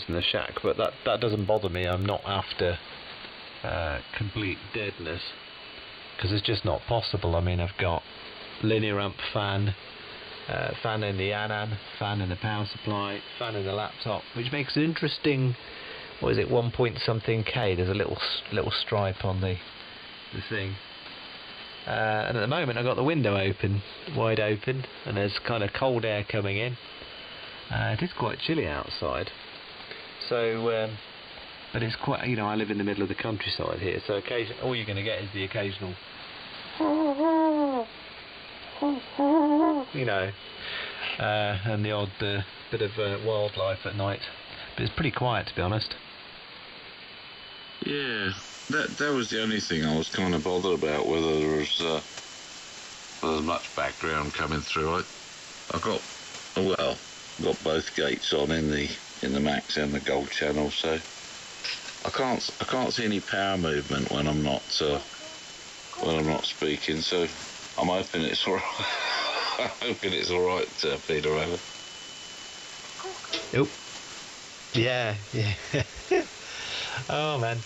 in the shack, but that doesn't bother me. I'm not after complete deadness, because it's just not possible. I mean, I've got linear amp fan, fan in the Annan, fan in the power supply, fan in the laptop, which makes an interesting, what is it, 1 point something K. There's a little stripe on the thing. And at the moment I've got the window open, wide open, and there's kind of cold air coming in. It is quite chilly outside, so but it's quite, you know, I live in the middle of the countryside here, so all you're going to get is the occasional, you know, and the odd bit of wildlife at night, but it's pretty quiet, to be honest. Yeah, that was the only thing I was kind of bothered about, whether there was much background coming through. I got both gates on in the Max and the Gold channel, so I can't see any power movement when I'm not speaking. So I'm hoping it's all right. Peter over. Yep. Yeah. Oh man.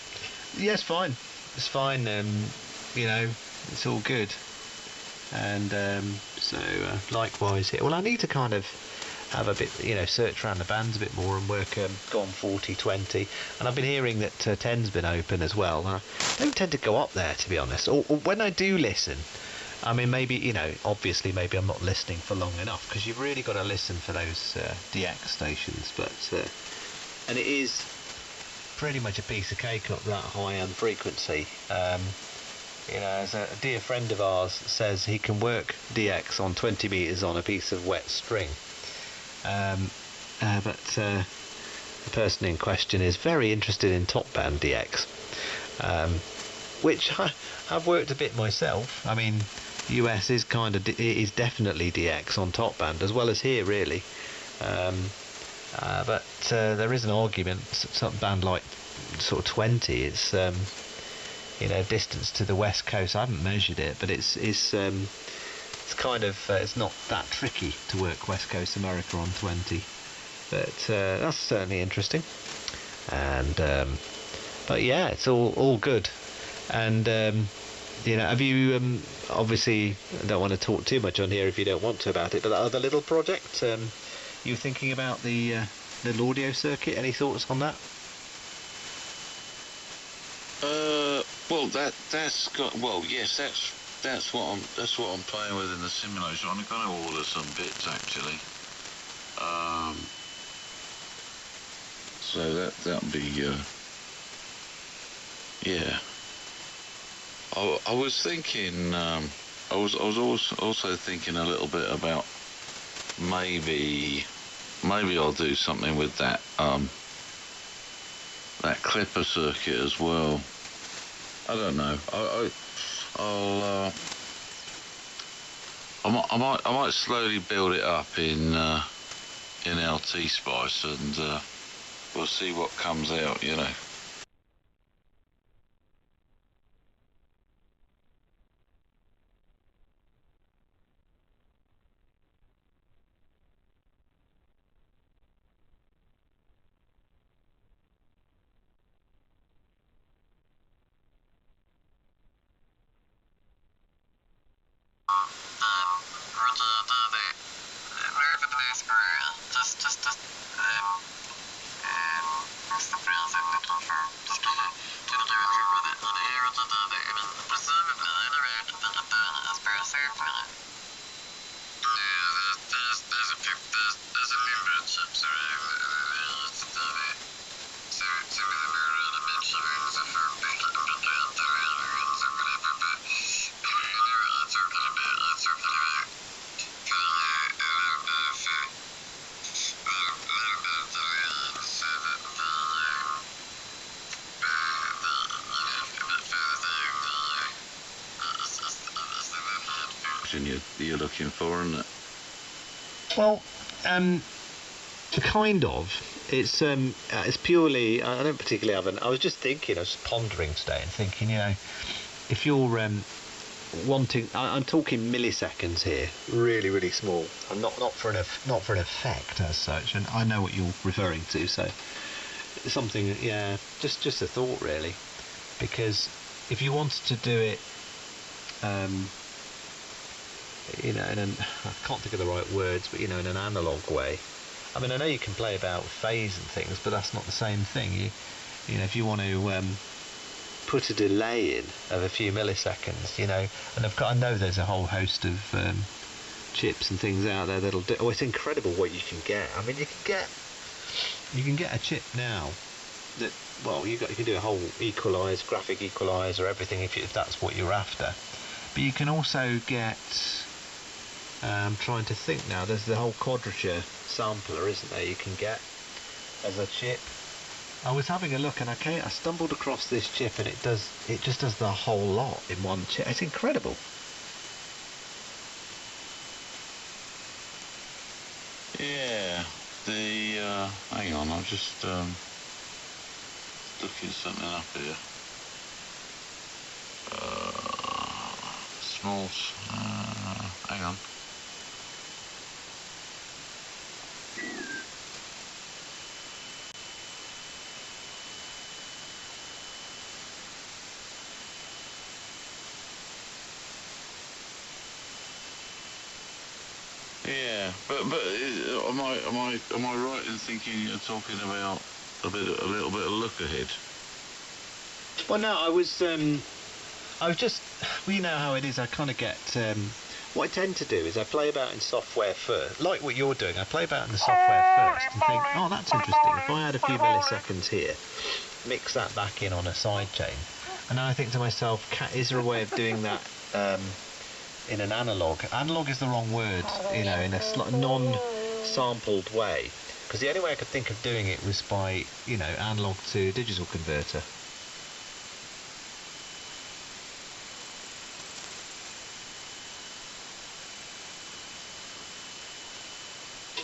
Yeah, it's fine. It's fine. You know, it's all good. And so likewise here. Well, I need to kind of have a bit, you know, search around the bands a bit more and work, go on 40/20. And I've been hearing that 10's been open as well. I don't tend to go up there, to be honest. Or when I do listen, I mean, maybe, you know, obviously maybe I'm not listening for long enough, because you've really got to listen for those DX stations. But and it is pretty much a piece of cake up that high-end frequency. You know, as a dear friend of ours says, he can work DX on 20 meters on a piece of wet string. But the person in question is very interested in top band DX, which I've worked a bit myself. I mean, US is is definitely DX on top band as well as here, really. But there is an argument. Some band like sort of 20. It's you know, distance to the west coast. I haven't measured it, but it's kind of it's not that tricky to work West Coast America on 20. But that's certainly interesting. And but yeah, it's all good. And you know, have you obviously, I don't want to talk too much on here if you don't want to about it, but that other little project, you were thinking about the little audio circuit. Any thoughts on that? Well, yes, that's what I'm playing with in the simulation. I'm going to order some bits actually. So that'll be yeah. I was thinking. I was also thinking a little bit about maybe I'll do something with that that clipper circuit as well. I don't know. I might slowly build it up in LT Spice, and we'll see what comes out, you know. You're looking for, isn't it? Well, kind of. It's purely. I don't particularly have an. I was just thinking. I was pondering today and thinking. You know, if you're wanting, I'm talking milliseconds here, really, really small. I'm not for an effect as such, and I know what you're referring to. So, something, yeah, just a thought really, because if you wanted to do it, you know, I can't think of the right words, but you know, in an analog way. I mean, I know you can play about with phase and things, but that's not the same thing. You know, if you want to put a delay in of a few milliseconds, you know, and I know there's a whole host of chips and things out there that'll do. Oh, it's incredible what you can get. I mean, you can get a chip now that, well, you can do a whole graphic equalizer, everything if that's what you're after. But you can also get. I'm trying to think now. There's the whole quadrature sampler, isn't there? You can get as a chip. I was having a look and I stumbled across this chip, and it just does the whole lot in one chip. It's incredible. Yeah, hang on, I'm just looking something up here. Hang on. Yeah, but am I right in thinking you're talking about a little bit of look ahead? Well, no, I was just, well, you know how it is. I kind of get what I tend to do is I play about in software first, like what you're doing. I play about in the software first and think, oh, that's interesting. If I add a few milliseconds here, mix that back in on a sidechain, and then I think to myself, is there a way of doing that in an analog? Analog is the wrong word, you know, in a non-sampled way, because the only way I could think of doing it was by, you know, analog to digital converter.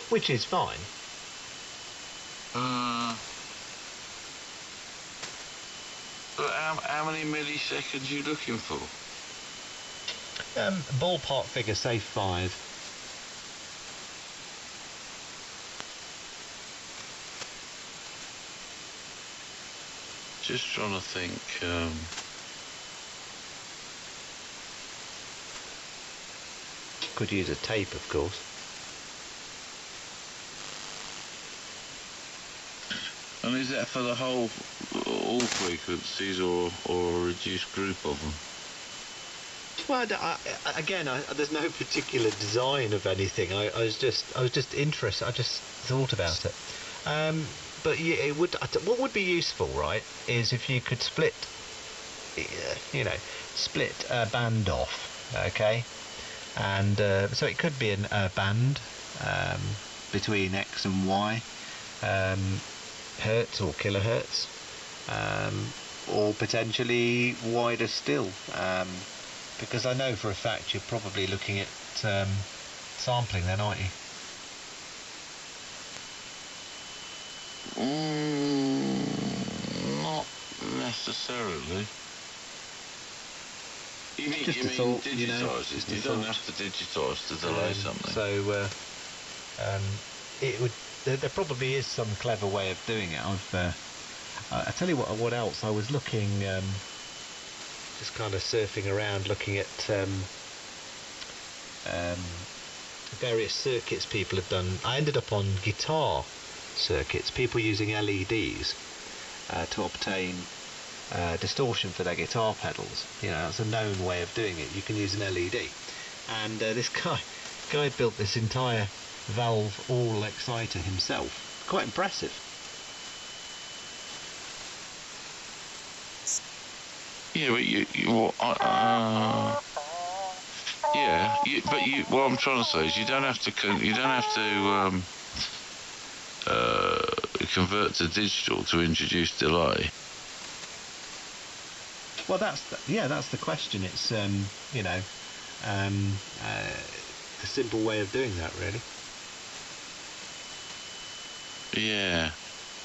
Which is fine. But how many milliseconds are you looking for? Ballpark figure, say 5. Just trying to think. Could use a tape, of course. And is that for all frequencies or a reduced group of them? Well, there's no particular design of anything. I was just interested. I just thought about it. But yeah, it would. What would be useful, right, is if you could split a band off, okay, and so it could be a band between X and Y. Hertz or kilohertz, or potentially wider still, because I know for a fact you're probably looking at sampling then, aren't you? Not necessarily. You mean digitize, you know, you don't have to digitize to delay something. So it would. There probably is some clever way of doing it. I tell you what else. I was looking, just kind of surfing around, looking at various circuits people have done. I ended up on guitar circuits, people using LEDs to obtain distortion for their guitar pedals. You know, that's a known way of doing it. You can use an LED, and this guy built this entire valve all exciter himself. Quite impressive. Yeah, but what I'm trying to say is you don't have to convert to digital to introduce delay. Well, that's the question. It's you know, a simple way of doing that, really. Yeah.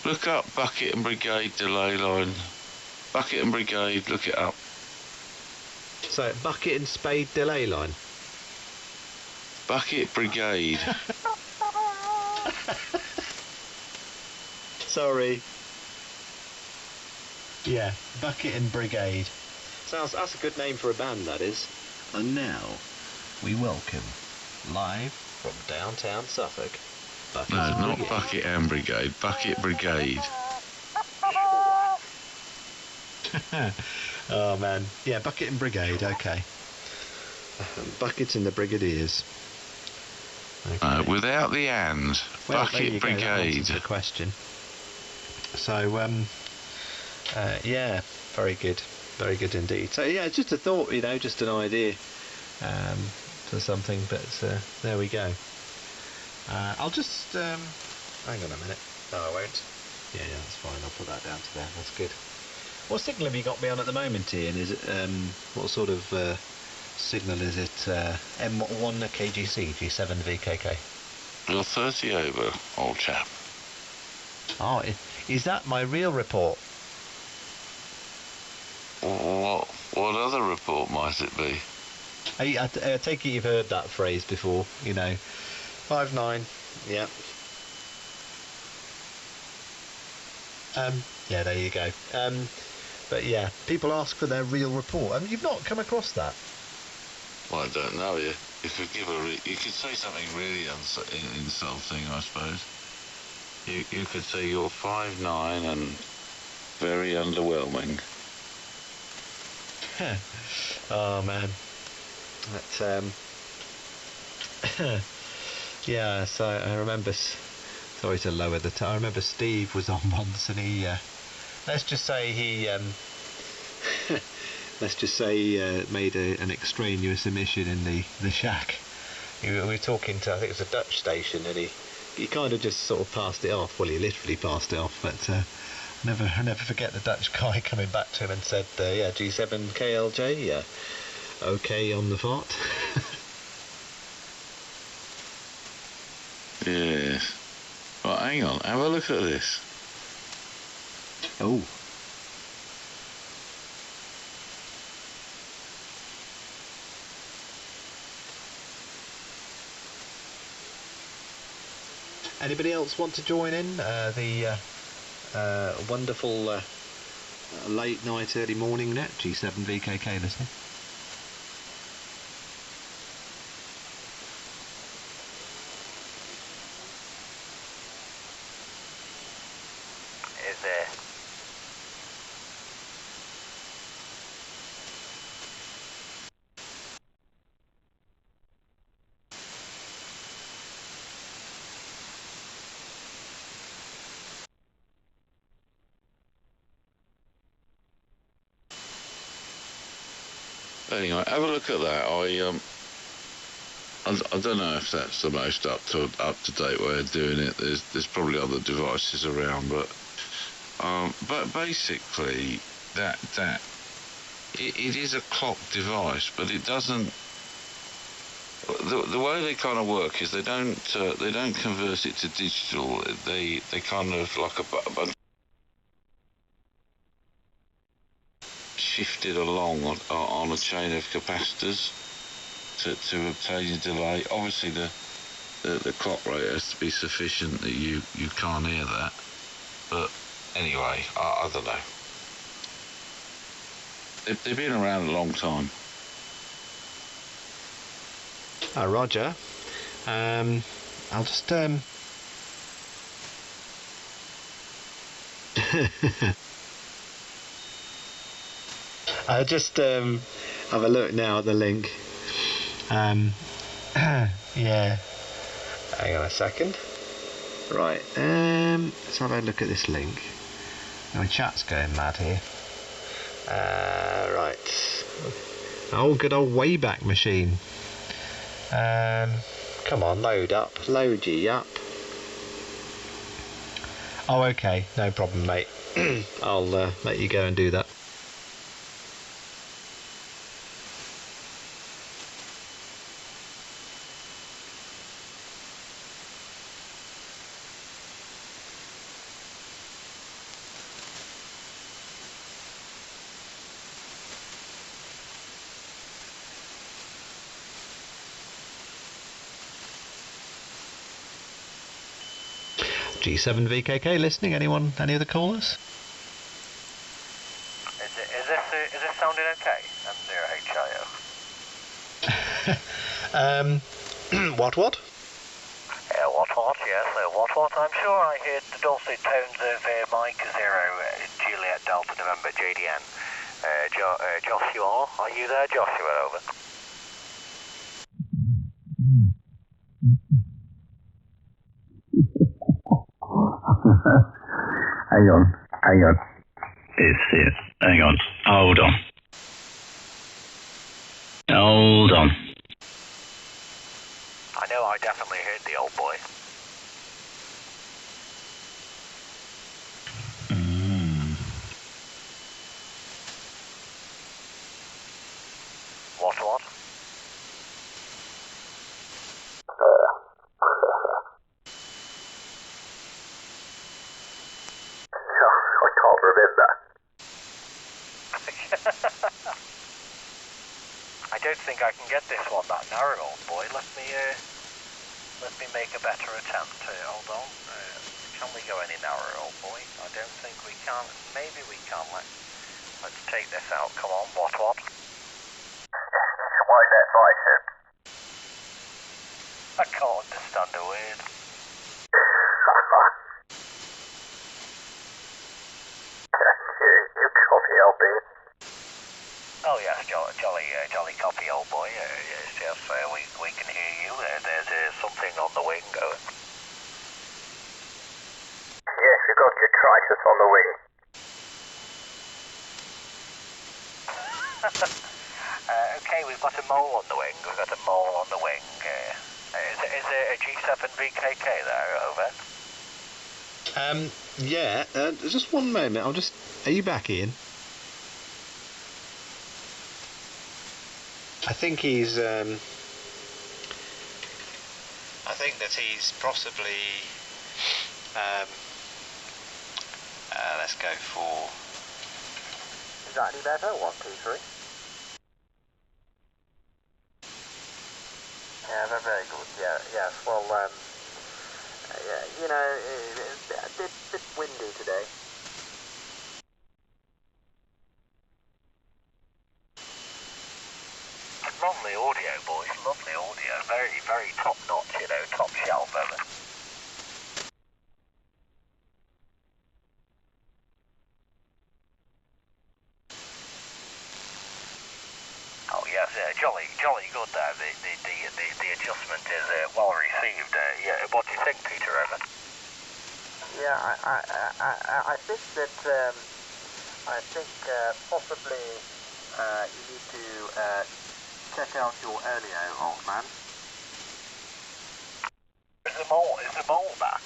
Look up Bucket and Brigade delay line. Bucket and Brigade, look it up. So, Bucket and Spade delay line. Bucket Brigade. Sorry. Yeah, Bucket and Brigade. That's a good name for a band, that is. And now, we welcome, live from downtown Suffolk, Bucket No, and not Brigade. Bucket and Brigade. Bucket Brigade. Oh man, yeah, Bucket and Brigade. Okay. Bucket and the Brigadiers. Okay. Without the and. Well, there you Bucket go, that Brigade. answers the question. So, yeah, very good indeed. So yeah, it's just a thought, just an idea for something. But there we go. I'll just hang on a minute. No, I won't. Yeah, that's fine. I'll put that down to there. That's good. What signal have you got me on at the moment, Ian? Is it what sort of signal is it? M1 KGC, G7 VKK. You're 30 over, old chap. Oh, is that my real report? What other report might it be? I take it you've heard that phrase before, 5'9", yeah. Yeah, there you go. But yeah, people ask for their real report. You've not come across that? Well, I don't know. You could say something really insulting, I suppose. You could say you're 5'9" and very underwhelming. Oh man, that's yeah. So I remember. Sorry to lower the tone. I remember Steve was on once, and he. Let's just say he. Let's just say made an extraneous emission in the shack. We were talking to, I think it was a Dutch station, and he kind of just sort of passed it off. Well, he literally passed it off, but I never forget the Dutch guy coming back to him and said, yeah, G7 KLJ, yeah, okay on the fart. Yes. Well, hang on, have a look at this. Oh. Anybody else want to join in the wonderful late night, early morning net G7 VKK listening? Is there? Anyway, have a look at that. I don't know if that's the most up to date way of doing it. There's probably other devices around, but basically it is a clock device, but it doesn't. The way they kind of work is they don't convert it to digital. They kind of like a bunch shifted along on a chain of capacitors to obtain a delay. Obviously the clock rate has to be sufficient that you can't hear that. But anyway, I don't know. They've been around a long time. Roger. I'll just I'll just have a look now at the link. Yeah. Hang on a second. Right. Let's have a look at this link. My chat's going mad here. Right. Oh, good old Wayback Machine. Come on, load ye up. Oh, okay, no problem, mate. I'll let you go and do that. G7 VKK listening, anyone, any other callers? this sounding okay? M0HIO. What? What? Yes, what? I'm sure I heard the dulcet tones of Mike Zero, Juliet Delta November JDN. Joshua, are you there, Joshua? Over. Hang on. Hang on. Hold on. I know I definitely heard the old boy. What? I can't remember. I don't think I can get this one that narrow, old boy. Let me make a better attempt. Hold on. Can we go any narrower, old boy? I don't think we can. Maybe we can. Let's take this out. Come on. What? Why that bicep? I can't understand a word. You copy, LB. Oh yes, jolly copy, old boy. Yes, we can hear you. There's something on the wing going. Yes, you got your crisis on the wing. Okay, we've got a mole on the wing. Is there a G7 VKK there? Over. Yeah. Just one moment. Are you back, Ian? I think he's. I think that he's possibly. Let's go for. Is that any better? 1, 2, 3. Yeah, very good. Yes. Well, it's a bit windy today. Lovely audio, boys. Lovely audio. Very, very top notch. Top shelf of it. Oh yes, jolly good there. The adjustment is well received. Yeah, what do you think, Peter? Over. Yeah, I think that possibly you need to check out your audio, old man. Is the mole back?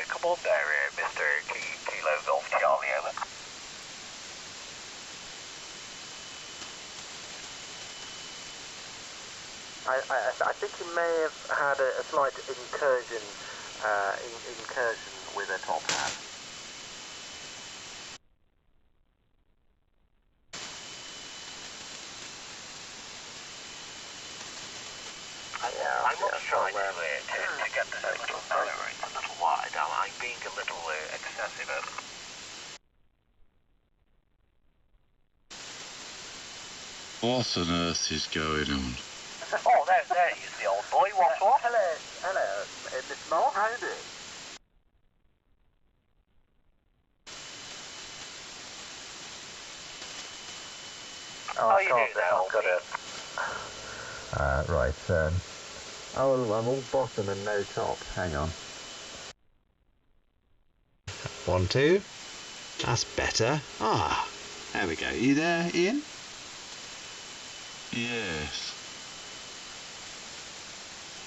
Come on there, Mr. Kilo Golf Charlie. Over. I think he may have had a slight incursion with a top hat. I'm not trying to get this a little narrower. It's a little wide. I'm being a little excessive. What on earth is going on? Oh, there is the old boy. What? Hello, Miss Mole. How are you doing? Oh, I can't say I've got it. Right. I'm all bottom and no top. Hang on. 1, 2. That's better. There we go. You there, Ian? Yes.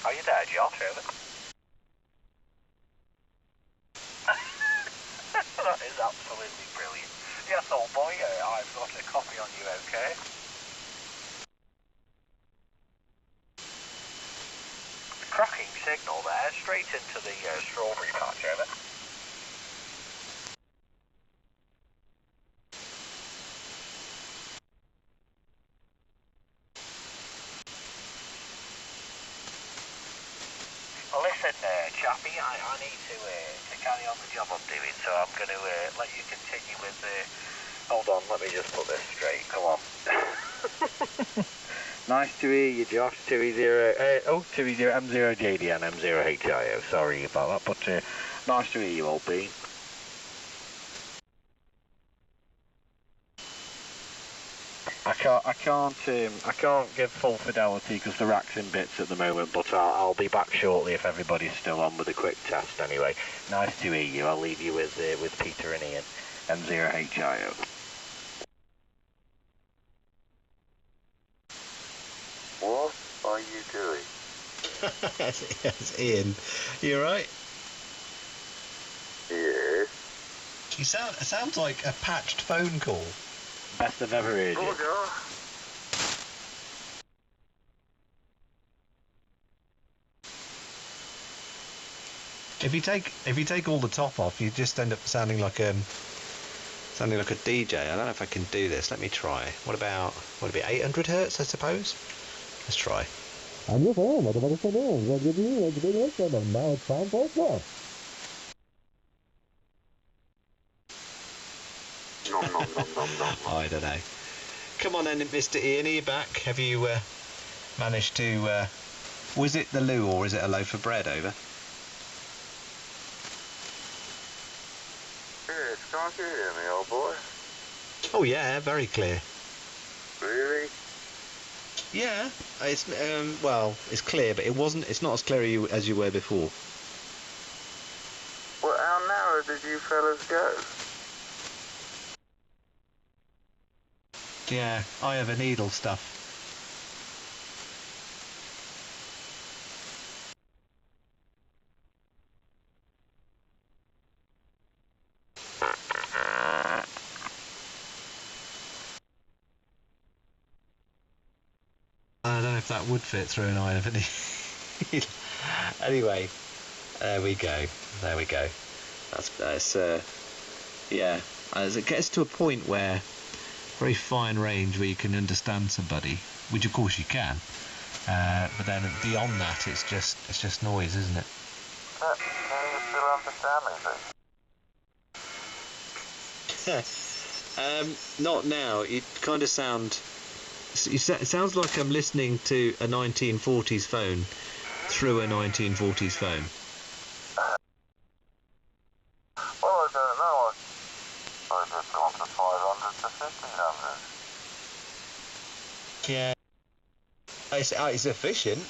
Are you there, Josh? Over. That is absolutely brilliant. Yes, old boy, I've got a copy on you, okay? Cracking signal there, straight into the strawberry patch, over. Well, listen, chappie, I need to carry on the job I'm doing, so I'm going to let you continue with Hold on, let me just put this straight. Come on. Nice to hear you, Josh. 2E0 M0JD and M0HIO. Sorry about that, but nice to hear you, old bean. I can't give full fidelity because the rack's in bits at the moment, but I'll be back shortly if everybody's still on with a quick test anyway. Nice to hear you. I'll leave you with Peter and Ian, M0HIO. What are you doing? Yes, Ian. You alright? Yes. It sounds like a patched phone call. Best I've ever heard you. Roger. If you take all the top off, you just end up sounding like a DJ. I don't know if I can do this. Let me try. What about 800 hertz? I suppose. Let's try. I'm your phone. What about the phone? What do you do? It's been awesome. Now it's time for a Nom, nom, nom, nom, nom. I don't know. Come on then, Mr. Ian, are you back? Have you managed to... was it the loo or is it a loaf of bread over? Yes, can't you hear me, old boy? Oh yeah, very clear. Really? Yeah, it's well, it's clear, but it's not as clear as you were before. Well, how narrow did you fellas go? Yeah, I have a needle stuff. I don't know if that would fit through an eye of a needle. Anyway, there we go. There we go. That's yeah. As it gets to a point where very fine range where you can understand somebody, which of course you can, but then beyond that it's just noise, isn't it? Can you still understand me, Not now. You kind of sound. It sounds like I'm listening to a 1940s phone through a 1940s phone. Well, I don't know. I just gone to 500 to 1500. Yeah. It's efficient.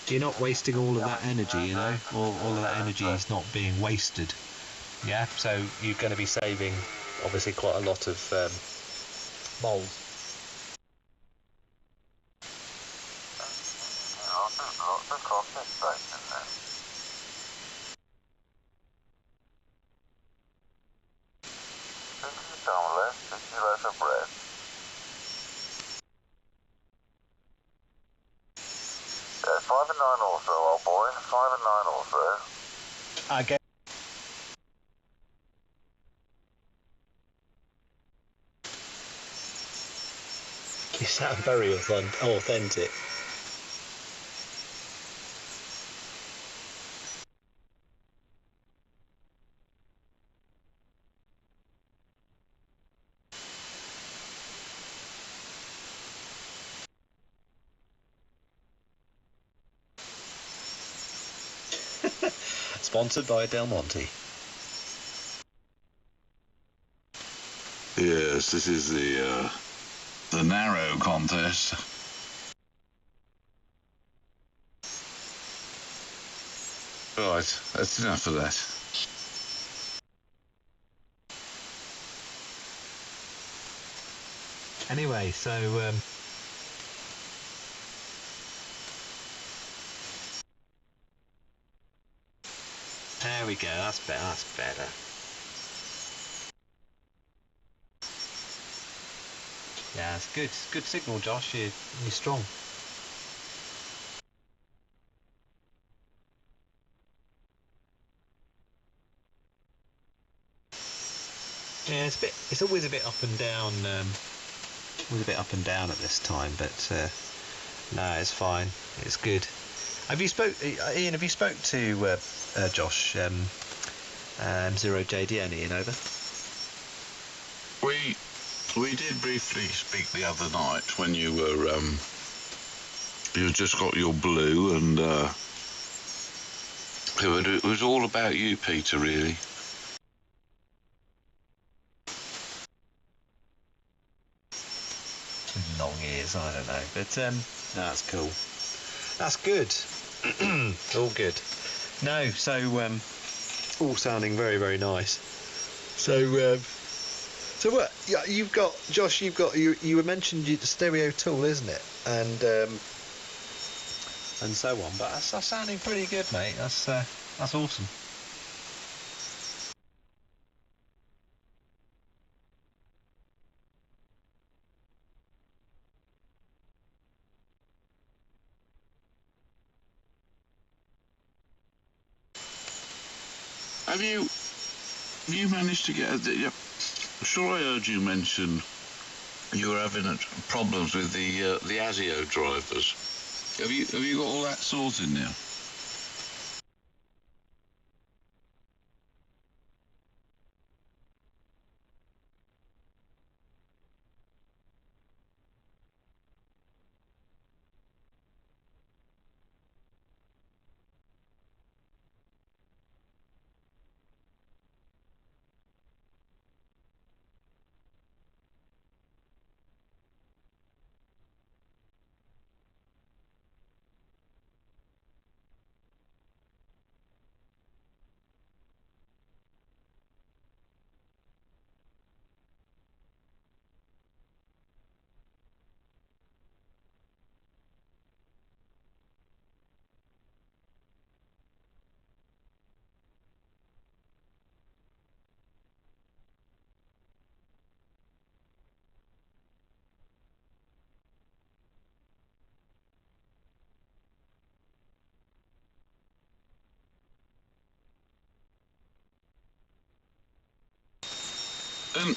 You're not wasting all of that energy, you know? All of that energy is not being wasted. Yeah, so you're going to be saving, obviously, quite a lot of mould. Lots of coffee space in there. $60 left, $60 loaf of bread. Yeah, 5 and 9 also, old boy. 5 and 9 also. I get. You sound very authentic. Sponsored by Del Monte. Yes, this is the narrow contest. Right, that's enough of that. Anyway, so there we go. That's better. That's better. Yeah, it's good. It's good signal, Josh. You're strong. Yeah, it's always a bit up and down. Always a bit up and down at this time, but no, it's fine. It's good. Have you spoke, Ian? Have you spoke to Josh 0JD, Ian, over. We did briefly speak the other night when you were you just got your blue, and it was all about you, Peter, really. Long ears, I don't know, but that's cool. That's good. All good. No, so all sounding very, very nice. So what? Yeah, you've got, Josh. You've got you were mentioned the stereo tool, isn't it? And so on. But that's sounding pretty good, mate. That's awesome. Have you managed to get? I'm sure I heard you mention you were having problems with the ASIO drivers. Have you got all that sorted now?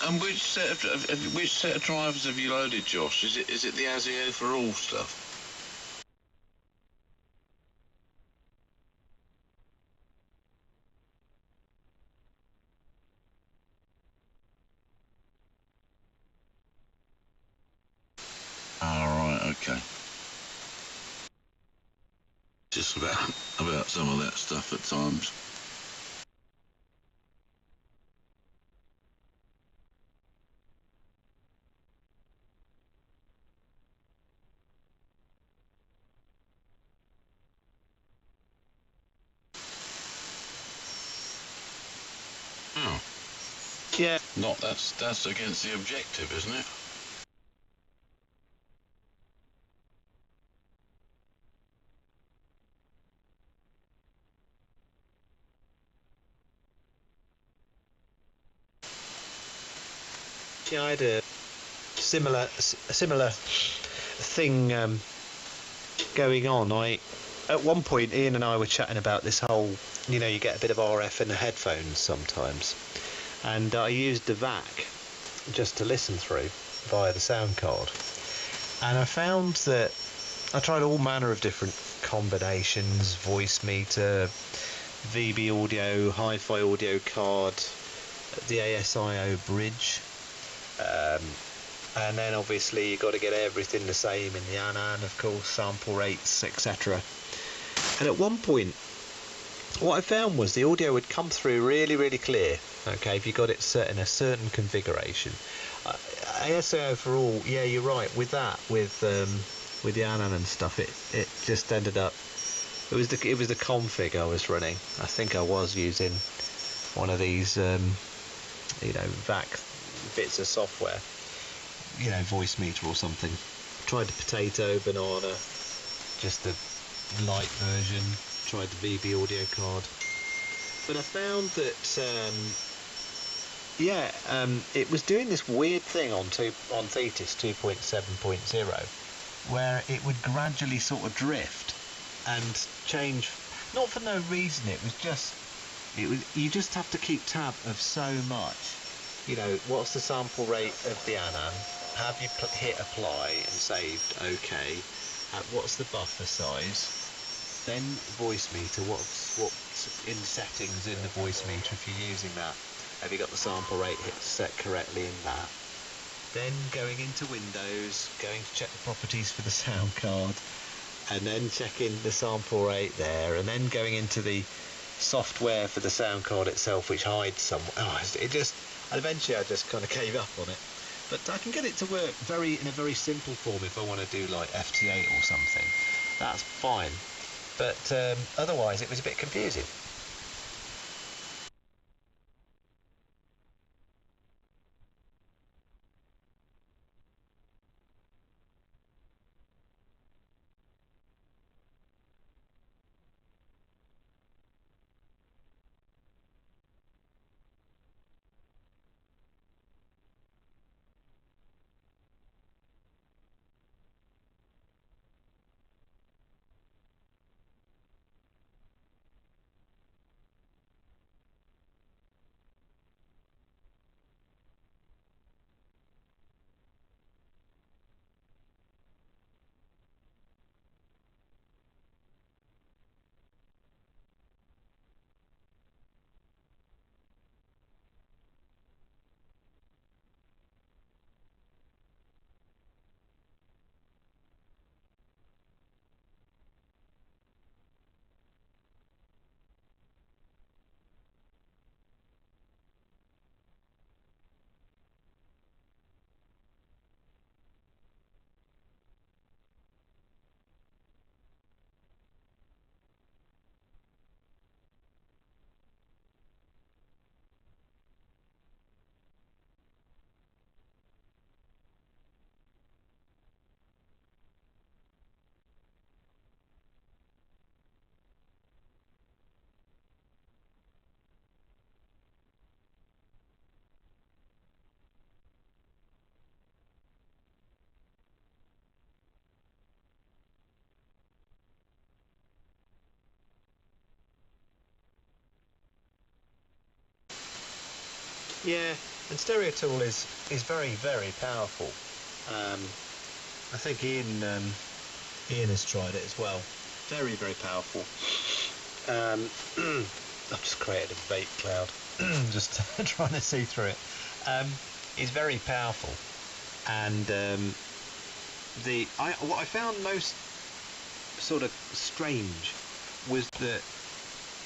And which set of drivers have you loaded, Josh? Is it the ASIO for all stuff? All right, okay. Just about some of that stuff at times. Oh. Yeah. That's against the objective, isn't it? I had a similar thing going on. At one point, Ian and I were chatting about this whole, you get a bit of RF in the headphones sometimes, and I used the VAC just to listen through via the sound card, and I found that I tried all manner of different combinations: voice meter, VB audio, hi-fi audio card, the ASIO bridge. And then obviously you've got to get everything the same in the ANAN, of course, sample rates, etc. And at one point, what I found was the audio would come through really, really clear. Okay, if you got it set in a certain configuration. ASIO for all, yeah, you're right. With the ANAN and stuff, it just ended up. It was the config I was running. I think I was using one of these, VAC bits of software, voice meter or something. Tried the potato, banana, just the light version. Tried the VB audio card, but I found that it was doing this weird thing on Thetis 2.7.0, where it would gradually sort of drift and change, not for no reason. You just have to keep tab of so much. What's the sample rate of the ANAN? Have you hit apply and saved? Okay. What's the buffer size? Then voice meter. What's in settings in the Voicemeeter if you're using that. Have you got the sample rate set correctly in that? Then going into Windows, going to check the properties for the sound card, and then checking the sample rate there, and then going into the software for the sound card itself, which hides some. And eventually I just kind of gave up on it. But I can get it to work in a very simple form if I want to do like FT8 or something. That's fine. But otherwise it was a bit confusing. Yeah, and Stereo Tool is very, very powerful. I think Ian has tried it as well. Very, very powerful. I've just created a vape cloud, just trying to see through it. It's very powerful, and what I found most sort of strange was that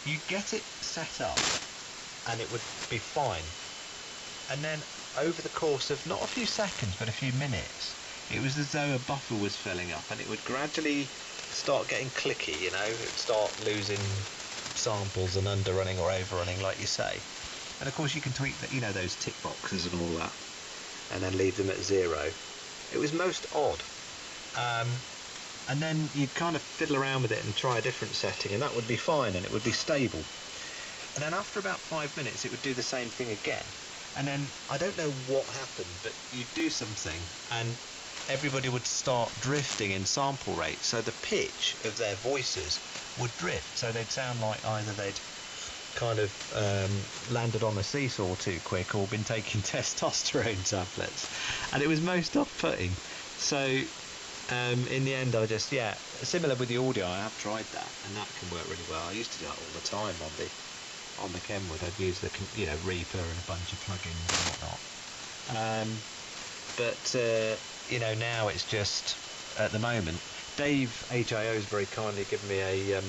you get it set up and it would be fine, and then over the course of not a few seconds but a few minutes, it was as though a buffer was filling up, and it would gradually start getting clicky, you know. It would start losing samples and underrunning or overrunning, like you say. And of course you can tweak that, you know, those tick boxes and all that, and then leave them at 0. It was most odd. And then you'd kind of fiddle around with it and try a different setting, and that would be fine and it would be stable. And then after about 5 minutes it would do the same thing again. And then I don't know what happened, but you'd do something and everybody would start drifting in sample rate, so the pitch of their voices would drift, so they'd sound like either they'd kind of landed on a seesaw too quick or been taking testosterone tablets, and it was most off-putting. So in the end I just, similar with the audio, I have tried that and that can work really well. I used to do that all the time on the Kenwood. I'd use the Reaper and a bunch of plugins and whatnot, but now it's just, at the moment, Dave HIO's very kindly given me a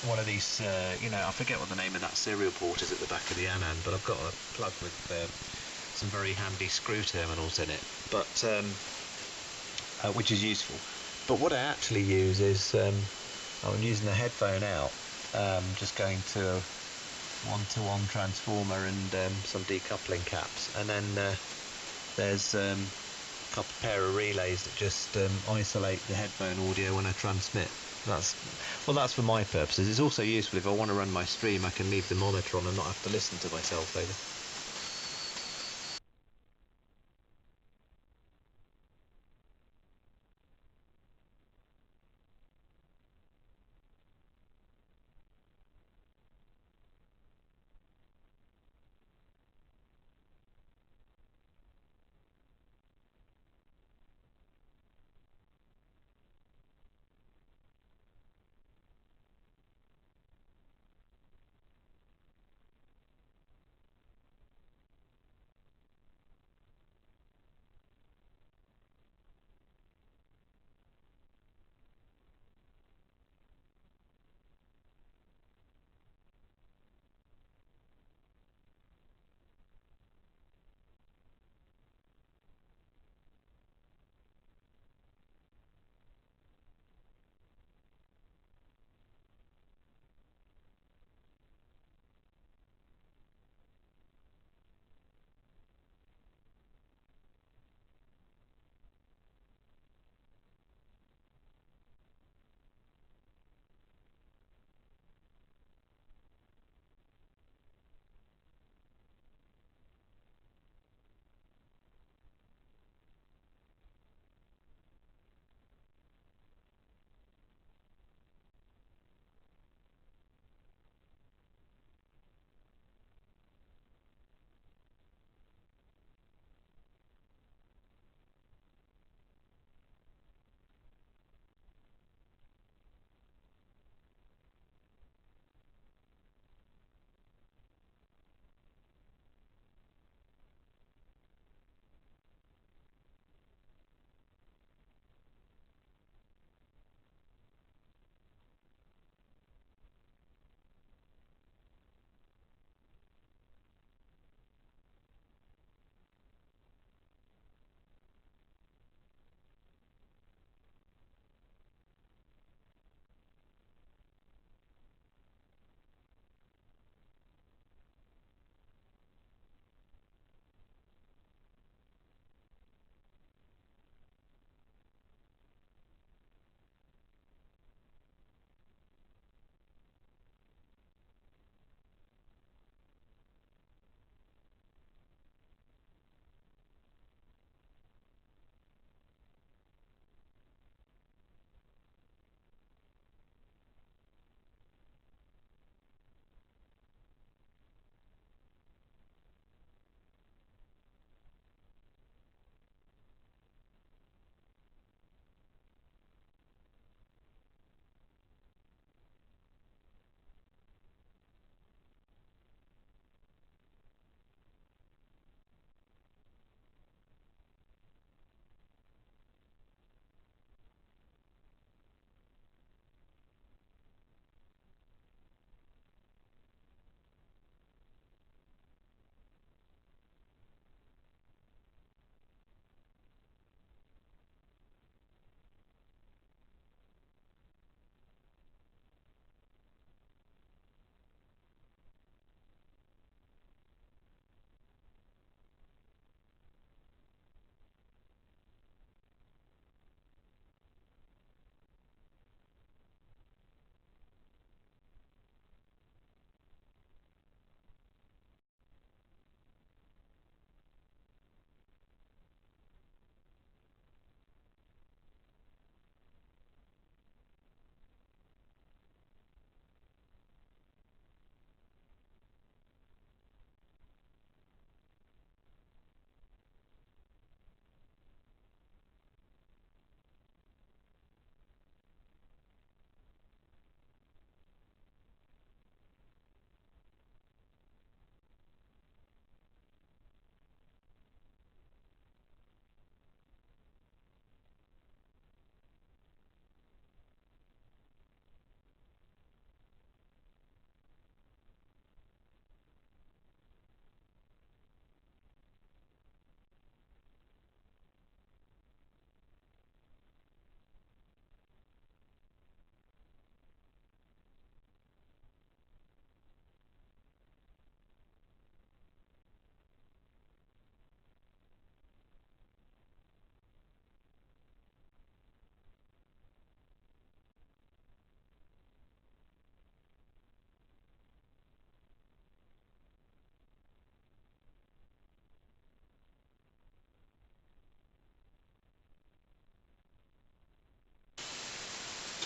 one of these, I forget what the name of that serial port is at the back of the Anand, but I've got a plug with some very handy screw terminals in it, but which is useful. But what I actually use is I'm using the headphone out, just going to a 1-to-1 transformer and some decoupling caps, and then there's a pair of relays that just isolate the headphone audio when I transmit. That's for my purposes. It's also useful if I want to run my stream, I can leave the monitor on and not have to listen to myself over.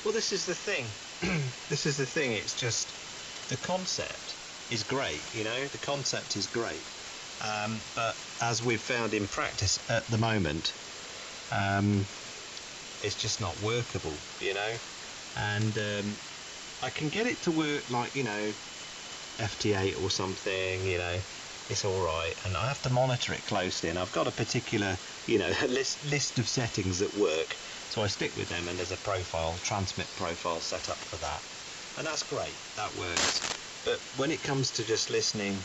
Well, this is the thing. This is the thing. It's just the concept is great. You know, the concept is great. But as we've found in practice at the moment, it's just not workable. You know, and I can get it to work like, you know, FT8 or something. You know, it's all right, and I have to monitor it closely. And I've got a particular, you know, list of settings that work. So I stick with them, and there's a profile, transmit profile set up for that, and that's great. That works. But when it comes to just listening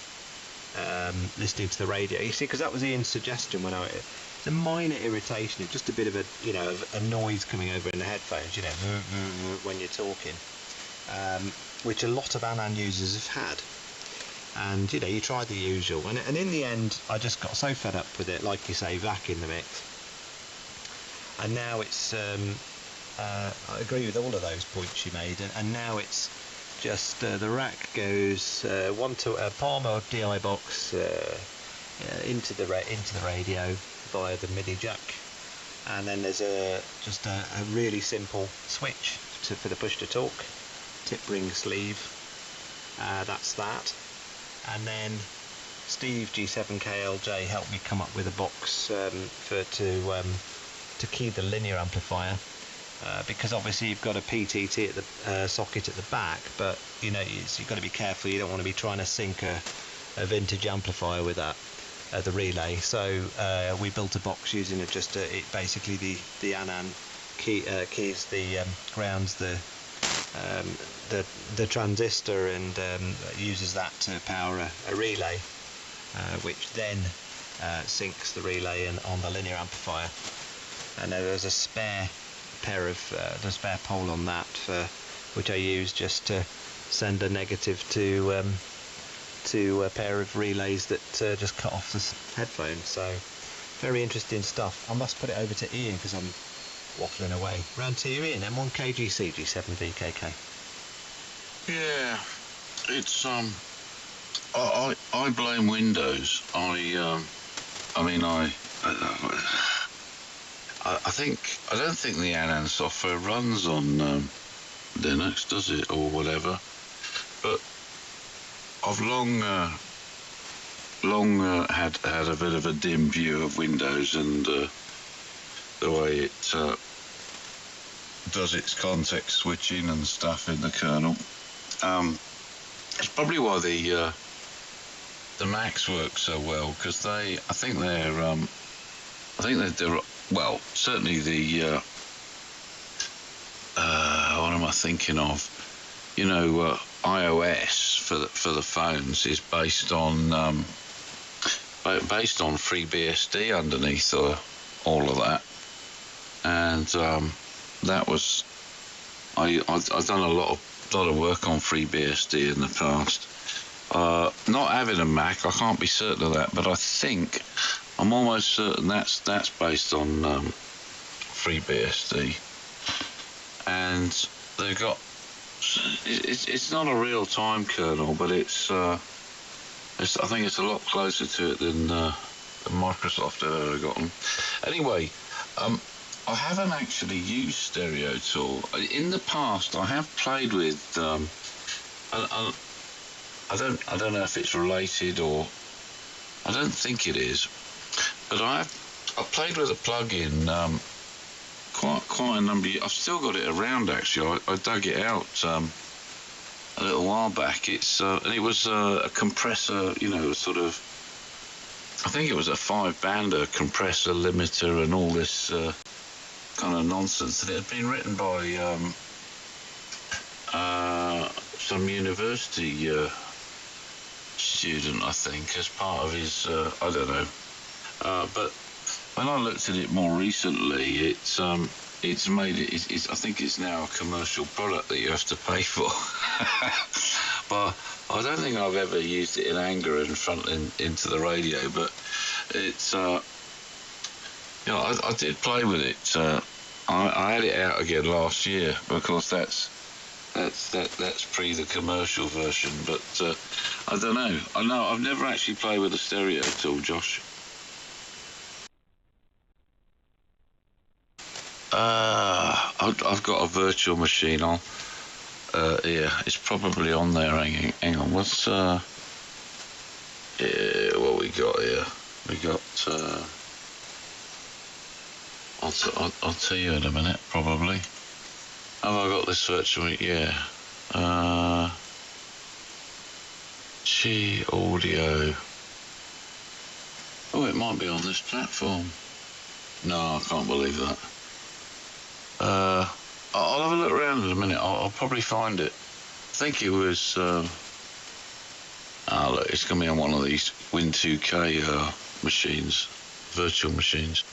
to the radio, you see, because that was Ian's suggestion when it's a minor irritation, it's just a bit of a, you know, a noise coming over in the headphones, you know, when you're talking, which a lot of Anan users have had. And you know, you try the usual, and in the end, I just got so fed up with it, like you say, VAC in the mix. And now it's, I agree with all of those points you made, and now it's just the rack goes one to a Palmer DI box into the radio via the MIDI jack, and then there's just a really simple switch for the push to talk, tip ring sleeve. That's that, and then Steve G7KLJ helped me come up with a box to key the linear amplifier, because obviously you've got a PTT at the socket at the back, but you know, you've got to be careful. You don't want to be trying to sync a vintage amplifier with that, the relay. So we built a box using basically the Anan keys, the grounds the transistor, and uses that to power a relay, which then syncs the relay on the linear amplifier. And there's a spare pair of the spare pole on that, which I use just to send a negative to a pair of relays that just cut off the headphones. So very interesting stuff. I must put it over to Ian because I'm waffling away. Round to you, Ian. M1KGC G7VKK. Yeah, it's I blame Windows. I don't think the Anan software runs on Linux, does it, or whatever? But I've long had a bit of a dim view of Windows and the way it does its context switching and stuff in the kernel. It's probably why the Macs work so well, because I think they're well, certainly the what am I thinking of? You know, iOS for the phones is based on FreeBSD underneath all of that, and that was I've done a lot of work on FreeBSD in the past. Not having a Mac, I can't be certain of that, but I'm almost certain that's based on FreeBSD, and they've got it's not a real-time kernel, but I think it's a lot closer to it than Microsoft have ever gotten. Anyway, I haven't actually used Stereo Tool in the past. I have played with I don't know if it's related, or I don't think it is, but I played with a plugin quite a number of years. I've still got it around, actually. I dug it out a little while back. And it was a compressor, you know, sort of, I think it was a 5-bander compressor limiter and all this kind of nonsense. And it had been written by some university student, I think, as part of his I don't know, but when I looked at it more recently, it's made it. I think it's now a commercial product that you have to pay for. But I don't think I've ever used it in anger into the radio. But it's I did play with it. I had it out again last year, because that's pre the commercial version. But I don't know. I've never actually played with a Stereo Tool, Josh. I've got a virtual machine on here. It's probably on there. Hang on. What's what we got here? We got. I'll tell you in a minute. Probably. Have I got this virtual? Yeah. Chi Audio. Oh, it might be on this platform. No, I can't believe that. I'll have a look around in a minute. I'll probably find it. I think it was. Look, it's going to be on one of these Win2K machines, virtual machines.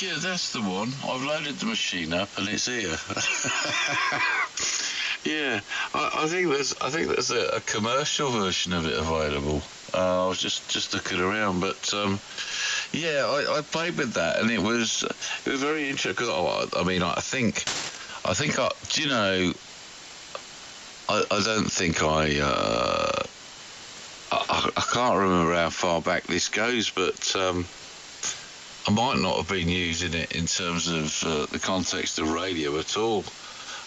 Yeah, that's the one. I've loaded the machine up and it's here. Yeah, I think there's a commercial version of it available. I was just looking around, but yeah, I played with that and it was very interesting. Cause I mean, I think do you know? I don't think I can't remember how far back this goes, but I might not have been using it in terms of the context of radio at all.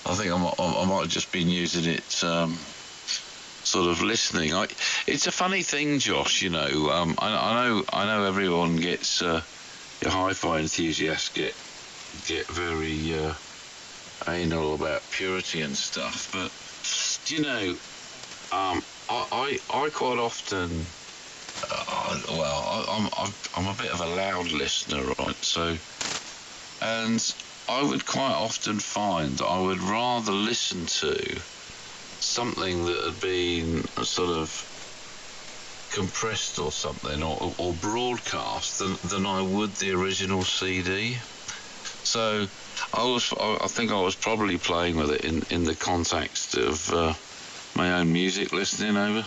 I think I might have just been using it sort of listening. It's a funny thing, Josh. You know, I know everyone gets your hi-fi enthusiasts get very anal about purity and stuff, but you know, I quite often. I'm a bit of a loud listener, right? So, and I would quite often find that I would rather listen to something that had been sort of compressed or something, or broadcast than I would the original CD. So I think I was probably playing with it in the context of my own music listening over.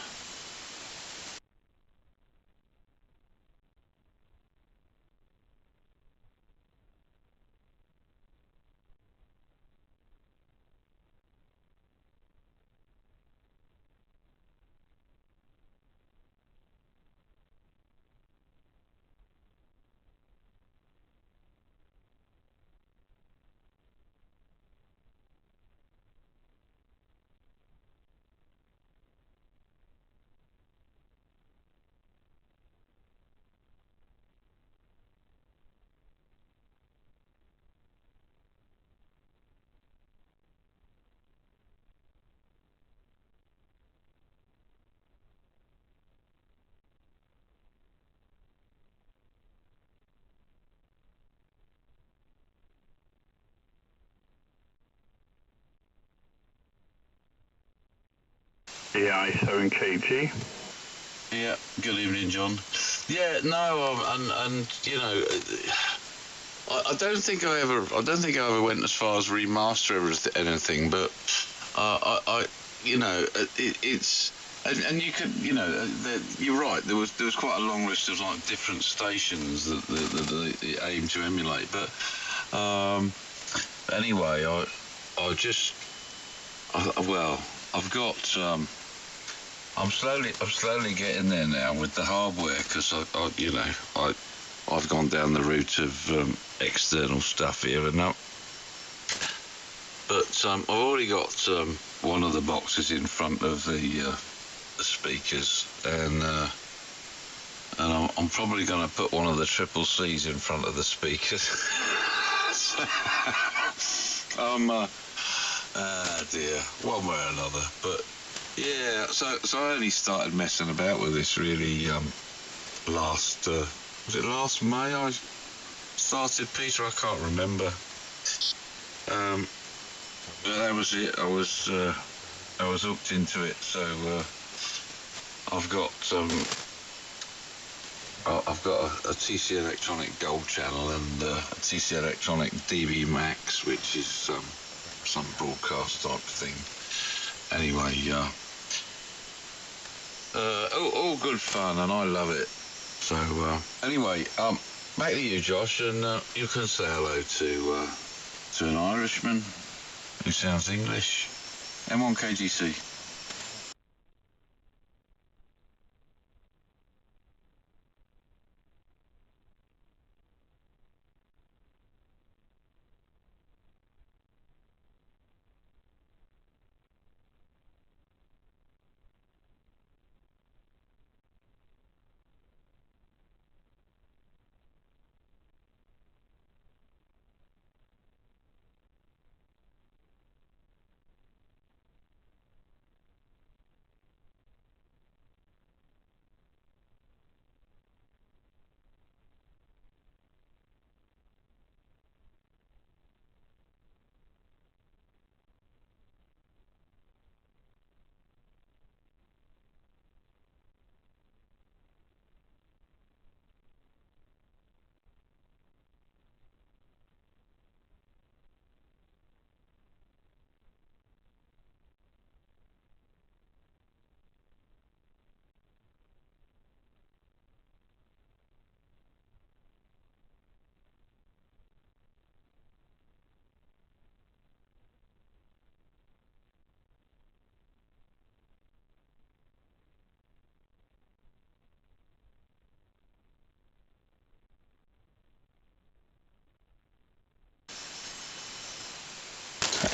Yeah, ISO and KG. Yeah, good evening, John. Yeah, no, and you know, I don't think I ever went as far as remaster anything, but you know, it's and you could, you know, you're right. There was quite a long list of like different stations that they aim to emulate, but anyway, I've got. I'm slowly getting there now with the hardware because I've gone down the route of external stuff here and now. But I've already got one of the boxes in front of the speakers, and I'm probably going to put one of the triple C's in front of the speakers. Dear, one way or another, but. Yeah, so I only started messing about with this really last was it last May I started, Peter? I can't remember. But that was it. I was hooked into it. So I've got a TC Electronic Gold channel and a TC Electronic DB Max, which is some broadcast type thing. Anyway, all good fun, and I love it. So anyway, back to you, Josh, and you can say hello to an Irishman who sounds English. M1KGC.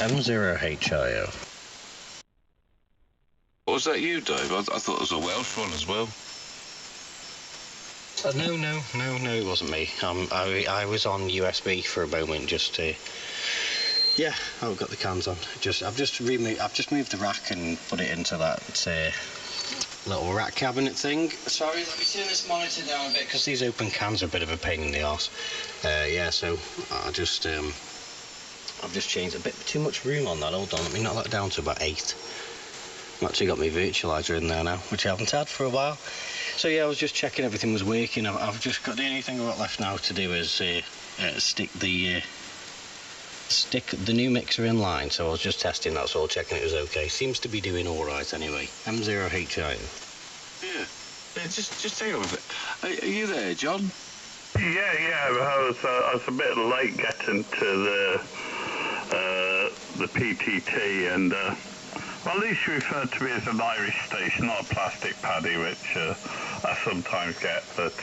M0HIO. Was that you, Dave? I thought it was a Welsh one as well. No, it wasn't me. I was on USB for a moment just to. Yeah, I've got the cans on. I've just moved the rack and put it into that little rack cabinet thing. Sorry, let me turn this monitor down a bit because these open cans are a bit of a pain in the arse. Yeah, so I've just changed a bit too much room on that. Hold on, let me knock that down to about 8. I've actually got my virtualizer in there now, which I haven't had for a while. So yeah, I was just checking everything was working. I've just got the only thing I've got left now to do is stick the stick the new mixer in line, so I was just testing, that's all, checking it was okay. Seems to be doing alright anyway. M0HIO. Yeah. Just hang on a bit. Are you there, John? Yeah, I was a bit late getting to the PTT, and well, at least you refer to me as an Irish station, not a plastic paddy, which I sometimes get. But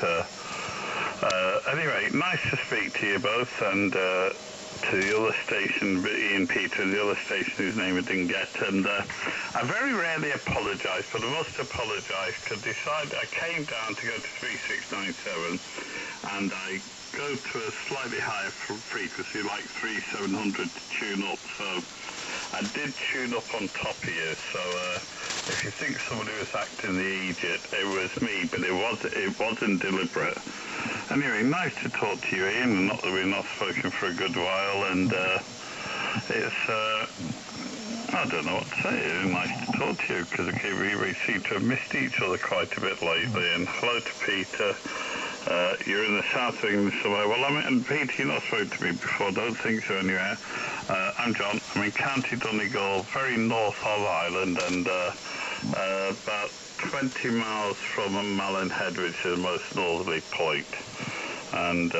anyway, nice to speak to you both, and to the other station, Ian Peter, and the other station whose name I didn't get. And I very rarely apologise, but I must apologise because I came down to go to 3697, and I go to a slightly higher frequency, like 3700 to tune up. So I did tune up on top of you. So if you think somebody was acting the idiot, it was me, but it wasn't deliberate. Anyway, nice to talk to you, Ian. Not that we've not spoken for a good while, and it's I don't know what to say. It's nice to talk to you because we seem to have missed each other quite a bit lately. And hello to Peter. You're in the south of England somewhere. Well, and Peter, you've not spoken to me before. Don't think so anywhere. I'm John. I'm in County Donegal, very north of Ireland, and about 20 miles from Malin Head, which is the most northerly point. And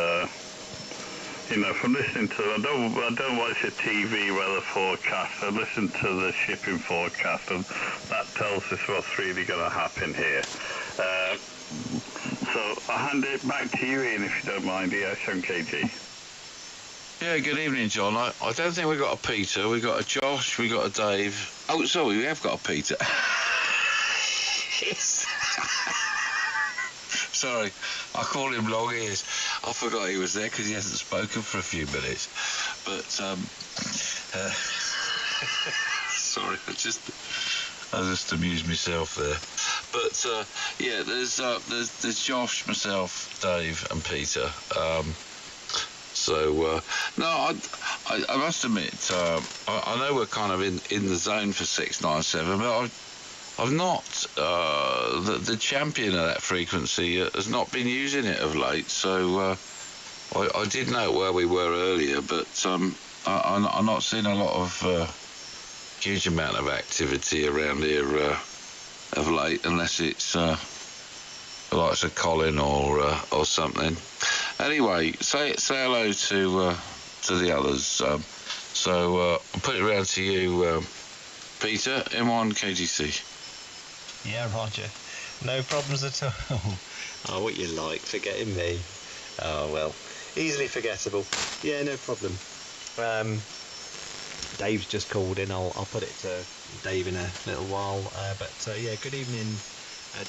from listening to, I don't watch the TV weather forecast. I listen to the shipping forecast, and that tells us what's really going to happen here. So I'll hand it back to you, Ian, if you don't mind. ES7KG. Yeah, good evening, John. I don't think we got a Peter. We got a Josh. We got a Dave. Oh, sorry, we have got a Peter. Sorry, I call him Long Ears. I forgot he was there because he hasn't spoken for a few minutes. But sorry, I just amused myself there. But yeah, there's Josh, myself, Dave, and Peter. No, I must admit, I know we're kind of in the zone for 697, but I've not, the champion of that frequency has not been using it of late, so I did know where we were earlier, but I'm not seeing a lot of huge amount of activity around here of late, unless it's like a Colin or something. Anyway, say hello to the others. So I'll put it around to you, Peter, M1 KGC. Yeah, Roger. No problems at all. Oh, what you like, forgetting me. Oh, well, easily forgettable. Yeah, no problem. Dave's just called in. I'll put it to Dave in a little while. Yeah, good evening,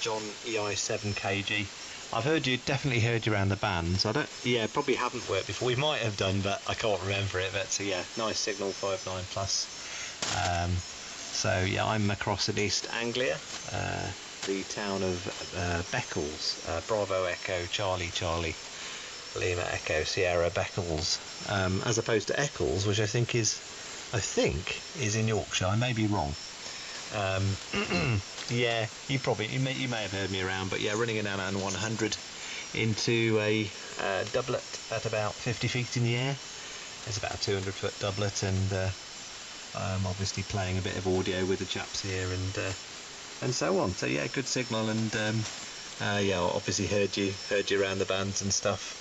John EI7KG. I've definitely heard you around the bands. Probably haven't worked before. We might have done, but I can't remember it. But yeah, nice signal, 59 plus. Yeah, I'm across in East Anglia, the town of Beccles, Bravo Echo Charlie Lima Echo Sierra Beccles, as opposed to Eccles, which I think is in Yorkshire. I may be wrong. Yeah, you may have heard me around, but yeah, running it down on 100 into a doublet at about 50 feet in the air. It's about a 200-foot doublet, and I'm obviously playing a bit of audio with the chaps here and so on. So yeah, good signal, and yeah, obviously heard you around the bands and stuff.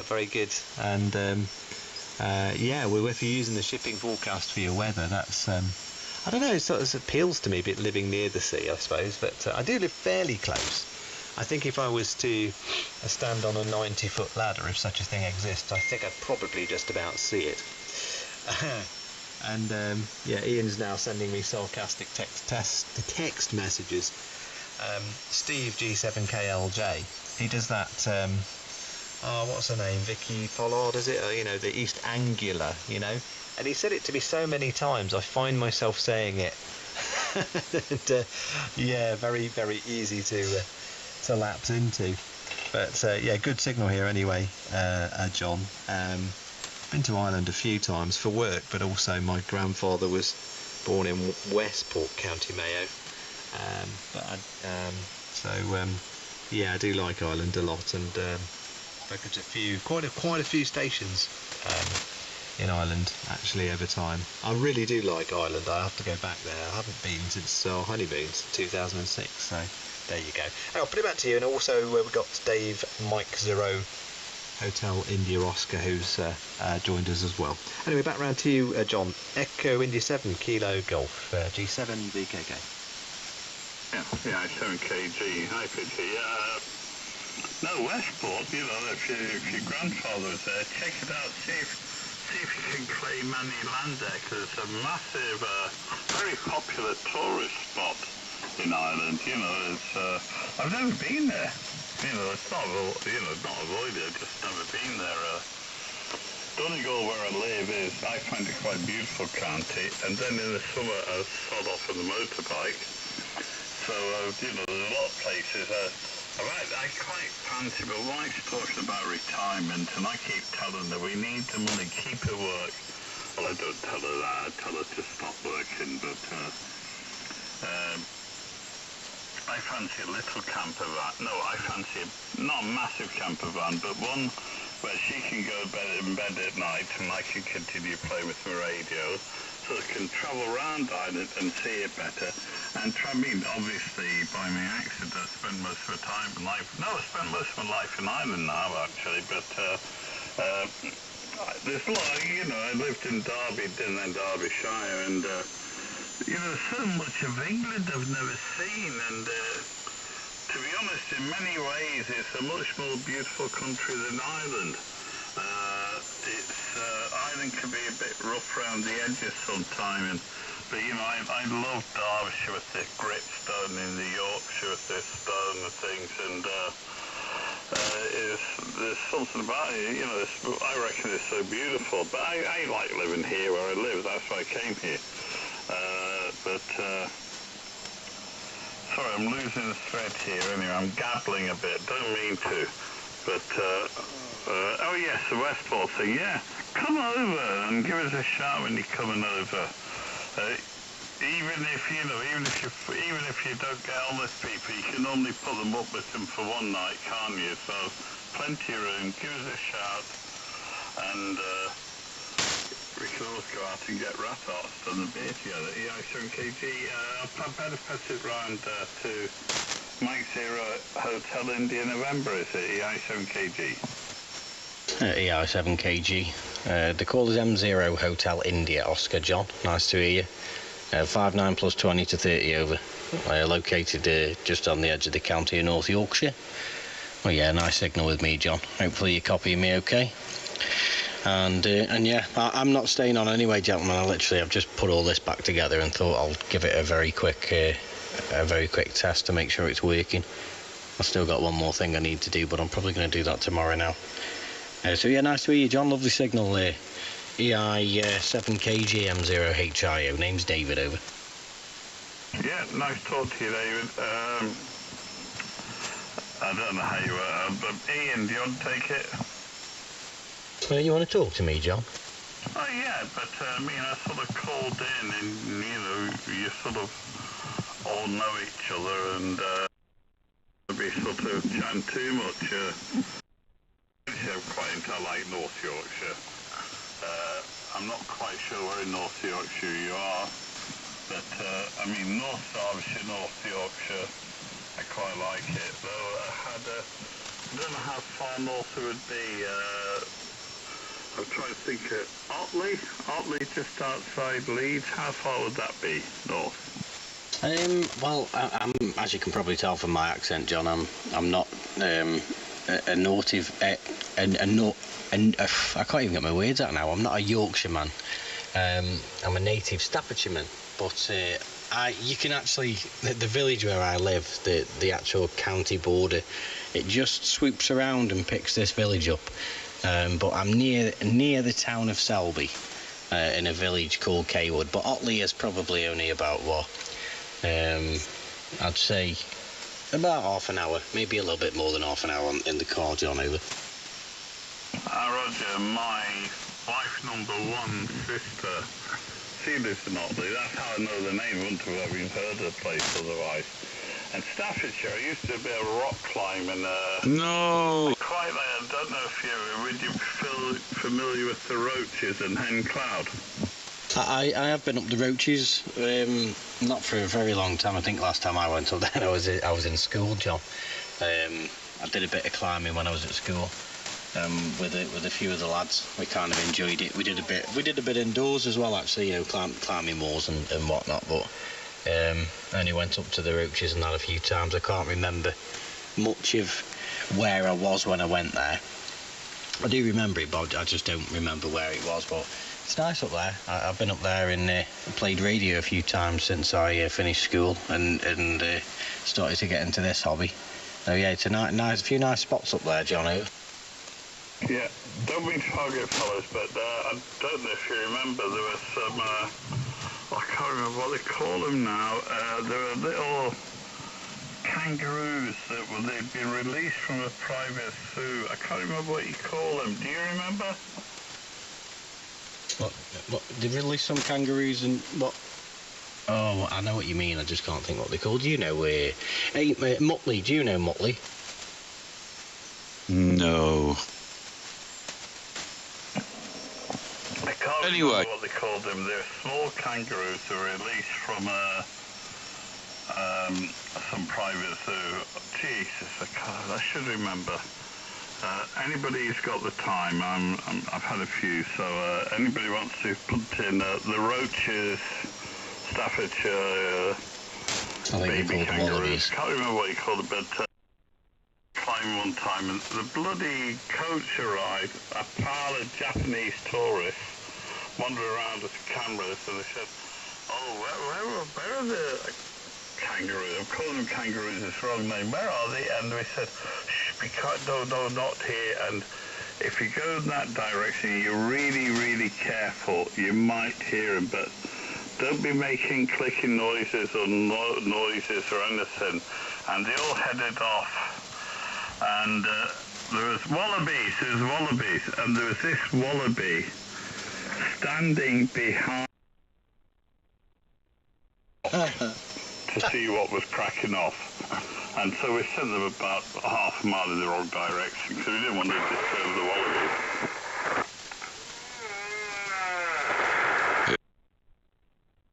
Very good, and yeah, well, if you're using the shipping forecast for your weather, that's I don't know, it sort of appeals to me a bit, living near the sea, I suppose, but I do live fairly close. I think if I was to stand on a 90-foot ladder, if such a thing exists, I think I'd probably just about see it. And yeah, Ian's now sending me sarcastic text messages. Steve G7KLJ, he does that, what's her name, Vicky Pollard, is it? The East Anglia, and he said it to me so many times, I find myself saying it. And, yeah, very, very easy to lapse into. But yeah, good signal here anyway, John. Been to Ireland a few times for work, but also my grandfather was born in Westport, County Mayo. Yeah, I do like Ireland a lot, and spoken to quite a few stations in Ireland actually over time. I really do like Ireland. I have to go back there. I haven't been since Honeybeans 2006. So there you go. I'll put it back to you. And also we've got Dave Mike Zero Hotel India Oscar who's joined us as well. Anyway, back round to you, John. Echo India 7 Kilo Golf G7 BKK. Yeah, 7kg, high pitchy. No, Westport, you know, if your grandfather was there, check it out, see if you can claim Manny Landeck. It's a massive, very popular tourist spot in Ireland, you know. It's, I've never been there. You know, it's not, not avoided, I've just never been there. Donegal, where I live, I find it quite a beautiful county, and then in the summer I sod off on the motorbike. So, you know, there's a lot of places. I quite fancy, but wife's talking about retirement, and I keep telling her we need the money, keep her work. Well, I don't tell her that, I tell her to stop working, but I fancy a little camper van. No, I fancy not a massive camper van, but one where she can go in bed at night and I can continue playing with my radio, so I can travel around Ireland and see it better. And obviously, by my accident, I spent most of my time in life. No, I spent most of my life in Ireland now, actually, but there's a lot, you know, I lived in Derby, and then Derbyshire, and you know, so much of England I've never seen, and to be honest, in many ways, it's a much more beautiful country than Ireland. Ireland can be a bit rough around the edges sometimes, but you know, I love Derbyshire with the gritstone, in the Yorkshire with the stone and things, and there's something about it, you know, I reckon it's so beautiful, but I like living here where I live, that's why I came here. Sorry, I'm losing the thread here anyway, I'm gabbling a bit, don't mean to, but, oh yes, the Westport thing, yeah, come over and give us a shout when you're coming over. Even if you don't get on with people, you can only put them up with them for one night, can't you? So, plenty of room, give us a shout, and, we can always go out and get rat arts and a beer together. EI7kg, I'd better pass it round to Mike Zero Hotel India November, is it? EI7kg. EI7kg. The call is M0 Hotel India Oscar John. Nice to hear you. 59 plus 20 to 30 over. Located just on the edge of the county of North Yorkshire. Well, yeah, nice signal with me, John. Hopefully you're copying me okay. And yeah, I'm not staying on anyway, gentlemen. I've just put all this back together and thought I'll give it a very quick test to make sure it's working. I've still got one more thing I need to do, but I'm probably going to do that tomorrow now. So yeah, nice to hear you, John. Lovely signal there. EI7kg M0HIO. Name's David, over. Yeah, nice talk to you, David. I don't know how you but Ian, do you want to take it? You want to talk to me, John? Oh yeah, but I sort of called in, and you know, you sort of all know each other, and be sort of chatting too much. I like North Yorkshire. I'm not quite sure where in North Yorkshire you are, but North Derbyshire, North Yorkshire, I quite like it. Though I don't know how far north it would be. I'm trying to think of Otley, just outside Leeds. How far would that be north? Well, I'm, as you can probably tell from my accent, John, I'm not a native. I can't even get my words out now. I'm not a Yorkshireman. I'm a native Staffordshireman. But you can actually, the village where I live, the actual county border, it just swoops around and picks this village up. But I'm near the town of Selby, in a village called Cawood. But Otley is probably only about I'd say about half an hour, maybe a little bit more than half an hour in the car, John, over. Roger, my wife number one sister, she lives in Otley. That's how I know the name. I wouldn't have even heard of the place otherwise. In Staffordshire, I used to do a bit of rock climbing. No. Quite like, I don't know if would you feel familiar with the Roaches and Hen Cloud? I have been up the Roaches, not for a very long time. I think last time I went up there, I was in school, John. I did a bit of climbing when I was at school. With a few of the lads, we kind of enjoyed it. We did a bit indoors as well, actually. You know, climbing walls and whatnot. But only went up to the Roaches and that a few times. I can't remember much of where I was when I went there. I do remember it, but I just don't remember where it was. But it's nice up there. I've been up there and played radio a few times since I finished school and started to get into this hobby. So yeah, it's a few nice spots up there, John. Yeah, don't mean to target fellas, but I don't know if you remember, there was some, I can't remember what they call them now, there were little kangaroos that they'd been released from a private zoo. I can't remember what you call them. Do you remember? What they released some kangaroos and what? Oh, I know what you mean. I just can't think what they're called. Do you know hey, Muttley? Do you know Muttley? No. I can't Anyway. remember what they called them. They're small kangaroos that were released from some private zoo. Jesus, I should remember. Anybody who's got the time, I've had a few, so anybody wants to put in the Roaches, Staffordshire, baby kangaroos. Can't remember what you called it, but climbed one time, and the bloody coach arrived. A pile of Japanese tourists wandered around with cameras, and they said, "Oh, where are the kangaroos? I'm calling them kangaroos. It's the wrong name. Where are they?" And we said, "Shh, we can't. No, not here." And if you go in that direction, you're really, really careful. You might hear them, but don't be making clicking noises or noises or anything. And they all headed off. And there was wallabies, and there was this wallaby standing behind to see what was cracking off. And so we sent them about half a mile in the wrong direction, because we didn't want to disturb the wallabies.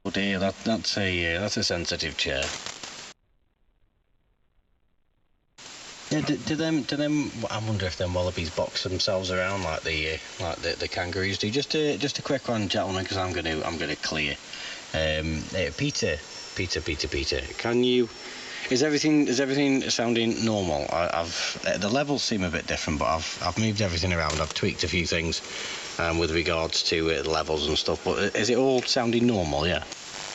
Oh dear, that's a sensitive chair. Yeah, do them? I wonder if them wallabies box themselves around like the kangaroos do. Just a quick one, gentlemen, because I'm gonna clear. Peter, can you? Is everything sounding normal? The levels seem a bit different, but I've moved everything around. I've tweaked a few things with regards to the levels and stuff. But is it all sounding normal? Yeah.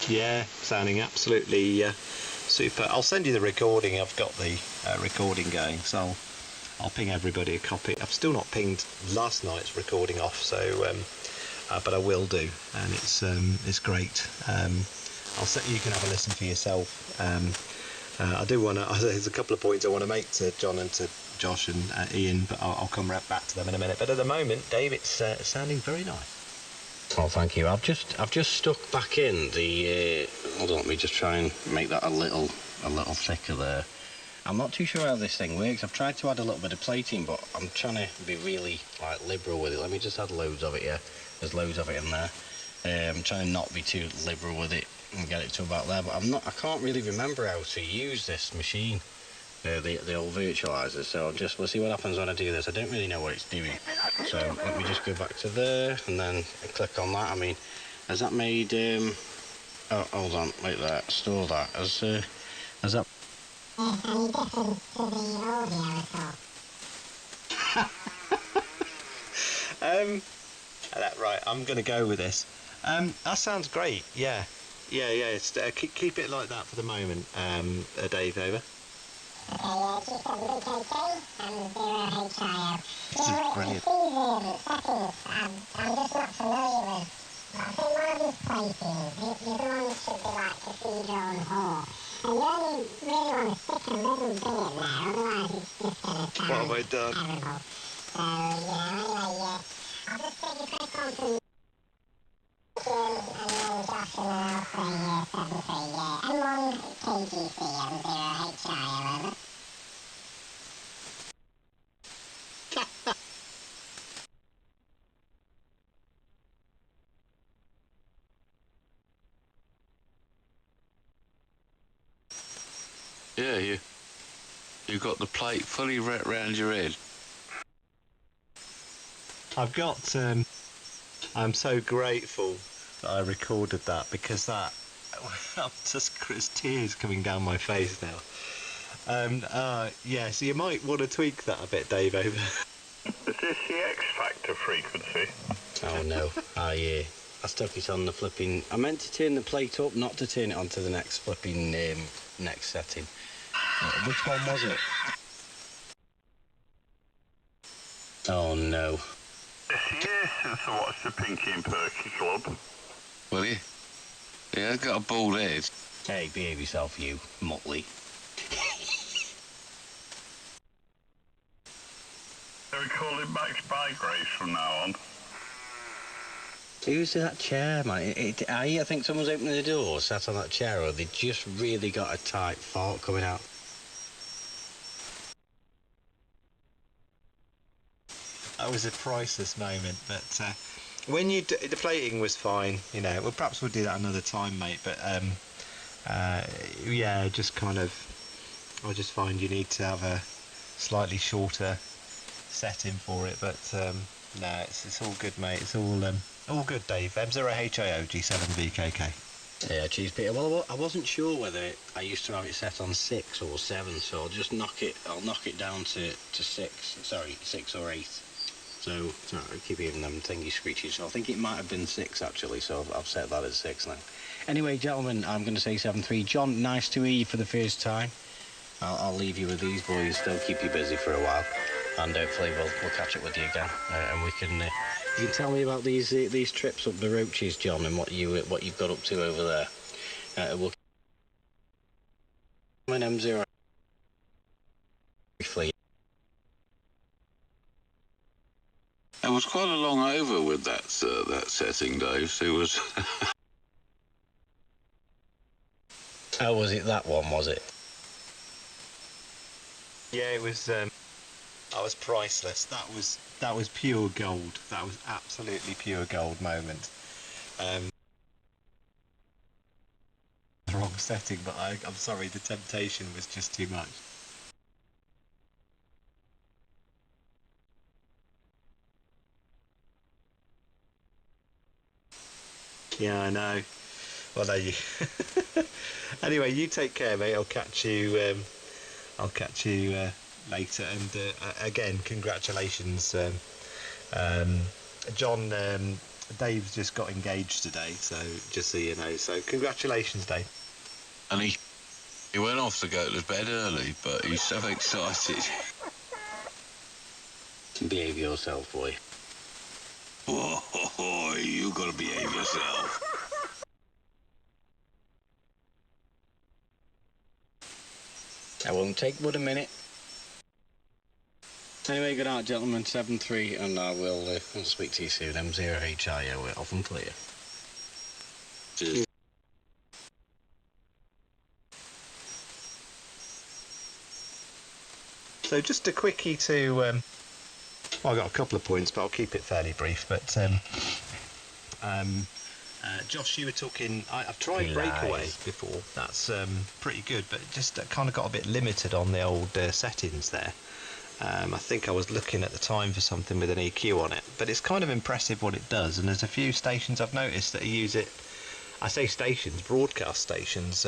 Yeah, sounding absolutely super. I'll send you the recording. I've got the recording going, so I'll ping everybody a copy. I've still not pinged last night's recording off, so but I will do, and it's great. You can have a listen for yourself. I do want to. There's a couple of points I want to make to John and to Josh and Ian, but I'll come right back to them in a minute. But at the moment, Dave, it's sounding very nice. Oh, thank you. I've just stuck back in the. Hold on, let me just try and make that a little thicker there. I'm not too sure how this thing works. I've tried to add a little bit of plating, but I'm trying to be really liberal with it. Let me just add loads of it. Yeah, there's loads of it in there. I'm trying to not be too liberal with it and get it to about there. But I can't really remember how to use this machine, the old virtualizer. So we'll see what happens when I do this. I don't really know what it's doing. So let me just go back to there and then click on that. I mean, has that made? Oh, hold on, wait there. Store that. Has that? Any difference to the audio at all? Right, I'm going to go with this. That sounds great. Yeah. It's, keep it like that for the moment, Dave. Over. Okay, GWKK and 0HIO. This is brilliant. Settings, I'm just not familiar with. I think one of these placings, the other one should be like cathedral and hall. And you only really want to stick a little bit in there, otherwise it's just going to sound What have I done? terrible. So, anyway, I'll just take a quick on to and then Josh and then I'll say 73, M1 KGC and 0HIO. Yeah, you got the plate fully wrapped round your head. I've got. I'm so grateful that I recorded that, because that. I'm just there's tears coming down my face now. Yeah, so you might want to tweak that a bit, Dave. Over. Is this the X Factor frequency? Oh no, I stuck it on the flipping. I meant to turn the plate up, not to turn it onto the next flipping next setting. Which one was it? Oh no. This year since I watched the Pinky and Perky Club. Will you? Yeah, I've got a bald head. Hey, behave yourself, you motley. Are we calling Max Bygraves from now on? Who's in that chair, man? I think someone's opening the door, sat on that chair, or they just really got a tight fart coming out. That was a priceless moment, but when you the plating was fine, you know. Well, perhaps we'll do that another time, mate. But yeah, just kind of, I just find you need to have a slightly shorter setting for it. But no, it's all good, mate. It's all good, Dave. M0HIO G7VKK. Yeah, cheese Peter. Well, I wasn't sure whether I used to have it set on 6 or 7, so I'll knock it down to 6. Sorry, 6 or 8. So, sorry, I keep hearing them thingy screechy, so I think it might have been 6 actually, so I've set that at 6 now. Anyway, gentlemen, I'm going to say 7-3. John, nice to hear you for the first time. I'll leave you with these boys, they'll keep you busy for a while, and hopefully we'll catch up with you again, and we can... you can tell me about these trips up the Roaches, John, and what you've got up to over there. We'll... M0 briefly. It was quite a long over with that setting, Dave. It was. Oh, was it that one? Was it? Yeah, it was. That was priceless. That was pure gold. That was absolutely pure gold moment. The wrong setting, but I'm sorry. The temptation was just too much. Yeah, I know. Well, there you. Anyway, you take care, mate. I'll catch you later. And again, congratulations, John. Dave's just got engaged today, so just so you know. So congratulations, Dave. And he went off to go to bed early, but he's so excited. Behave yourself, boy. Oh, you gotta behave yourself. I won't take but a minute. Anyway, good night, gentlemen. 7-3, and I will speak to you soon. M0HIO, we're off and clear. Cheers. So just a quickie to. Well, I've got a couple of points, but I'll keep it fairly brief. But Josh, you were talking. I've tried Breakaway before. That's pretty good, but just kind of got a bit limited on the old settings there. I think I was looking at the time for something with an EQ on it, but it's kind of impressive what it does. And there's a few stations I've noticed that use it. I say stations, broadcast stations.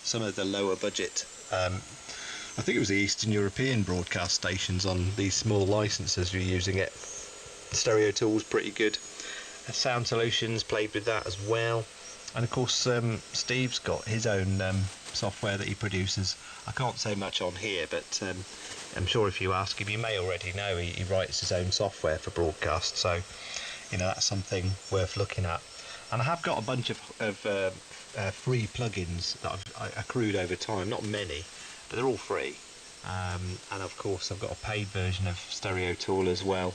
Some of the lower budget. I think it was the Eastern European broadcast stations on these small licenses who are using it. Stereo Tool's pretty good. Sound Solutions played with that as well. And of course, Steve's got his own software that he produces. I can't say much on here, but I'm sure if you ask him, you may already know he writes his own software for broadcast. So, you know, that's something worth looking at. And I have got a bunch of free plugins that I've accrued over time. Not many, but they're all free. And of course, I've got a paid version of Stereo Tool as well.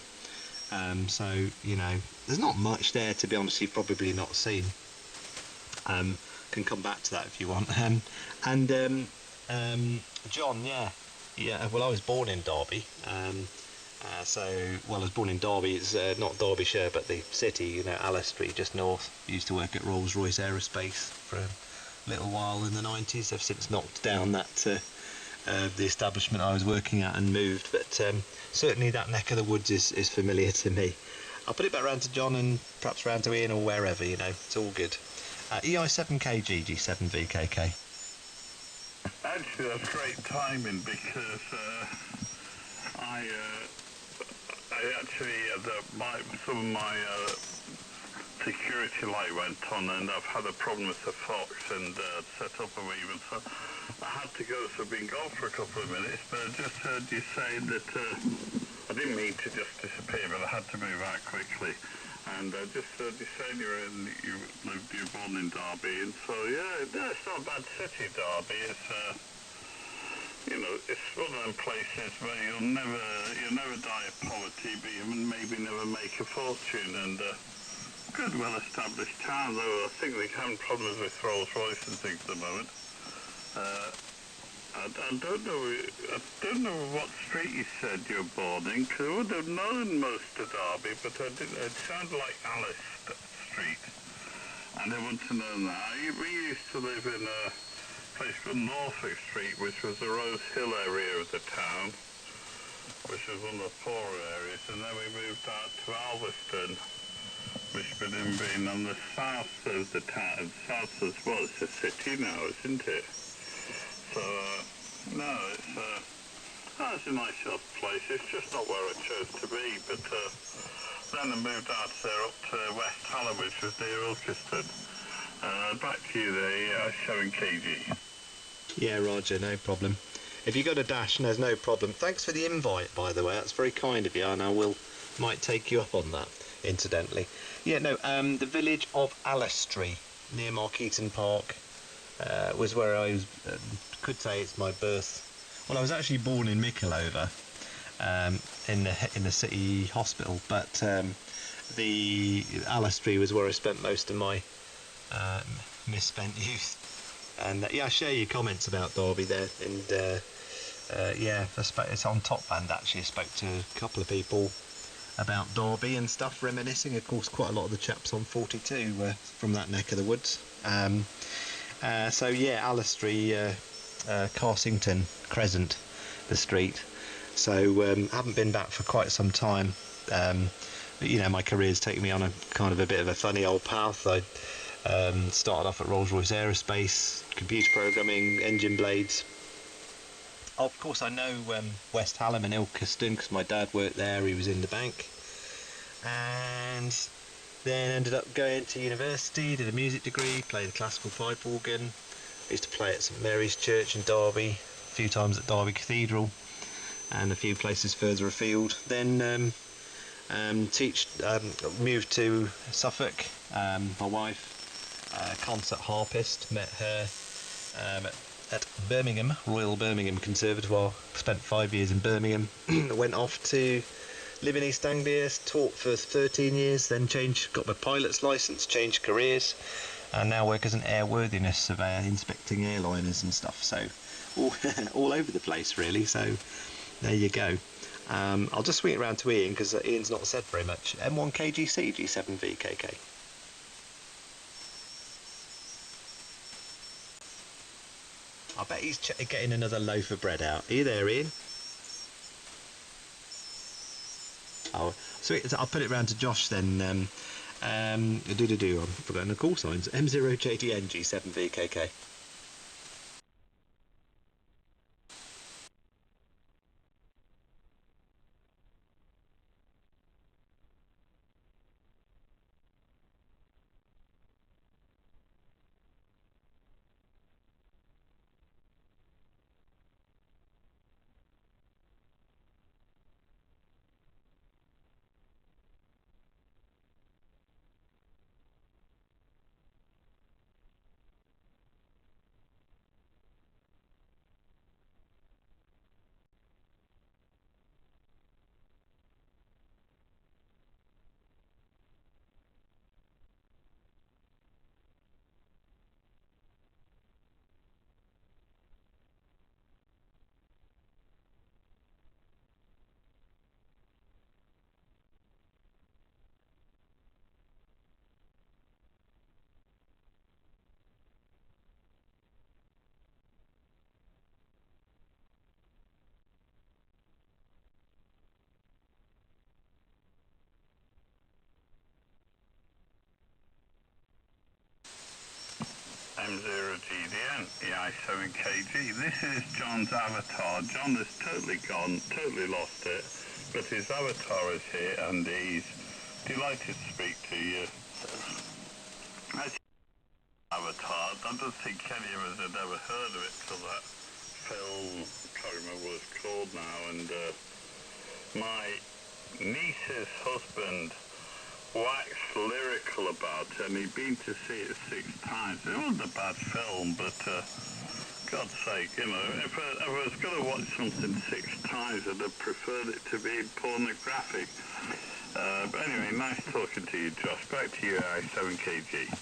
So, you know, there's not much there, to be honest. You've probably not seen. Can come back to that if you want. John, yeah. Well, I was born in Derby. I was born in Derby. It's not Derbyshire, but the city. You know, Allestree, just north. Used to work at Rolls-Royce Aerospace for a little while in the 90s. I've since knocked down that the establishment I was working at and moved, but certainly that neck of the woods is familiar to me. I'll put it back round to John and perhaps round to Ian or wherever, you know, it's all good. EI7KG G7VKK. Actually, that's great timing because I actually some of my security light went on, and I've had a problem with the Fox and set up a movement, so I had to go. So I've been gone for a couple of minutes, but I just heard you saying that I didn't mean to just disappear, but I had to move out quickly. And I just heard you saying you were born in Derby, and so yeah, it's not a bad city, Derby. It's it's one of them places where you'll never die of poverty, but you maybe never make a fortune, and good, well-established town. Though I think they're having problems with Rolls-Royce and things at the moment. I don't know what street you said you were born in, because I would have known most of Derby, but I didn't. It sounded like Alice Street, and I wouldn't have known that. We used to live in a place called Norfolk Street, which was the Rose Hill area of the town, which was one of the poorer areas, and then we moved out to Alveston, which would have been on the south of the town, south as well. It's a city now, isn't it? So, no, it's a nice enough place. It's just not where I chose to be, but then I moved out there up to West Hallam, which was near Ilkeston. Back to you there, showing KG. Yeah, Roger, no problem. If you got a dash, there's no problem. Thanks for the invite, by the way. That's very kind of you, and I might take you up on that, incidentally. Yeah, no, the village of Alistry, near Markeaton Park, was where I was, could say it's my birth. Well, I was actually born in Mickleover, in the city hospital, but the Alistry was where I spent most of my misspent youth. And yeah, I share your comments about Derby there, and yeah, it's on Top Band actually. I spoke to a couple of people about Derby and stuff, reminiscing. Of course, quite a lot of the chaps on 42 were from that neck of the woods. So yeah, Alistry, Carsington Crescent, the street. So haven't been back for quite some time. But you know, my career's taken me on a kind of a bit of a funny old path. I started off at Rolls-Royce Aerospace, computer programming, engine blades. Of course, I know West Hallam and Ilkeston because my dad worked there. He was in the bank, and then ended up going to university, did a music degree, played the classical pipe organ. I used to play at St Mary's Church in Derby, a few times at Derby Cathedral, and a few places further afield. Then moved to Suffolk. My wife, concert harpist, met her at Birmingham, Royal Birmingham Conservatoire. Spent 5 years in Birmingham. Went off to live in East Anglia, taught for 13 years, then got my pilot's licence, changed careers, and now work as an airworthiness surveyor, inspecting airliners and stuff. So all over the place really. So there you go. I'll just swing it around to Ian because Ian's not said very much. M1KGC G7VKK. I bet he's getting another loaf of bread out. Are you there, Ian? Oh, sweet. I'll put it round to Josh then. I'm forgetting the call signs. M0JDN G7VKK. M0GDN, EI7KG. This is John's avatar. John has totally gone, totally lost it, but his avatar is here and he's delighted to speak to you. That's Avatar. I don't think any of us had ever heard of it till that film, I can't remember what it's called now, and my niece's husband waxed lyrical about it, and he'd been to see it 6 times. It wasn't a bad film, but God's sake, you know, if I was going to watch something 6 times, I'd have preferred it to be pornographic. But anyway, nice talking to you, Josh. Back to you, I7KG.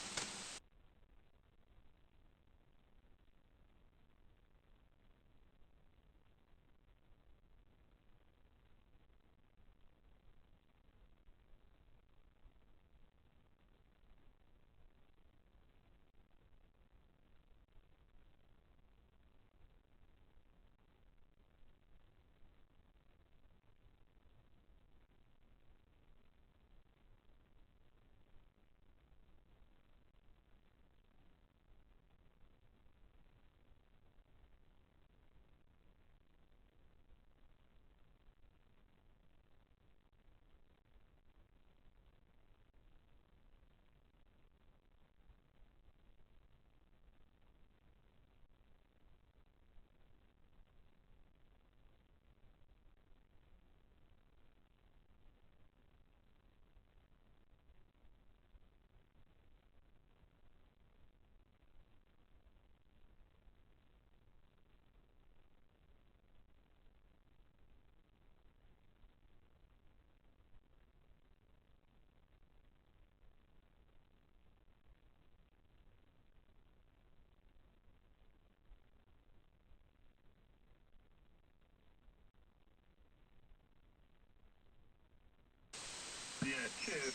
Yeah, cheers.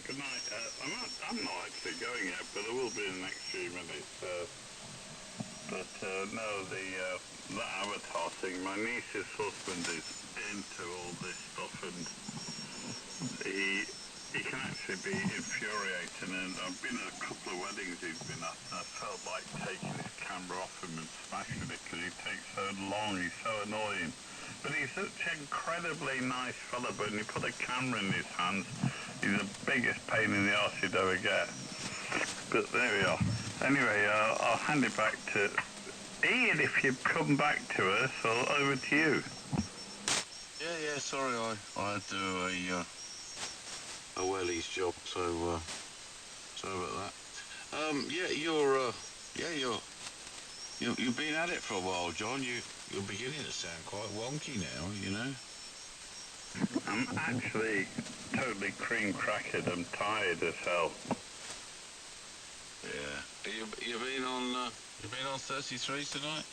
Good night. I'm not actually going yet, but I will be in the next few minutes. No, the avatar thing, my niece's husband is into all this stuff, and he can actually be infuriating, and I've been at a couple of weddings he's been at, and I felt like taking his camera off him and smashing it, because he takes so long, he's so annoying. But he's such an incredibly nice fella, but when you put a camera in his hands, he's the biggest pain in the arse you'd ever get. But there we are. Anyway, I'll hand it back to Ian if you've come back to us, or over to you. Yeah, sorry, I had to do a wellies job, so sorry about that. You've been at it for a while, John. You're beginning to sound quite wonky now, you know. I'm actually totally cream crackered. I'm tired as hell. Yeah. You've been on 33 tonight?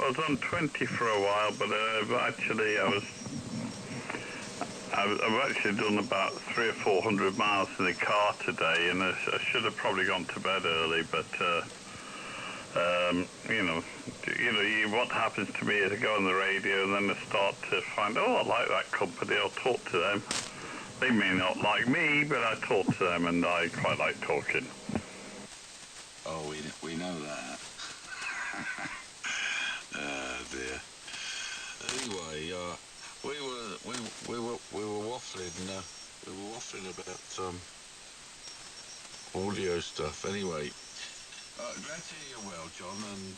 I was on 20 for a while, but I've actually done about 300 or 400 miles in the car today, and I should have probably gone to bed early, but what happens to me is I go on the radio and then I start to find, I like that company, I'll talk to them. They may not like me, but I talk to them and I quite like talking. Oh, we know that. Dear. Anyway, we were waffling about audio stuff. Anyway, glad to hear you're well, John, and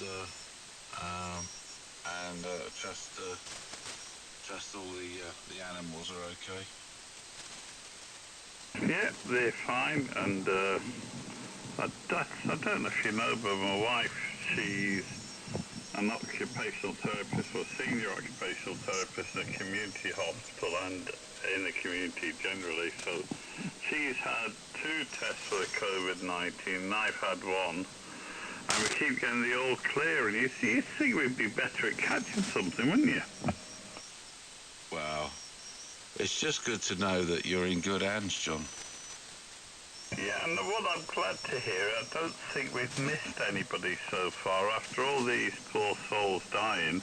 trust all the animals are okay. Yeah, they're fine, and I don't know if you know, but my wife, she's an occupational therapist, or senior occupational therapist in a community hospital and in the community generally. So she's had 2 tests for the COVID-19, and I've had 1. And we keep getting the all clear, and you think we'd be better at catching something, wouldn't you? Wow. It's just good to know that you're in good hands, John. Yeah, and what I'm glad to hear, I don't think we've missed anybody so far. After all these poor souls dying,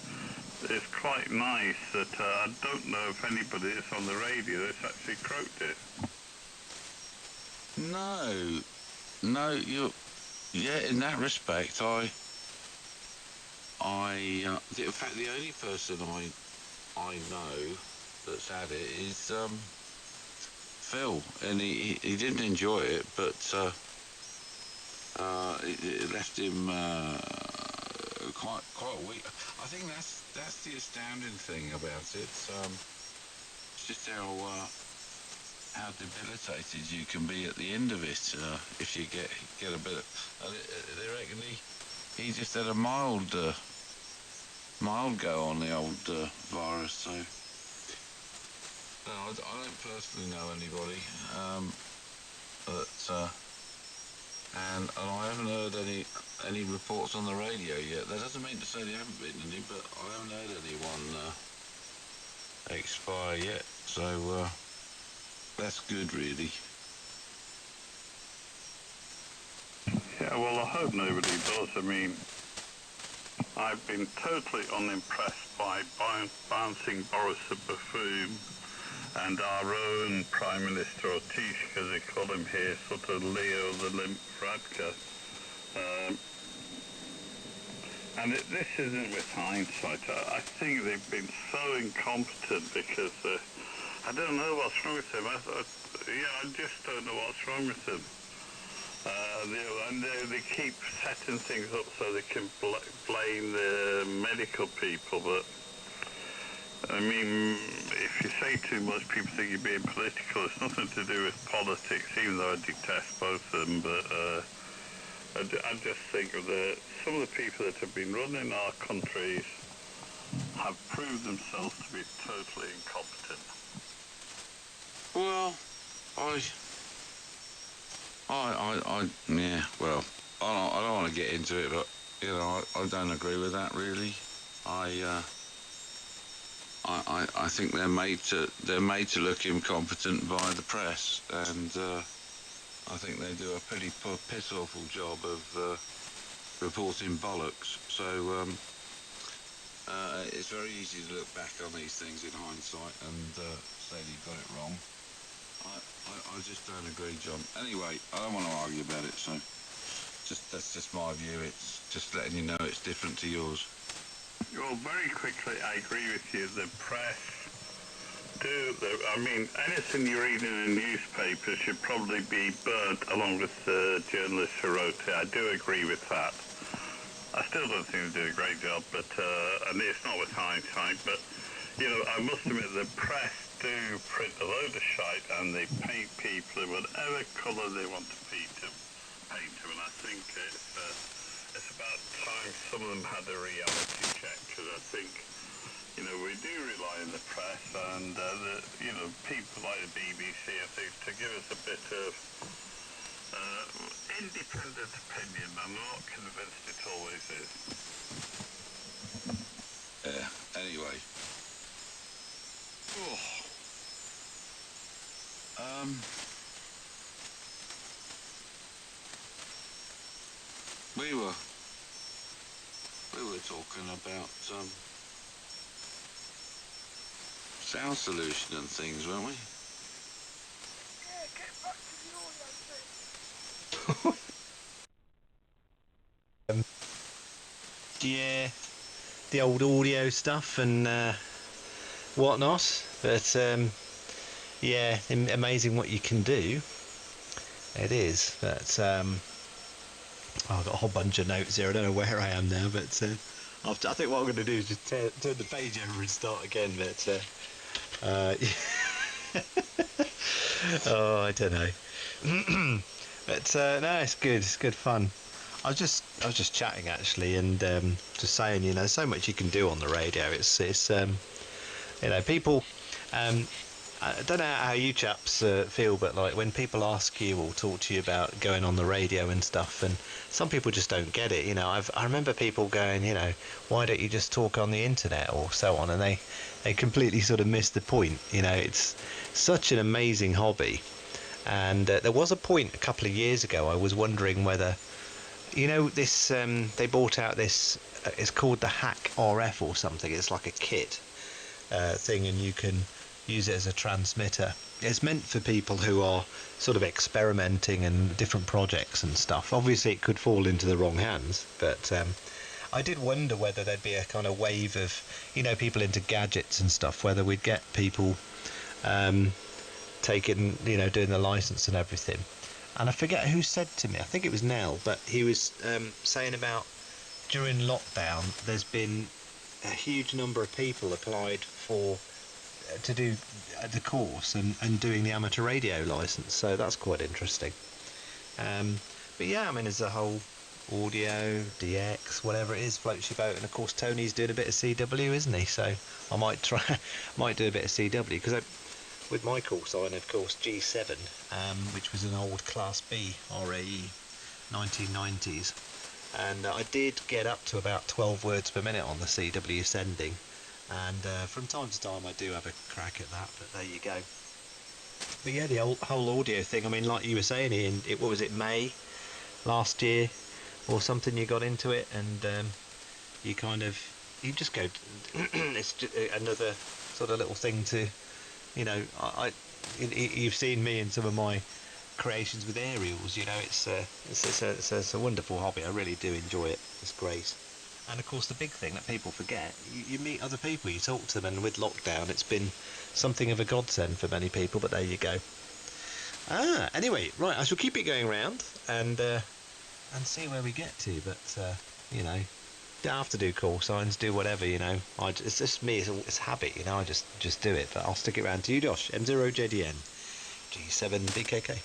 it's quite nice that I don't know if anybody that's on the radio that's actually croaked it. No, yeah, in that respect, in fact, the only person I know that's had it is Phil, and he didn't enjoy it, but it left him quite weak. I think that's the astounding thing about it. It's just how debilitated you can be at the end of it if you get a bit of. They reckon he just had a mild go on the old virus. So no, I don't personally know anybody, but and I haven't heard any reports on the radio yet. That doesn't mean to say there haven't been any, but I haven't heard anyone expire yet. So that's good, really. Yeah, well, I hope nobody does. I mean, I've been totally unimpressed by bouncing Boris the buffoon and our own Prime Minister, or Tish, as they call him here, sort of Leo the Limp Radka. And this isn't with hindsight. I think they've been so incompetent because I don't know what's wrong with him. I just don't know what's wrong with him. And they keep setting things up so they can blame the medical people, but I mean, if you say too much, people think you're being political. It's nothing to do with politics, even though I detest both of them, but I just think that some of the people that have been running our countries have proved themselves to be totally incompetent. Well, yeah, well, I don't want to get into it, but, you know, I don't agree with that, really. I think they're made to look incompetent by the press, and I think they do a pretty piss-awful job of reporting bollocks. So it's very easy to look back on these things in hindsight and say that you got it wrong. I just don't agree, John. Anyway, I don't want to argue about it, so that's just my view. It's just letting you know it's different to yours. Well, very quickly, I agree with you. The press I mean, anything you read in a newspaper should probably be burnt along with the journalists who wrote it. I do agree with that. I still don't think they did a great job, but and it's not with hindsight, but, you know, I must admit the press do print a load of shite and they paint people in whatever colour they want to paint them, and I think it's about time some of them had a reality check, because I think, you know, we do rely on the press and you know, people like the BBC, I think, to give us a bit of independent opinion. I'm not convinced it always is. Anyway. We were talking about sound solution and things, weren't we? Yeah, get back to the audio thing. Yeah, the old audio stuff and whatnot, but yeah, amazing what you can do. It is, but I've got a whole bunch of notes here. I don't know where I am now, but I think what I'm going to do is just turn the page over and start again. But oh, I don't know. But no, it's good. It's good fun. I was just chatting actually, and just saying, you know, so much you can do on the radio. It's you know, people. I don't know how you chaps feel, but like when people ask you or talk to you about going on the radio and stuff, and some people just don't get it. You know, I remember people going, you know, why don't you just talk on the internet or so on, and they completely sort of miss the point. You know, it's such an amazing hobby, and there was a point a couple of years ago I was wondering whether, you know, this they bought out this it's called the Hack RF or something. It's like a kit thing, and you can use it as a transmitter. It's meant for people who are sort of experimenting and different projects and stuff. Obviously it could fall into the wrong hands, but I did wonder whether there'd be a kind of wave of, you know, people into gadgets and stuff, whether we'd get people taking, you know, doing the license and everything. And I forget who said to me, I think it was Nell, but he was saying about during lockdown there's been a huge number of people applied for to do the course and doing the amateur radio license, so that's quite interesting. But yeah, I mean, there's a whole audio, DX, whatever it is, floats your boat, and of course Tony's doing a bit of CW, isn't he? So I might do a bit of CW, because with my call sign, of course, G7, which was an old Class B RAE 1990s, and I did get up to about 12 words per minute on the CW sending, and from time to time I do have a crack at that, but there you go. But yeah, the whole audio thing, I mean, like you were saying, Ian, what was it, May last year or something, you got into it, and you just go, it's just another sort of little thing to, you know, you've seen me in some of my creations with aerials, you know, it's a wonderful hobby. I really do enjoy it. It's great. And of course the big thing that people forget, you meet other people, you talk to them, and with lockdown it's been something of a godsend for many people, but there you go. Anyway, right, I shall keep it going round and see where we get to, but you know, don't have to do call signs, do whatever, you know. It's just me, it's habit, you know, I just do it. But I'll stick it round to you, Josh. M0JDN G7BKK.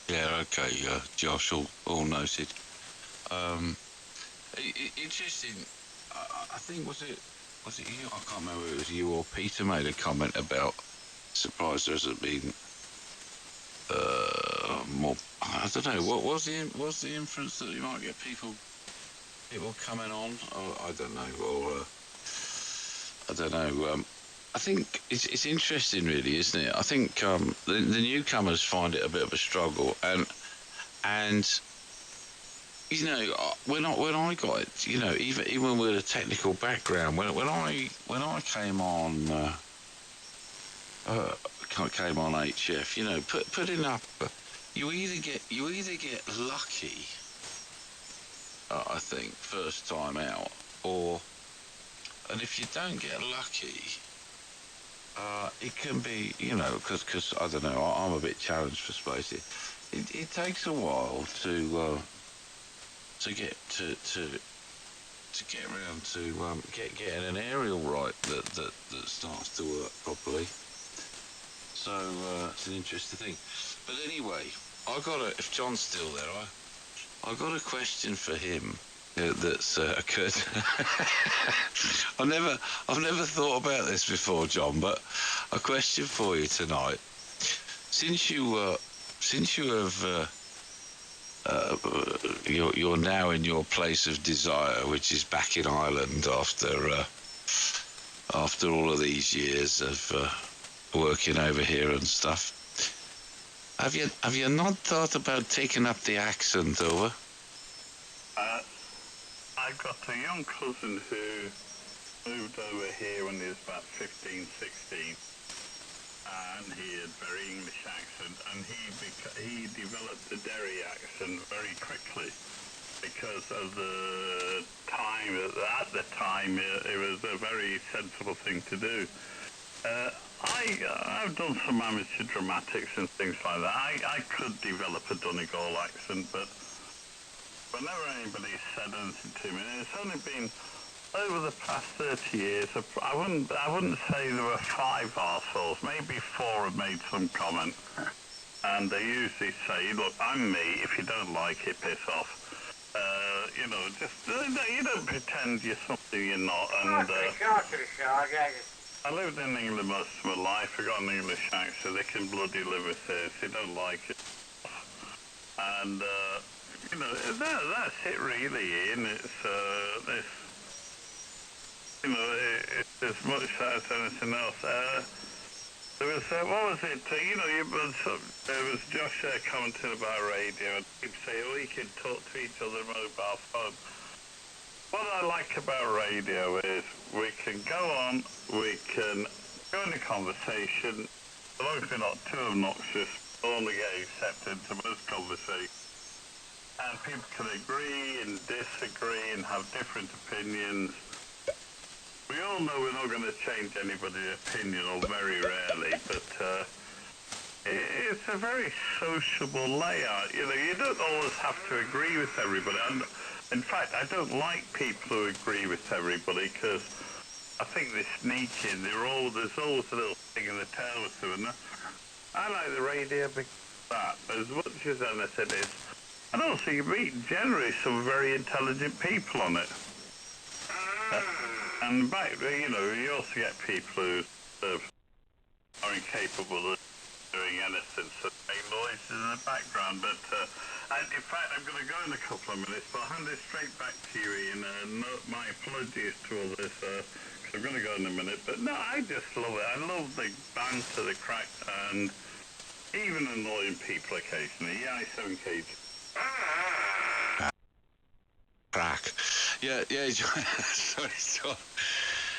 Yeah, okay, Josh, all noted. Interesting. I think was it you? I can't remember if it was you or Peter made a comment about surprised there hasn't been more. I don't know. What was the inference that you might get people coming on? Or, I don't know. Or I don't know. I think it's interesting, really, isn't it? I think the newcomers find it a bit of a struggle, and you know, when I got it, you know, even with a technical background, when I came on HF, you know, putting up, you either get lucky, I think, first time out, and if you don't get lucky, it can be, you know, because I don't know, I'm a bit challenged for space. It takes a while to get around to getting an aerial right that starts to work properly. So it's an interesting thing. But anyway, if John's still there, I got a question for him that's occurred. I've never thought about this before, John, but a question for you tonight. Since you have you're now in your place of desire, which is back in Ireland after all of these years of working over here and stuff. Have you not thought about taking up the accent over? I've got a young cousin who moved over here when he was about 15, 16. And he had very English accent, and he developed the Derry accent very quickly because of the time. At the time, it was a very sensible thing to do. I've done some amateur dramatics and things like that. I could develop a Donegal accent, but whenever anybody said anything to me, it's only been over the past 30 years. I wouldn't say there were 5 arseholes. Maybe 4 have made some comment, and they usually say, "Look, I'm me. If you don't like it, piss off." You know, just you don't pretend you're something you're not. And I lived in England most of my life. I got an English accent. They can bloody live with it. If you don't like it, and you know, that's it really. Ian. It's you know, it's as much as anything else. There was, what was it? You know, there was Josh commenting about radio, and people say, "Oh, you can talk to each other on mobile phone." What I like about radio is we can go on, we can go into conversation, as long as we're not too obnoxious, we'll only get accepted to most conversations. And people can agree and disagree and have different opinions. We all know we're not going to change anybody's opinion, or very rarely, but it's a very sociable layout. You know, you don't always have to agree with everybody. And in fact, I don't like people who agree with everybody, because I think they sneak in. There's always a little thing in the tail with them. And I like the radio because of that, as much as anything is. And also, you meet generally some very intelligent people on it. And back, you know, you also get people who are incapable of doing anything, so make noises in the background. But and in fact, I'm going to go in a couple of minutes, but I'll hand it straight back to you, Ian. My apologies to all this, because I'm going to go in a minute. But no, I just love it. I love the banter, the crack, and even annoying people occasionally. Yeah, 7 kg. Crack. Yeah. Sorry, John.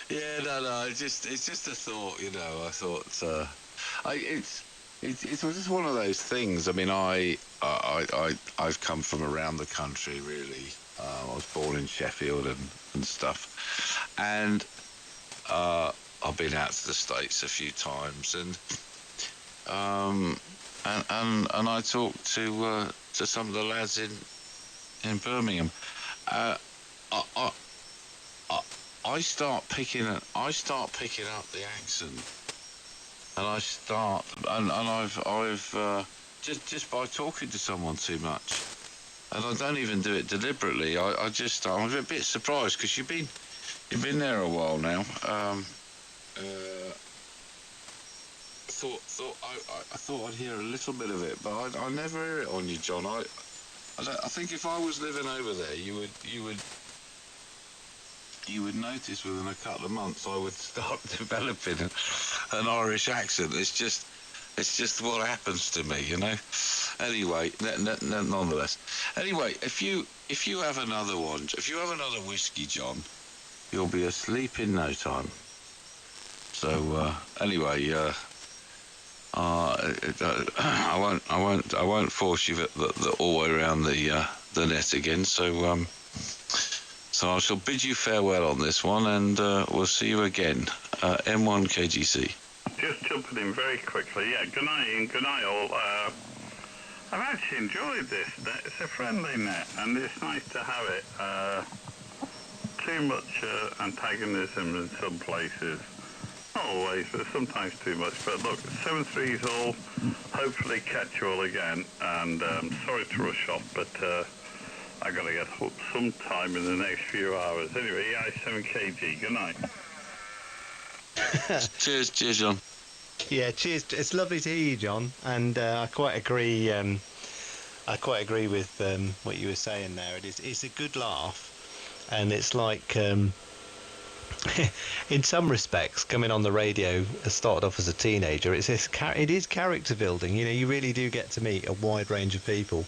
Yeah, no. It's just a thought, you know. I thought it's just one of those things. I mean, I've come from around the country, really. I was born in Sheffield and stuff, and I've been out to the States a few times, and I talked to some of the lads in Birmingham. I start picking up the accent, and I've just by talking to someone too much, and I don't even do it deliberately. I'm a bit surprised because you've been there a while now. I thought I'd hear a little bit of it, but I never hear it on you, John. I think if I was living over there, you would notice within a couple of months I would start developing an Irish accent. It's just what happens to me, you know. Anyway, nonetheless. Anyway, if you have another one, if you have another whiskey, John, you'll be asleep in no time. So anyway, I won't force you the all the way around the net again. So so I shall bid you farewell on this one, and we'll see you again. M1 KGC. Just jumping in very quickly, yeah, good night Ian, good night all. I've actually enjoyed this net. It's a friendly net, and it's nice to have it. Too much antagonism in some places. Not always, but sometimes too much. But look, 7-3's all, hopefully catch you all again, and sorry to rush off, but I got to get up sometime in the next few hours. Anyway, EI7KG, good night. Cheers, John. Yeah, cheers. It's lovely to hear you, John, and I quite agree. I quite agree with what you were saying there. It's a good laugh, and it's like in some respects, coming on the radio, started off as a teenager. It is character building. You know, you really do get to meet a wide range of people,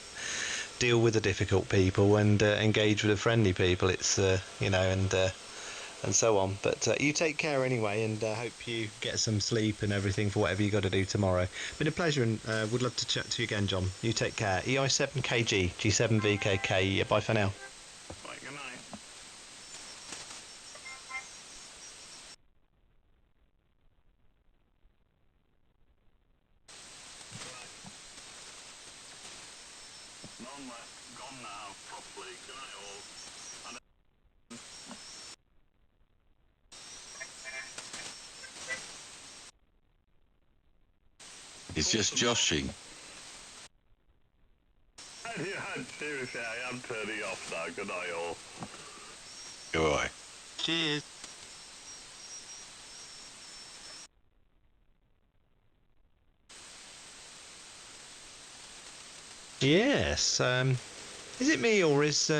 deal with the difficult people, and engage with the friendly people. It's you know, and so on. But you take care anyway, and hope you get some sleep and everything for whatever you got to do tomorrow. Been a pleasure, and would love to chat to you again, John. You take care. EI7KG G7VKK. Bye for now. Bye, good night. None left, gone now, properly. Good night all. It's just joshing. Yeah, seriously, I am turning off now. Good night all. Goodbye. Cheers. Yes. Is it me, or is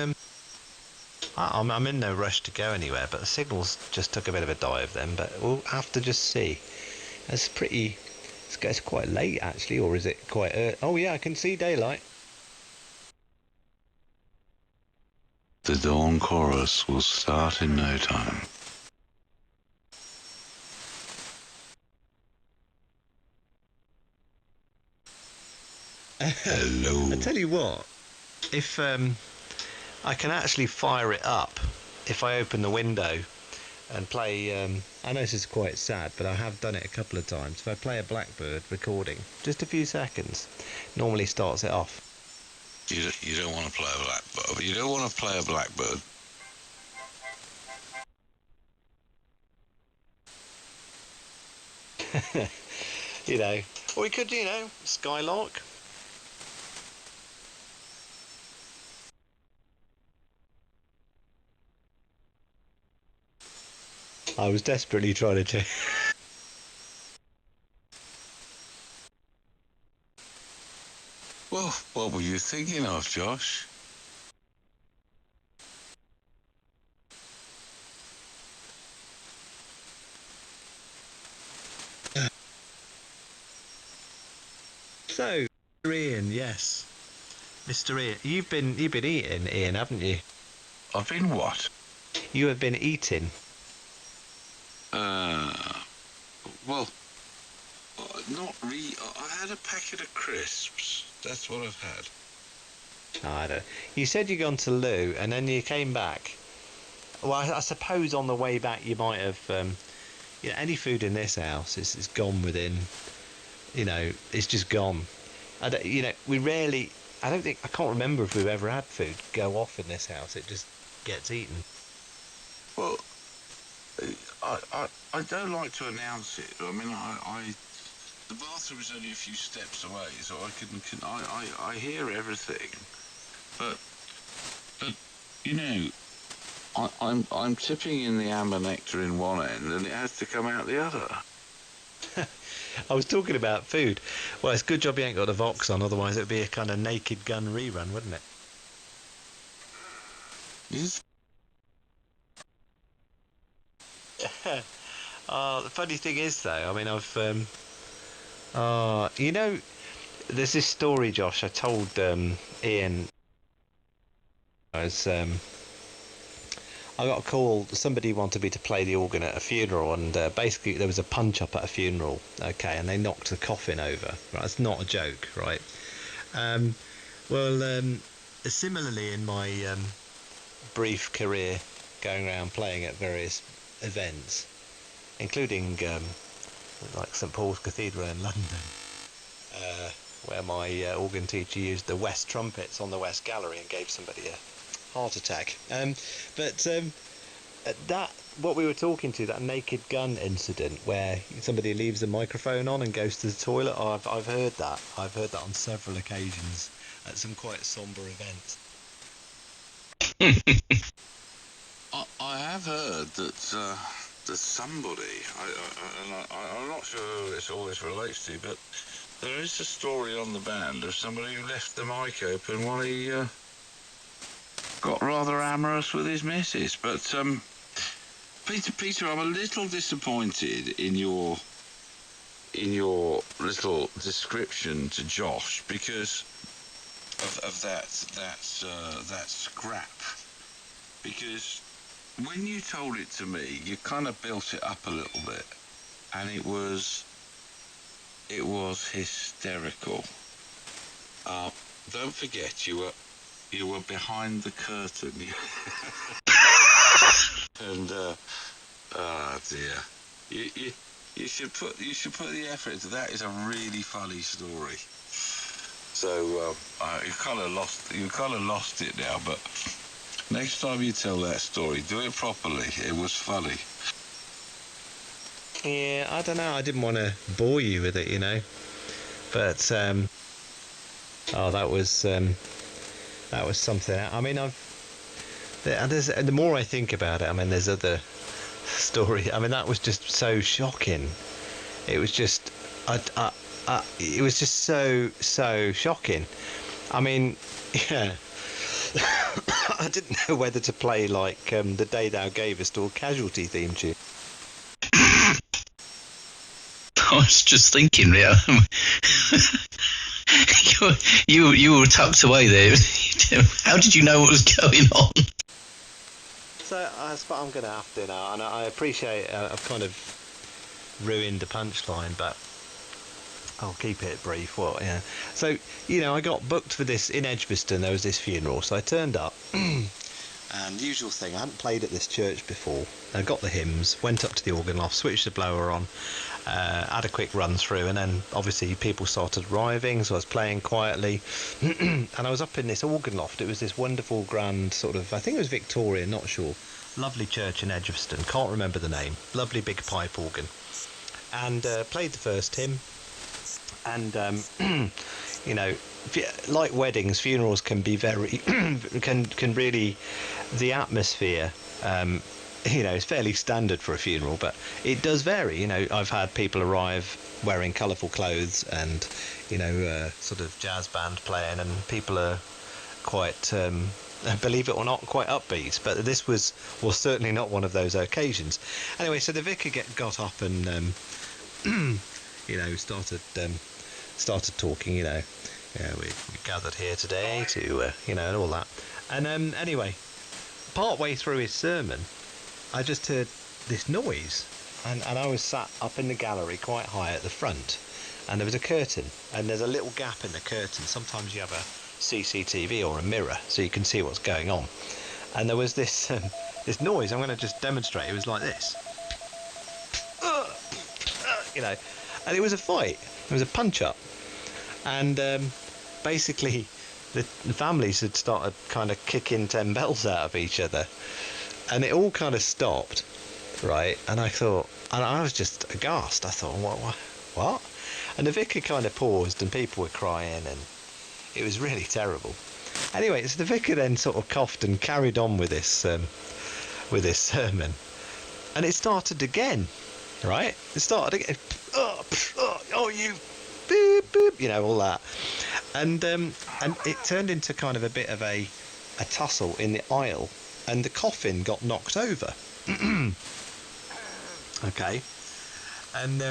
I'm in no rush to go anywhere, but the signals just took a bit of a dive then. But we'll have to just see. It's pretty. It's quite late actually, or is it quite early? Oh yeah, I can see daylight. The dawn chorus will start in no time. Hello. I tell you what, if I can actually fire it up if I open the window and play, I know this is quite sad, but I have done it a couple of times. If I play a Blackbird recording, just a few seconds, normally starts it off. You don't want to play a Blackbird. You don't want to play a Blackbird. You know, or we could, you know, Skylark. I was desperately trying to check. Well, what were you thinking of, Josh? So, Mr. Ian, yes, Mr. Ian, you've been eating, Ian, haven't you? I've been what? You have been eating. Well, not really. I had a packet of crisps. That's what I've had. I don't. You said you'd gone to loo, and then you came back. Well, I suppose on the way back you might have. You know, any food in this house is gone within. You know, it's just gone. You know, we rarely. I can't remember if we've ever had food go off in this house. It just gets eaten. Well, I don't like to announce it. I mean, the bathroom is only a few steps away, so I hear everything. But you know, I'm tipping in the amber nectar in one end, and it has to come out the other. I was talking about food. Well, it's a good job you ain't got the Vox on, otherwise it would be a kind of Naked Gun rerun, wouldn't it? Yes. The funny thing is, though, I mean, I've, you know, there's this story, Josh, I told Ian. I got a call, somebody wanted me to play the organ at a funeral, and basically there was a punch-up at a funeral, okay, and they knocked the coffin over, right? It's not a joke, right? Similarly in my brief career going around playing at various events, including like St Paul's Cathedral in London, where my organ teacher used the West trumpets on the West Gallery and gave somebody a heart attack. That, what we were talking to, that Naked Gun incident where somebody leaves a microphone on and goes to the toilet, I've heard that. I've heard that on several occasions at some quite sombre events. I have heard that somebody, I'm not sure who all this relates to, but there is a story on the band of somebody who left the mic open while he got rather amorous with his missus. But Peter, I'm a little disappointed in your little description to Josh because of that scrap. Because when you told it to me, you kind of built it up a little bit, and it was hysterical. Don't forget, you were behind the curtain, and oh dear, you should put the effort into that. Is a really funny story. So you kind of lost it now, but next time you tell that story, do it properly. It was funny. Yeah, I don't know. I didn't want to bore you with it, you know. But that was something. I mean, the more I think about it, I mean, there's other story. I mean, that was just so shocking. It was just, it was just so shocking. I mean, yeah. I didn't know whether to play like The Day Thou Gavest or Casualty theme tune. I was just thinking, yeah. you were tucked away there. How did you know what was going on? So I'm going to have to now, and I appreciate I've kind of ruined the punchline, but I'll keep it brief. Yeah. So, you know, I got booked for this in Edgbaston. There was this funeral, so I turned up. And usual thing, I hadn't played at this church before. I got the hymns, went up to the organ loft, switched the blower on, had a quick run through, and then obviously people started arriving, so I was playing quietly. And I was up in this organ loft. It was this wonderful, grand sort of, I think it was Victorian, not sure. Lovely church in Edgbaston, can't remember the name. Lovely big pipe organ. And played the first hymn. And you know, like weddings, funerals can be very can really, the atmosphere you know, is fairly standard for a funeral, but it does vary. You know, I've had people arrive wearing colourful clothes and, you know, sort of jazz band playing, and people are quite believe it or not, quite upbeat. But this was certainly not one of those occasions. Anyway, so the vicar got up and you know, started talking. You know, we gathered here today to you know, and all that. And anyway, part way through his sermon, I just heard this noise, and I was sat up in the gallery quite high at the front, and there was a curtain, and there's a little gap in the curtain. Sometimes you have a CCTV or a mirror so you can see what's going on, and there was this this noise. I'm going to just demonstrate. It was like this, you know, and it was a fight. It was a punch-up, and basically the families had started kind of kicking 10 bells out of each other, and it all kind of stopped, right? And I thought, and I was just aghast. I thought, what? And the vicar kind of paused, and people were crying, and it was really terrible. Anyway, so the vicar then sort of coughed and carried on with this sermon, and it started again, right? It started again. Oh, you, boop, boop, you know, all that, and it turned into kind of a bit of a tussle in the aisle, and the coffin got knocked over. Okay, and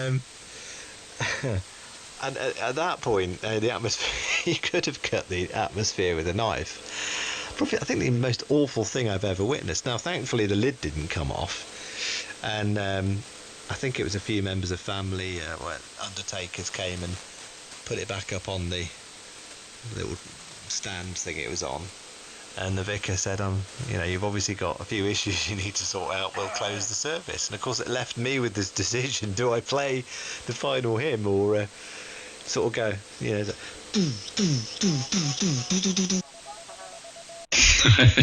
and at that point, the atmosphere, you could have cut the atmosphere with a knife. Probably, I think, the most awful thing I've ever witnessed. Now, thankfully, the lid didn't come off, and I think it was a few members of family, undertakers came and put it back up on the little stand thing it was on. And the vicar said, you know, you've obviously got a few issues you need to sort out. We'll close the service. And of course, it left me with this decision: do I play the final hymn or sort of go, you know?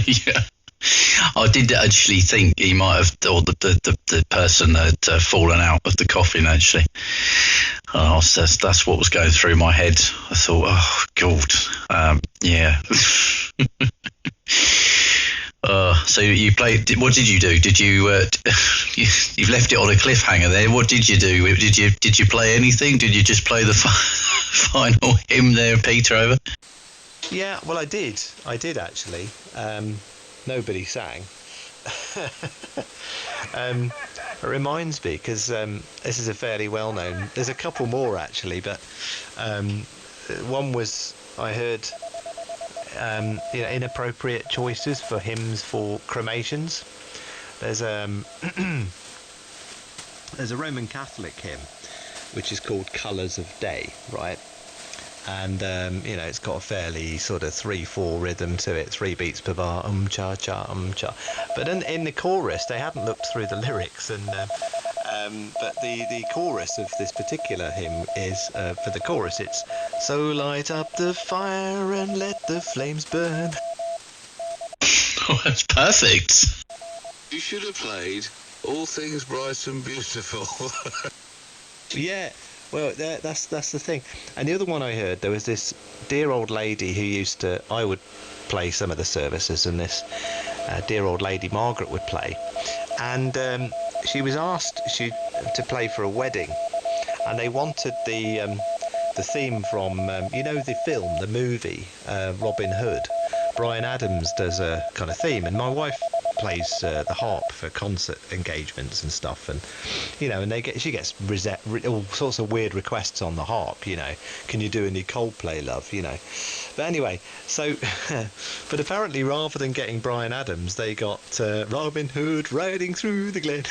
Yeah, I did actually think he might have, or the person had fallen out of the coffin. Actually, that's what was going through my head. I thought, oh God, yeah. So you played. What did you do? Did you? You've left it on a cliffhanger there. What did you do? Did you play anything? Did you just play the final hymn there, Peter? Over. Yeah, well, I did actually. Nobody sang. It reminds me, because this is a fairly well-known. There's a couple more actually, but one was, I heard, you know, inappropriate choices for hymns for cremations. There's there's a Roman Catholic hymn which is called Colours of Day, right? And you know, it's got a fairly sort of 3/4 rhythm to it, 3 beats per bar, cha cha cha. But in the chorus, they hadn't looked through the lyrics, and but the chorus of this particular hymn is, for the chorus, it's "So light up the fire and let the flames burn." Oh, that's perfect. You should have played All Things Bright and Beautiful. Yeah, well, that's the thing. And the other one I heard, there was this dear old lady who used to, I would play some of the services, and this dear old lady Margaret would play, and she was asked to play for a wedding, and they wanted the theme from you know, the film, the movie, Robin Hood. Bryan Adams does a kind of theme, and my wife plays the harp for concert engagements and stuff, and you know, and she gets all sorts of weird requests on the harp, you know, can you do any Coldplay, love, you know. But anyway, so but apparently, rather than getting Bryan Adams, they got Robin Hood riding through the glen.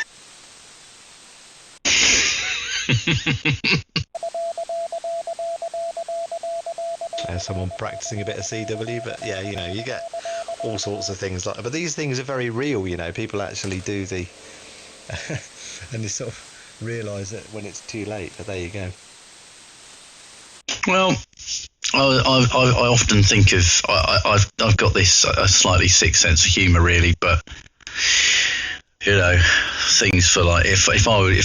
Someone practicing a bit of CW, but yeah, you know, you get all sorts of things like that. But these things are very real, you know, people actually do the and they sort of realise it when it's too late, but there you go. Well, I often think of, I've got this a slightly sick sense of humour, really, but you know, things for like, if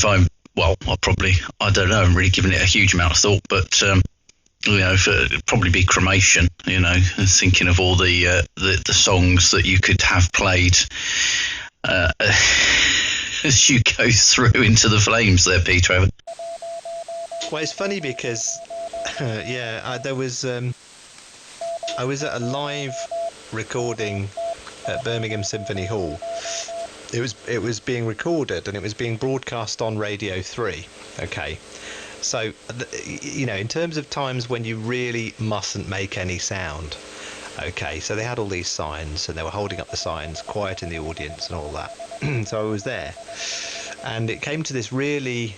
I'm well, I don't know, I'm really giving it a huge amount of thought, but you know, it'd probably be cremation, you know, thinking of all the songs that you could have played as you go through into the flames there, Peter. Well, it's funny because yeah, there was I was at a live recording at Birmingham Symphony Hall. It was being recorded and it was being broadcast on Radio 3. Okay. So, you know, in terms of times when you really mustn't make any sound, okay, so they had all these signs and they were holding up the signs, quiet in the audience and all that. So I was there, and it came to this really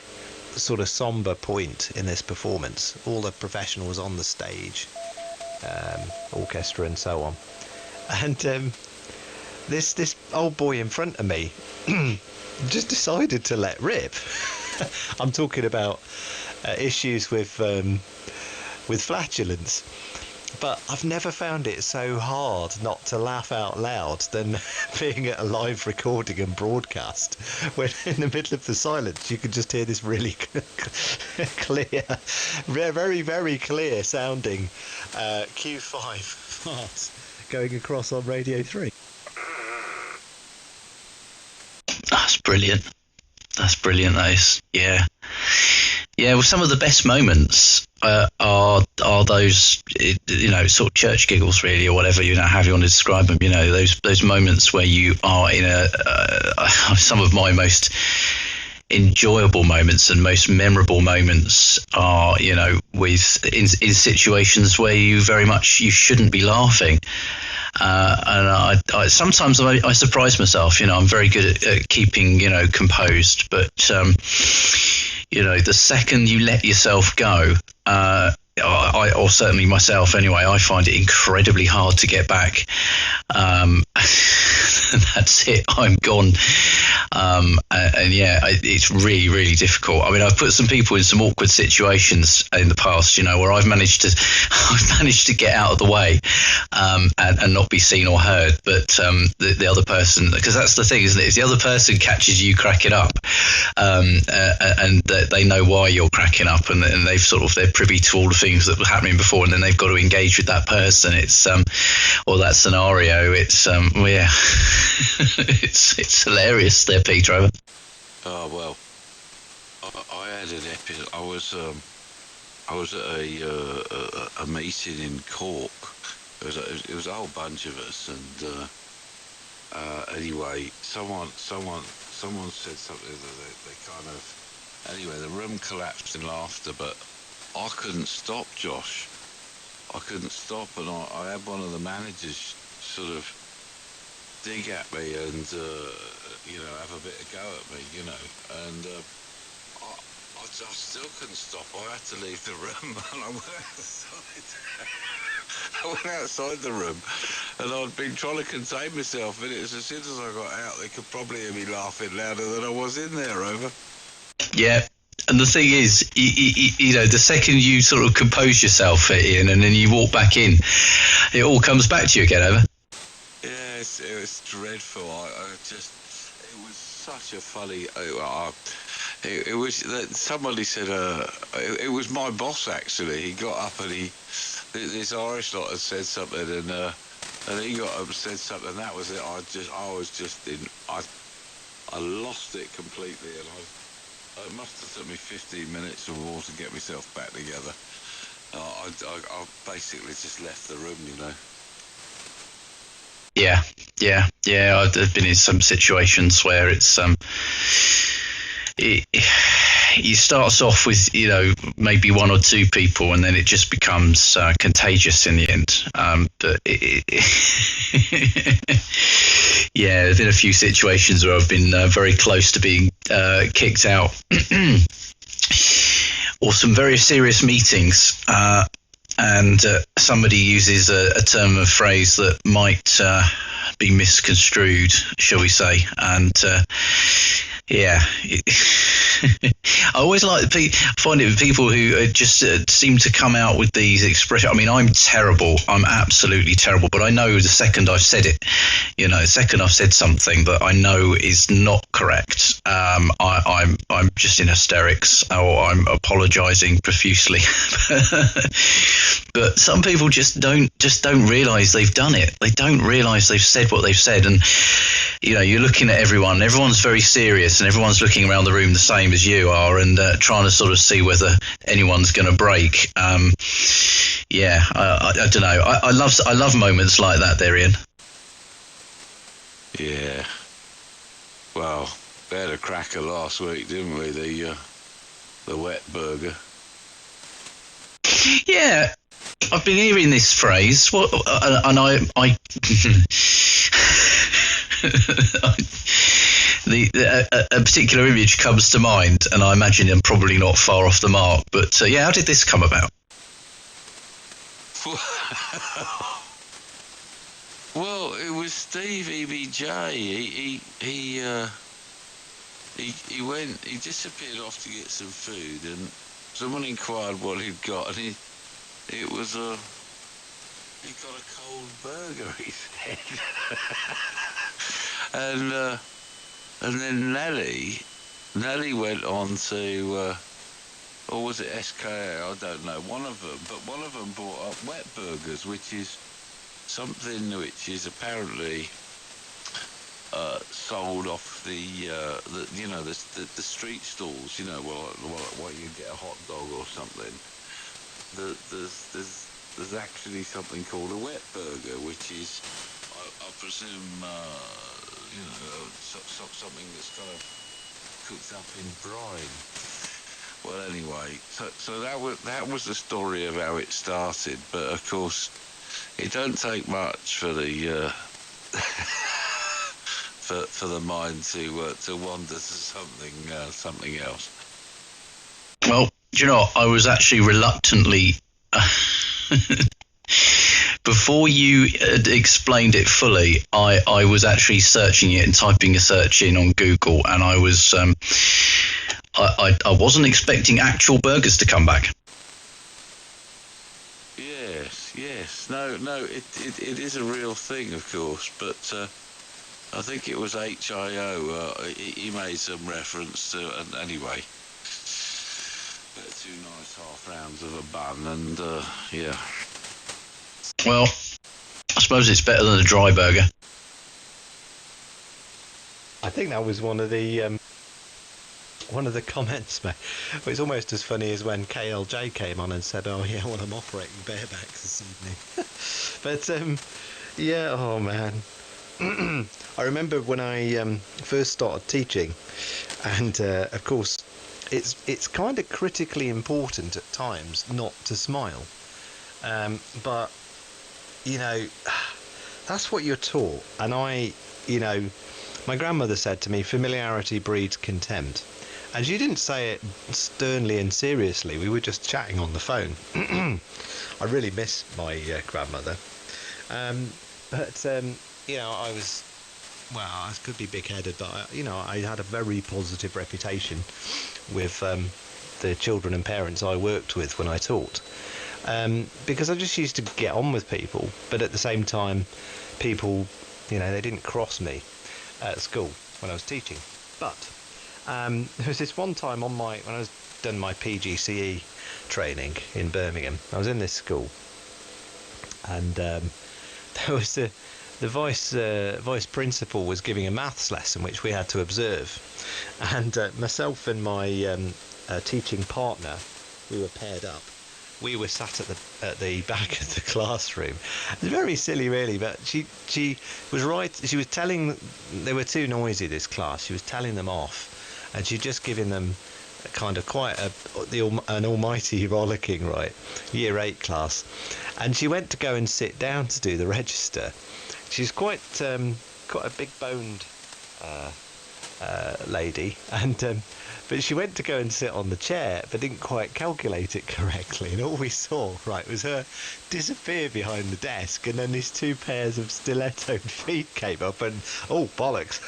sort of somber point in this performance. All the professionals on the stage, orchestra and so on, and this old boy in front of me just decided to let rip. I'm talking about issues with flatulence, But I've never found it so hard not to laugh out loud than being at a live recording and broadcast, when in the middle of the silence you can just hear this really clear, very, very clear sounding Q5 fart going across on Radio 3. That's brilliant. That's brilliant, that is. Yeah. Yeah, well, some of the best moments are those, sort of church giggles, really, or whatever, however you want to describe them. Those moments where you are in some of my most enjoyable moments and most memorable moments are, with in situations where you shouldn't be laughing. And I sometimes I surprise myself. I'm very good at keeping, composed, but the second you let yourself go, or certainly myself anyway, I find it incredibly hard to get back. That's it, I'm gone. It's really, really difficult. I mean, I've put some people in some awkward situations in the past, where I've managed to get out of the way and not be seen or heard. But the other person, because that's the thing, isn't it? If the other person catches you cracking up, and they know why you're cracking up, and they're privy to all the things that were happening before, and then they've got to engage with that person. It's or that scenario. It's it's hilarious there, Peter. Over. Oh well, I had an episode. I was at a meeting in Cork. It was a whole bunch of us, and anyway, someone said something that they kind of. Anyway, the room collapsed in laughter, but I couldn't stop, Josh. I couldn't stop, and I had one of the managers sort of dig at me and have a bit of go at me, and I still couldn't stop. I had to leave the room, and I went outside the room, and I'd been trying to contain myself, and it was as soon as I got out, they could probably hear me laughing louder than I was in there. Over. Yeah. And the thing is, the second you sort of compose yourself, Ian, and then you walk back in, it all comes back to you again. Over. Yes, it was dreadful. It was such a funny. It was that somebody said. It was my boss actually. He got up and this Irish lot had said something, and he got up and said something. And that was it. I lost it completely, and it must have took me 15 minutes or more to get myself back together. I basically just left the room, Yeah. I've been in some situations where it's it starts off with maybe one or two people, and then it just becomes contagious in the end. But yeah, there've been a few situations where I've been very close to being kicked out, or some very serious meetings, and somebody uses a term of phrase that might be misconstrued, shall we say, and yeah. I always find it with people who just seem to come out with these expressions. I mean, I'm terrible. I'm absolutely terrible. But I know the second I've said it, the second I've said something that I know is not correct, I'm just in hysterics, or I'm apologising profusely. But some people just don't realise they've done it. They don't realise they've said what they've said, and you're looking at everyone. Everyone's very serious, and everyone's looking around the room the same as you are, and trying to sort of see whether anyone's going to break. I don't know. I love moments like that, there, Ian. Yeah. Well, we had a cracker last week, didn't we? The wet burger. Yeah. I've been hearing this phrase, and I a particular image comes to mind, and I imagine I'm probably not far off the mark. But how did this come about? Well, it was Steve EBJ. He disappeared off to get some food, and someone inquired what he'd got, and it was he got a cold burger, he said. And then Nelly went on to, or was it SKA? I don't know. One of them brought up wet burgers, which is something which is apparently sold off the street stalls. You know, well, you get a hot dog or something. There's actually something called a wet burger, which is, I presume, something that's kind of cooked up in brine. Well, anyway, so that was the story of how it started. But of course, it don't take much for the for the mind to wander to something else. Well, do you know, I was actually reluctantly before you had explained it fully, I was actually searching it and typing a search in on Google, and I was I wasn't expecting actual burgers to come back. Yes. No, it is a real thing, of course, but I think it was HIO. He made some reference to, and anyway, 2 nice half rounds of a bun, and yeah. Well, I suppose it's better than a dry burger. I think that was one of the comments, mate. It was almost as funny as when KLJ came on and said, "Oh yeah, well, I'm operating barebacks this evening." But yeah, oh man. I remember when I first started teaching, and of course, it's kind of critically important at times not to smile, but you know, that's what you're taught. And my grandmother said to me, "Familiarity breeds contempt," and she didn't say it sternly and seriously. We were just chatting on the phone. I really miss my grandmother, but I could be big-headed, but I had a very positive reputation with the children and parents I worked with when I taught, because I just used to get on with people, but at the same time, people, they didn't cross me at school when I was teaching. But there was this one time when I was done my PGCE training in Birmingham. I was in this school, and there was the vice principal was giving a maths lesson which we had to observe, and myself and my teaching partner, we were paired up. We were sat at the back of the classroom. It was very silly, really, but she was right. She was telling, they were too noisy, this class. She was telling them off, and she'd just given them kind of quite an almighty rollicking, right, year 8 class. And she went to go and sit down to do the register. She's quite a big boned lady, and but she went to go and sit on the chair, but didn't quite calculate it correctly, and all we saw, right, was her disappear behind the desk, and then these 2 pairs of stilettoed feet came up, and oh bollocks!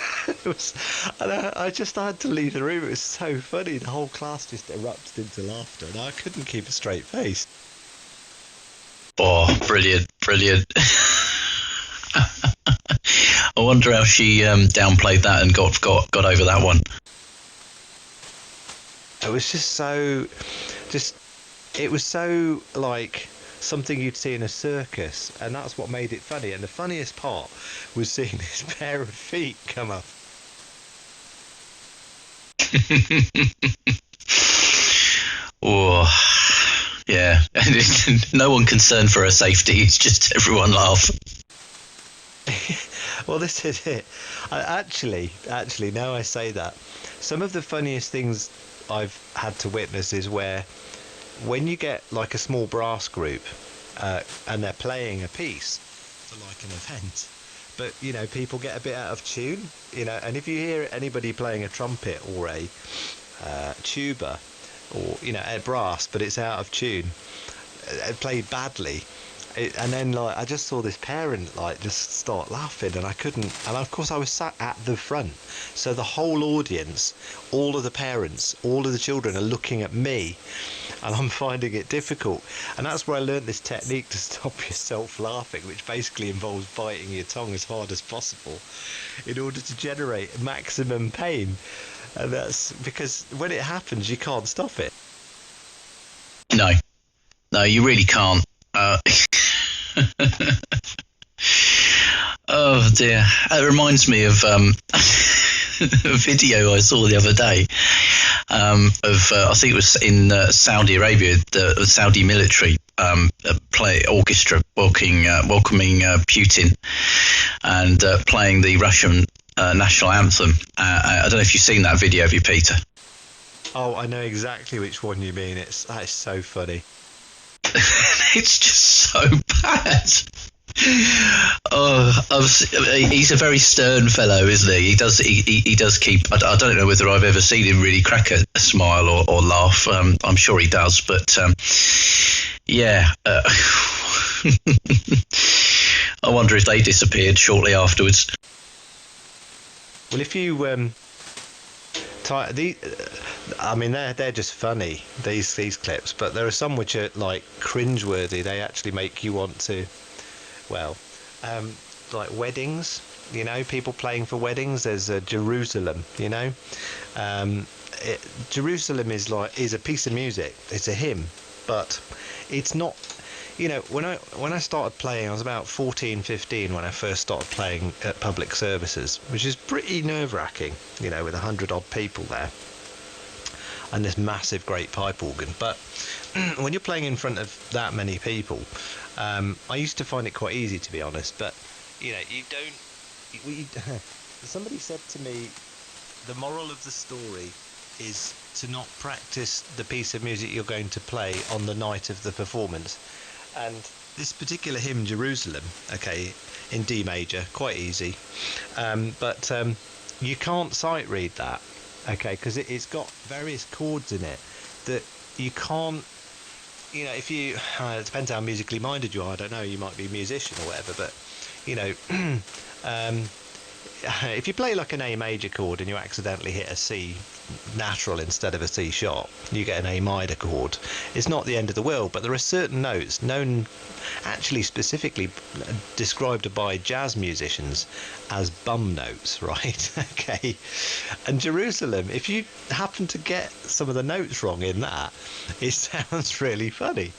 I just had to leave the room. It was so funny. The whole class just erupted into laughter, and I couldn't keep a straight face. Oh, brilliant! I wonder how she downplayed that and got over that one. It was it was so like something you'd see in a circus, and that's what made it funny. And the funniest part was seeing this pair of feet come up. Oh, yeah. No one concerned for her safety. It's just everyone laugh. Well, this is it. Actually, now I say that, some of the funniest things I've had to witness is when you get like a small brass group and they're playing a piece for like an event, but people get a bit out of tune, and if you hear anybody playing a trumpet or a tuba or a brass, but it's out of tune, played badly, and then like I just saw this parent like just start laughing, and I couldn't, and of course I was sat at the front, so the whole audience, all of the parents, all of the children are looking at me, and I'm finding it difficult. And that's where I learned this technique to stop yourself laughing, which basically involves biting your tongue as hard as possible in order to generate maximum pain. And that's because when it happens, you can't stop it. No, you really can't. Oh dear, it reminds me of a video I saw the other day of I think it was in Saudi Arabia, the Saudi military play orchestra welcoming Putin and playing the Russian national anthem. I don't know if you've seen that video, have you, Peter? Oh, I know exactly which one you mean. That is so funny. It's just so bad. He's a very stern fellow, isn't he? He does keep. I don't know whether I've ever seen him really crack a smile or laugh. I'm sure he does, but yeah. I wonder if they disappeared shortly afterwards. Well, if you I mean, they're just funny, these clips, but there are some which are like cringeworthy. They actually make you want to, well, like weddings, you know, people playing for weddings. There's Jerusalem, you know. Jerusalem is a piece of music. It's a hymn, but it's not. You know, when I started playing, I was about 14, 15 when I first started playing at public services, which is pretty nerve-wracking, you know, with 100-odd people there and this massive great pipe organ. But when you're playing in front of that many people, I used to find it quite easy, to be honest. But you know, somebody said to me, the moral of the story is to not practice the piece of music you're going to play on the night of the performance. And this particular hymn, Jerusalem, okay, in D major, quite easy, but you can't sight read that, okay, because it's got various chords in it that you can't, you know, if you, it depends how musically minded you are, I don't know, you might be a musician or whatever, but, you know, if you play like an A major chord and you accidentally hit a C natural instead of a C sharp, you get an A minor chord. It's not the end of the world, but there are certain notes known, actually specifically described by jazz musicians as bum notes, right? Okay. And Jerusalem, if you happen to get some of the notes wrong in that, it sounds really funny.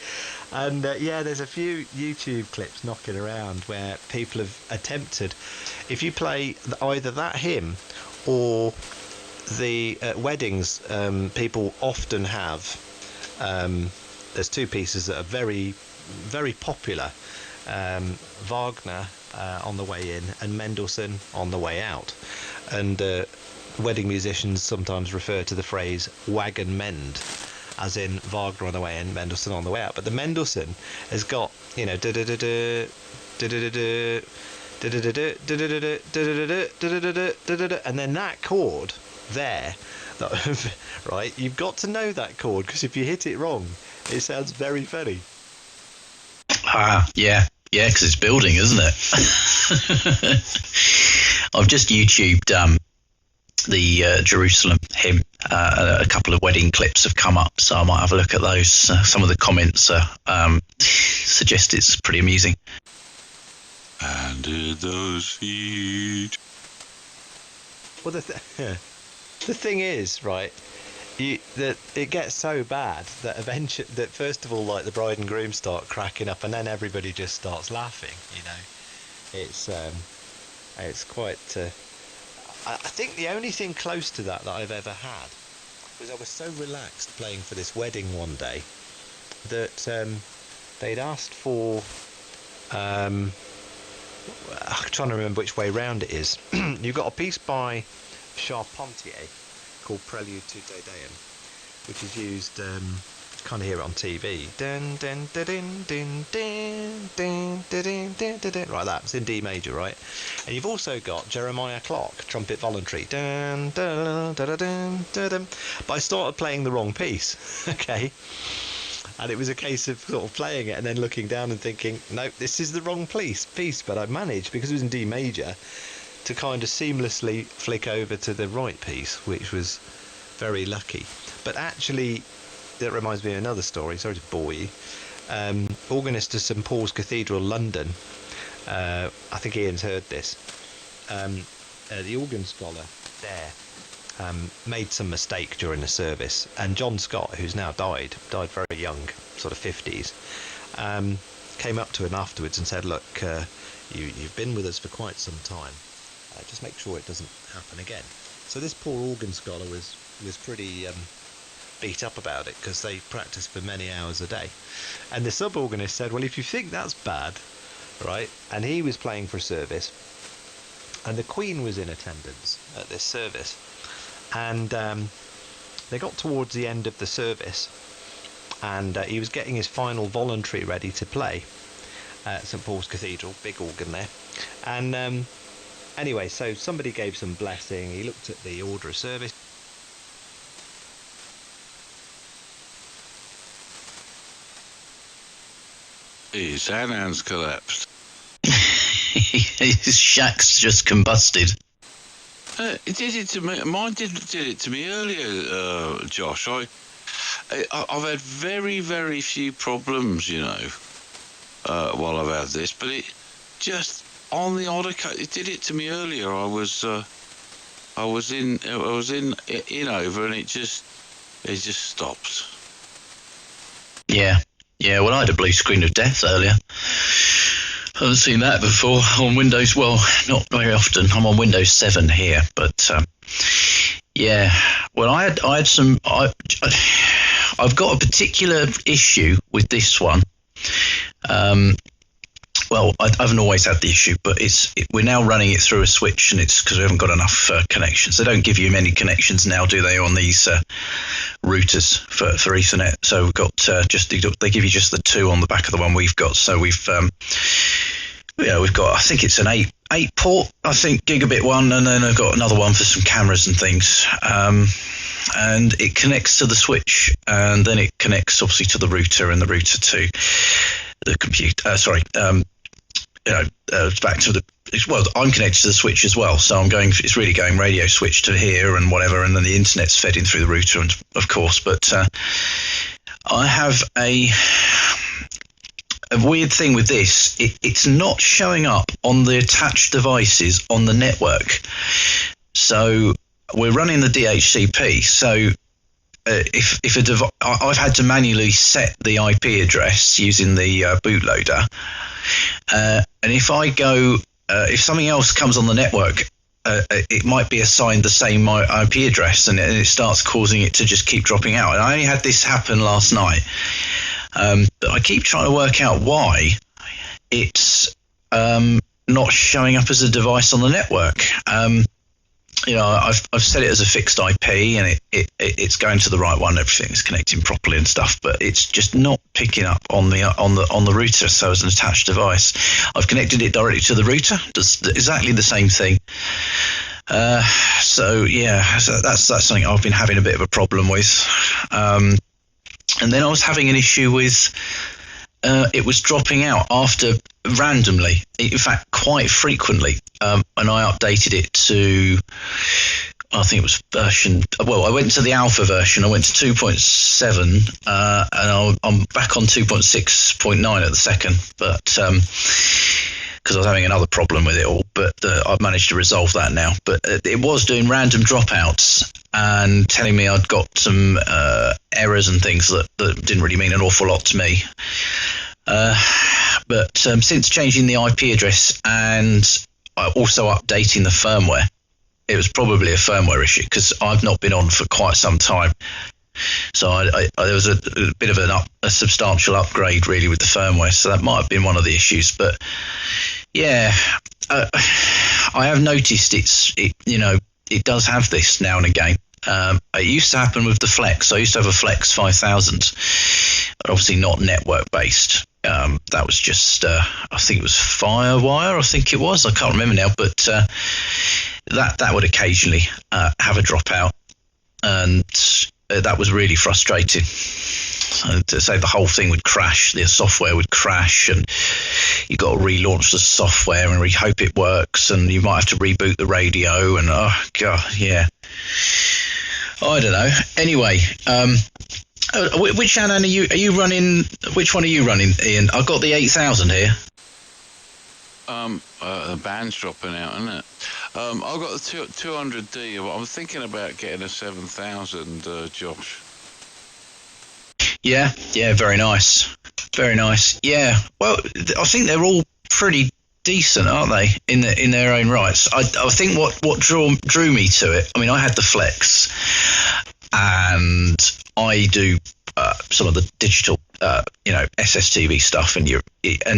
And yeah, there's a few YouTube clips knocking around where people have attempted, if you play either that hymn or the weddings, people often have, there's two pieces that are very, very popular, Wagner on the way in and Mendelssohn on the way out. And wedding musicians sometimes refer to the phrase wagon mend, as in Wagner on the way in, Mendelssohn on the way out. But the Mendelssohn has got, you know, and then that chord there, right, you've got to know that chord, because if you hit it wrong, it sounds very funny. Yeah, because it's building, isn't it? I've just YouTubed the Jerusalem hymn. A couple of wedding clips have come up, so I might have a look at those. Some of the comments suggest it's pretty amusing. Under those feet. Well, the thing is, right, that it gets so bad that eventually, that first of all, like, the bride and groom start cracking up, and then everybody just starts laughing. You know, it's quite. I think the only thing close to that I've ever had was I was so relaxed playing for this wedding one day that they'd asked for. I'm trying to remember which way round it is. You've got a piece by Charpentier called Prelude to Te Deum, which is used, kind of hear it on TV. Dun, dun, dun, dun, dun, dun, dun, dun, dun, dun, like that. It's in D major, right? And you've also got Jeremiah Clark, trumpet voluntary. Dun, dun, dun, dun, dun, dun. But I started playing the wrong piece, okay? And it was a case of sort of playing it and then looking down and thinking, nope, this is the wrong piece. But I managed, because it was in D major, to kind of seamlessly flick over to the right piece, which was very lucky. But actually, that reminds me of another story. Sorry to bore you. Organist of St Paul's Cathedral, London. I think Ian's heard this. The organ scholar there made some mistake during the service, and John Scott, who's now died very young, sort of 50s, came up to him afterwards and said, look, you've been with us for quite some time, just make sure it doesn't happen again. So this poor organ scholar was pretty beat up about it, because they practiced for many hours a day. And the sub-organist said, well, if you think that's bad, right, and he was playing for service, and the Queen was in attendance at this service, and they got towards the end of the service, and he was getting his final voluntary ready to play at St Paul's Cathedral, big organ there, and anyway, so somebody gave some blessing. He looked at the order of service. His hand's collapsed. His shack's just combusted. It did it to me. Mine did it to me earlier, Josh. I've had very, very few problems, you know, while I've had this, but it just on the odd occasion, it did it to me earlier. I was in over, and it just stopped. Yeah. Well, I had a blue screen of death earlier. I haven't seen that before on Windows. Well, not very often. I'm on Windows 7 here, but yeah. Well, I had some. I've got a particular issue with this one. Well, I haven't always had the issue, but we're now running it through a switch, and it's because we haven't got enough connections. They don't give you many connections now, do they, on these routers for Ethernet? So we've got they give you just the 2 on the back of the one we've got. So we've got, I think it's an 8 port, I think, gigabit one, and then I've got another one for some cameras and things. And it connects to the switch, and then it connects obviously to the router, and the router to the computer. Back to I'm connected to the switch as well, so it's really going radio switch to here and whatever, and then the internet's fed in through the router, and of course. But I have a weird thing with this. It's not showing up on the attached devices on the network. So we're running the DHCP. So if I've had to manually set the IP address using the bootloader. And if I go, if something else comes on the network, it might be assigned the same IP address, and it starts causing it to just keep dropping out. And I only had this happen last night. But I keep trying to work out why it's not showing up as a device on the network. I've set it as a fixed IP, and it's going to the right one. Everything's connecting properly and stuff, but it's just not picking up on the router. So as an attached device, I've connected it directly to the router. Does exactly the same thing. So that's something I've been having a bit of a problem with. And then I was having an issue with it was dropping out randomly, in fact quite frequently, and I updated it to, I think it was I went to the alpha version. I went to 2.7 and I'm back on 2.6.9 at the second, but because I was having another problem with it all, but I've managed to resolve that now. But it was doing random dropouts and telling me I'd got some errors and things that didn't really mean an awful lot to me. But since changing the IP address and also updating the firmware, it was probably a firmware issue, because I've not been on for quite some time. So there was a bit of a substantial upgrade really with the firmware. So that might have been one of the issues. But yeah, I have noticed it does have this now and again. It used to happen with the Flex. I used to have a Flex 5000, obviously not network based. That was just, I think it was Firewire. I think it was. I can't remember now, but that would occasionally have a dropout, and that was really frustrating. To say the whole thing would crash, the software would crash, and you got to relaunch the software and hope it works, and you might have to reboot the radio, and oh god, yeah. I don't know. Anyway, Which Anan are you running? Which one are you running, Ian? I've got the 8000 here. The band's dropping out, isn't it? I've got the 200D. I'm thinking about getting a 7000, Josh. Yeah, very nice. Very nice. Yeah. Well, I think they're all pretty decent, aren't they, in their own rights? I think what drew me to it, I mean, I had the Flex, and I do some of the digital SSTV stuff and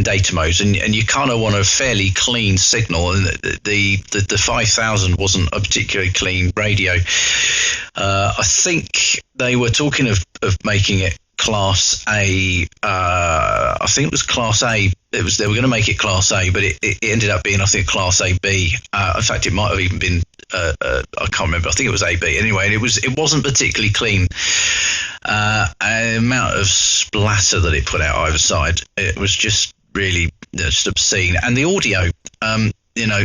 data modes, and you kind of want a fairly clean signal, and the 5000 wasn't a particularly clean radio. I think they were talking of making it Class A. I think it was Class A. They were going to make it Class A, but it ended up being, I think, Class AB. In fact, it might have even been I can't remember. I think it was AB. Anyway, it wasn't particularly clean. The amount of splatter that it put out either side, it was just really just obscene. And the audio,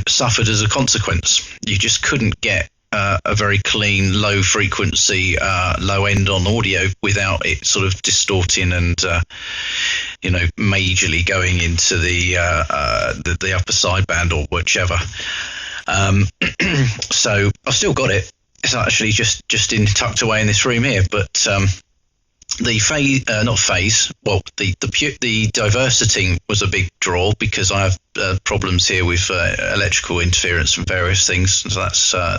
suffered as a consequence. You just couldn't get a very clean, low frequency, low end on audio without it sort of distorting and majorly going into the upper sideband or whichever. So I've still got it. It's actually just tucked away in this room here, but the the diversity was a big draw because I have problems here with electrical interference from various things, so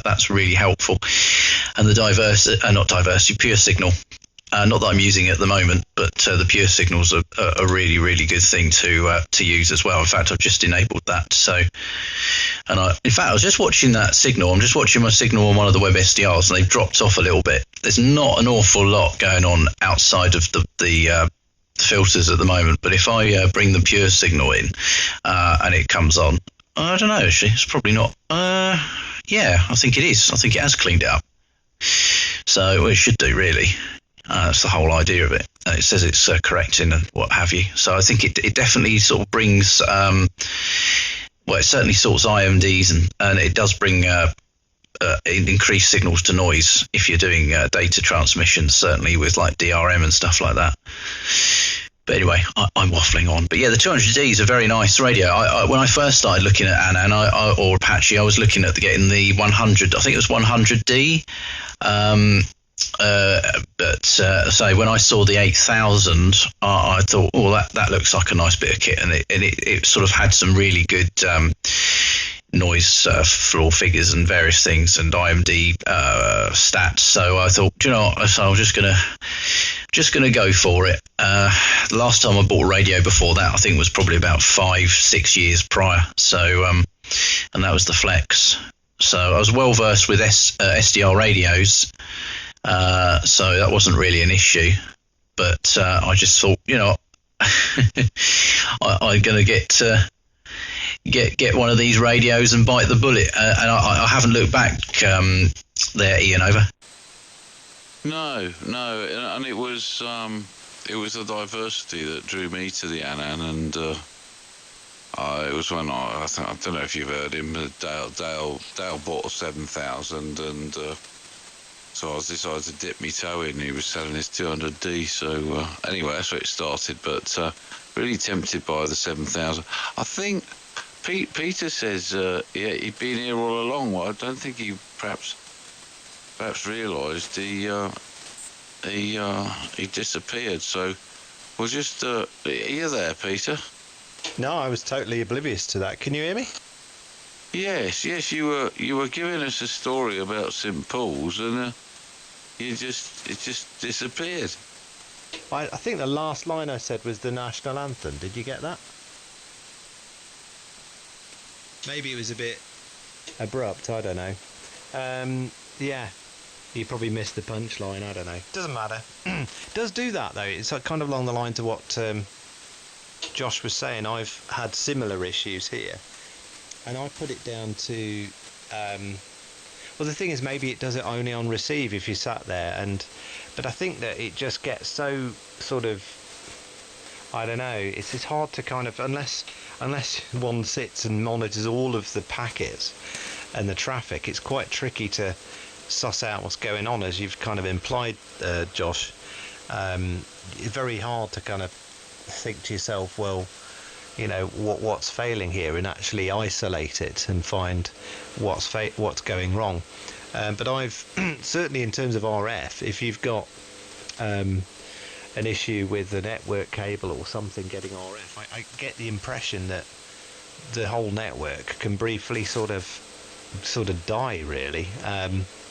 that's really helpful. And the pure signal, not that I'm using it at the moment, but the pure signal's a really, really good thing to use as well. In fact, I've just enabled that. So, and I was just watching that signal. I'm just watching my signal on one of the web SDRs, and they've dropped off a little bit. There's not an awful lot going on outside of the filters at the moment. But if I bring the pure signal in and it comes on, I don't know. Actually, it's probably not. Yeah, I think it is. I think it has cleaned it up. So it should do, really. That's the whole idea of it. It says it's correcting and what have you. So I think it definitely sort of brings, it certainly sorts IMDs and it does bring increased signals to noise if you're doing data transmission, certainly with like DRM and stuff like that. But anyway, I'm waffling on. But yeah, the 200D is a very nice radio. When I first started looking at Anan or Apache, I was looking at getting the 100. I think it was 100D. So when I saw the 8000, I thought, oh, that looks like a nice bit of kit, and it sort of had some really good noise floor figures and various things and IMD stats. So I thought, so I'm just gonna go for it. Last time I bought a radio before that, I think, was probably about 5-6 years prior. So and that was the Flex. So I was well versed with SDR radios. So that wasn't really an issue, but I just thought, I'm going to get one of these radios and bite the bullet. And I haven't looked back there, Ian, over. No, and it was the diversity that drew me to the Anan, and it was when I don't know if you've heard him, Dale bought a 7000, and so I decided to dip my toe in. He was selling his 200D, so anyway, that's where it started. But really tempted by the 7000. I think Peter says he'd been here all along. Well, I don't think he perhaps realised he disappeared. So we'll just are you there, Peter? No, I was totally oblivious to that. Can you hear me? Yes, you were giving us a story about St Paul's, and it just disappeared. I think the last line I said was the national anthem. Did you get that? Maybe it was a bit abrupt. I don't know. Yeah, you probably missed the punchline. I don't know. Doesn't matter. Does do that though. It's kind of along the lines of what Josh was saying. I've had similar issues here. And I put it down to, well, the thing is, maybe it does it only on receive if you sat there, but I think that it just gets so sort of, I don't know, it's hard to kind of, unless one sits and monitors all of the packets and the traffic, it's quite tricky to suss out what's going on, as you've kind of implied, Josh. it's very hard to kind of think to yourself, well, you know, what's failing here, and actually isolate it and find what's going wrong. But I've certainly, in terms of RF, if you've got an issue with the network cable or something getting RF, I get the impression that the whole network can briefly sort of die, really,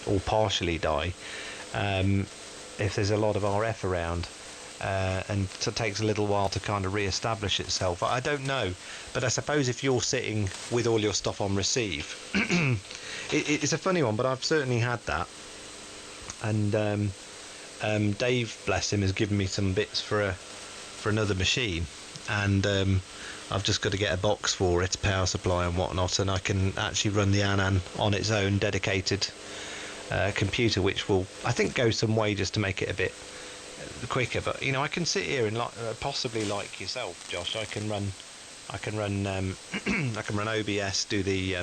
or partially die, if there's a lot of RF around. And so it takes a little while to kind of re-establish itself. I don't know, but I suppose if you're sitting with all your stuff on receive, it's a funny one, but I've certainly had that. And Dave, bless him, has given me some bits for another machine, and I've just got to get a box for it, power supply and whatnot, and I can actually run the Annan on its own dedicated computer, which will, I think, go some way just to make it a bit quicker. But you know, I can sit here and possibly like yourself, Josh, I can run I can run OBS, do the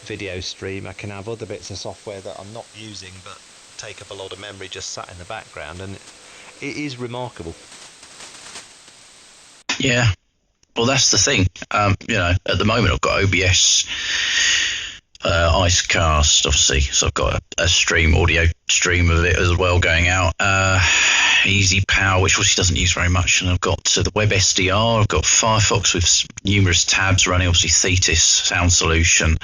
video stream. I can have other bits of software that I'm not using but take up a lot of memory just sat in the background, and it is remarkable. Yeah, well, that's the thing. You know, at the moment I've got OBS, Icecast, obviously, so I've got a audio stream of it as well going out. Easy Power, which obviously doesn't use very much, and I've got the Web SDR. I've got Firefox with numerous tabs running, obviously Thetis Sound Solution,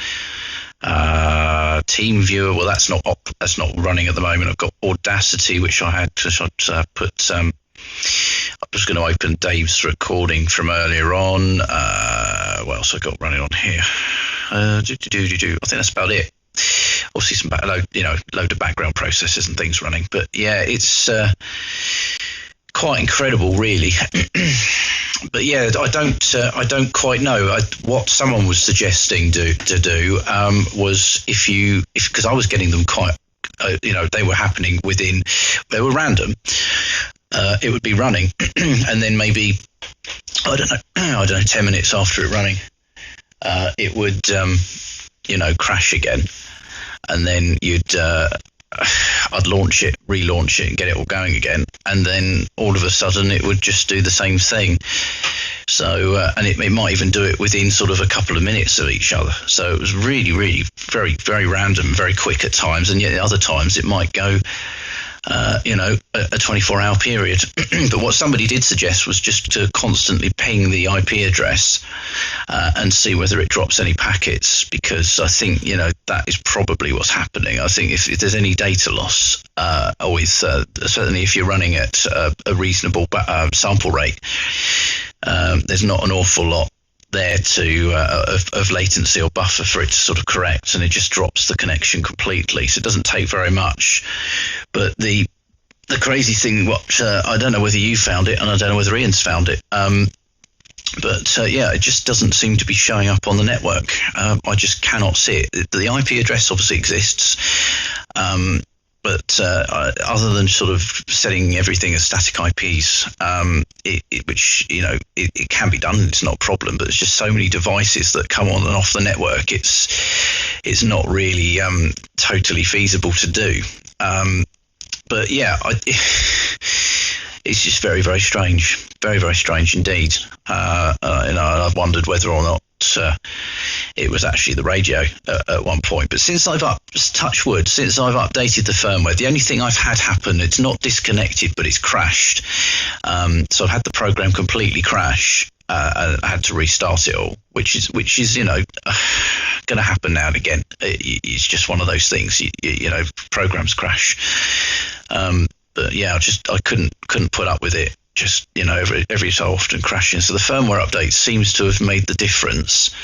TeamViewer. Well, that's not running at the moment. I've got Audacity, which I had put. I'm just going to open Dave's recording from earlier on. What else I got running on here? I think that's about it. Obviously some load of background processes and things running, but yeah, it's quite incredible, really. But yeah, I don't quite know. What someone was suggesting to do was because I was getting them quite, they were happening they were random. It would be running, and then maybe I don't know, 10 minutes after it running, it would crash again, and then I'd launch it, relaunch it, and get it all going again, and then all of a sudden it would just do the same thing. So and it might even do it within sort of a couple of minutes of each other. So it was really, really very, very random, very quick at times, and yet at other times it might go a 24-hour period. But what somebody did suggest was just to constantly ping the IP address and see whether it drops any packets, because I think that is probably what's happening. I think if there's any data loss, certainly if you're running at a reasonable sample rate, there's not an awful lot there of latency or buffer for it to sort of correct, and it just drops the connection completely. So it doesn't take very much. But the crazy thing, I don't know whether you found it, and I don't know whether Ian's found it, but it just doesn't seem to be showing up on the network. I just cannot see it. The IP address obviously exists, but other than sort of setting everything as static IPs, which it can be done, it's not a problem. But it's just so many devices that come on and off the network. It's not really totally feasible to do. But yeah, it's just very, very strange, very, very strange indeed. I've wondered whether or not it was actually the radio at one point. But since I've touch wood, since I've updated the firmware, the only thing I've had happen, it's not disconnected, but it's crashed. So I've had the program completely crash. I had to restart it all, which is going to happen now and again. It's just one of those things. Programs crash. But yeah, I couldn't put up with it. Just every so often crashing. So the firmware update seems to have made the difference.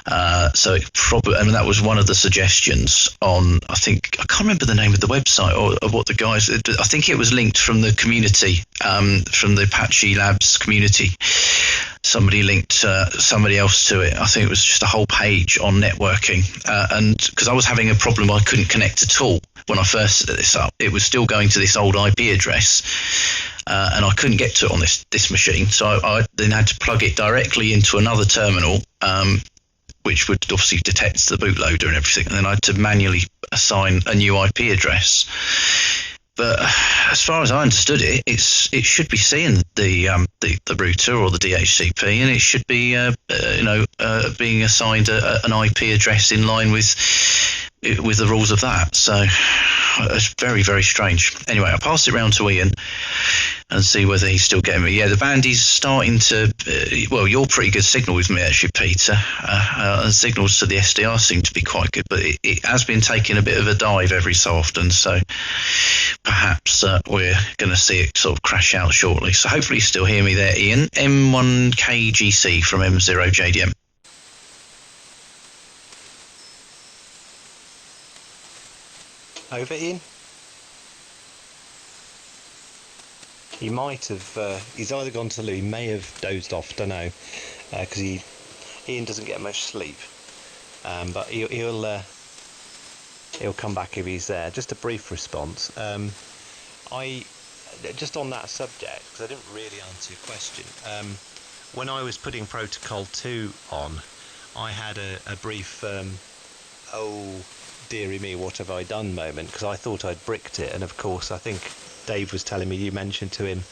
So it probably, that was one of the suggestions on, I can't remember the name of the website or what the guys, I think it was linked from the community, from the Apache Labs community. Somebody linked somebody else to it. I think it was just a whole page on networking. And because I was having a problem, I couldn't connect at all when I first set this up. It was still going to this old IP address. And I couldn't get to it on this machine. So I then had to plug it directly into another terminal, which would obviously detect the bootloader and everything. And then I had to manually assign a new IP address. But as far as I understood it, it should be seeing the router or the DHCP, and it should be being assigned an IP address in line with the rules of that. So it's very, very strange. Anyway, I'll pass it round to Ian and see whether he's still getting me. Yeah, the band is starting to. You're pretty good signal with me actually, Peter. And signals to the SDR seem to be quite good, but it has been taking a bit of a dive every so often. So perhaps we're going to see it sort of crash out shortly. So hopefully you still hear me there, Ian. M1KGC from M0JDM. Over, Ian? He might have, he's either gone to loo, he may have dozed off, don't know, because Ian doesn't get much sleep, but he'll come back if he's there. Just a brief response. Just on that subject, because I didn't really answer your question, when I was putting Protocol 2 on, I had a brief, oh dearie me, what have I done moment, because I thought I'd bricked it, and of course I think Dave was telling me, you mentioned to him,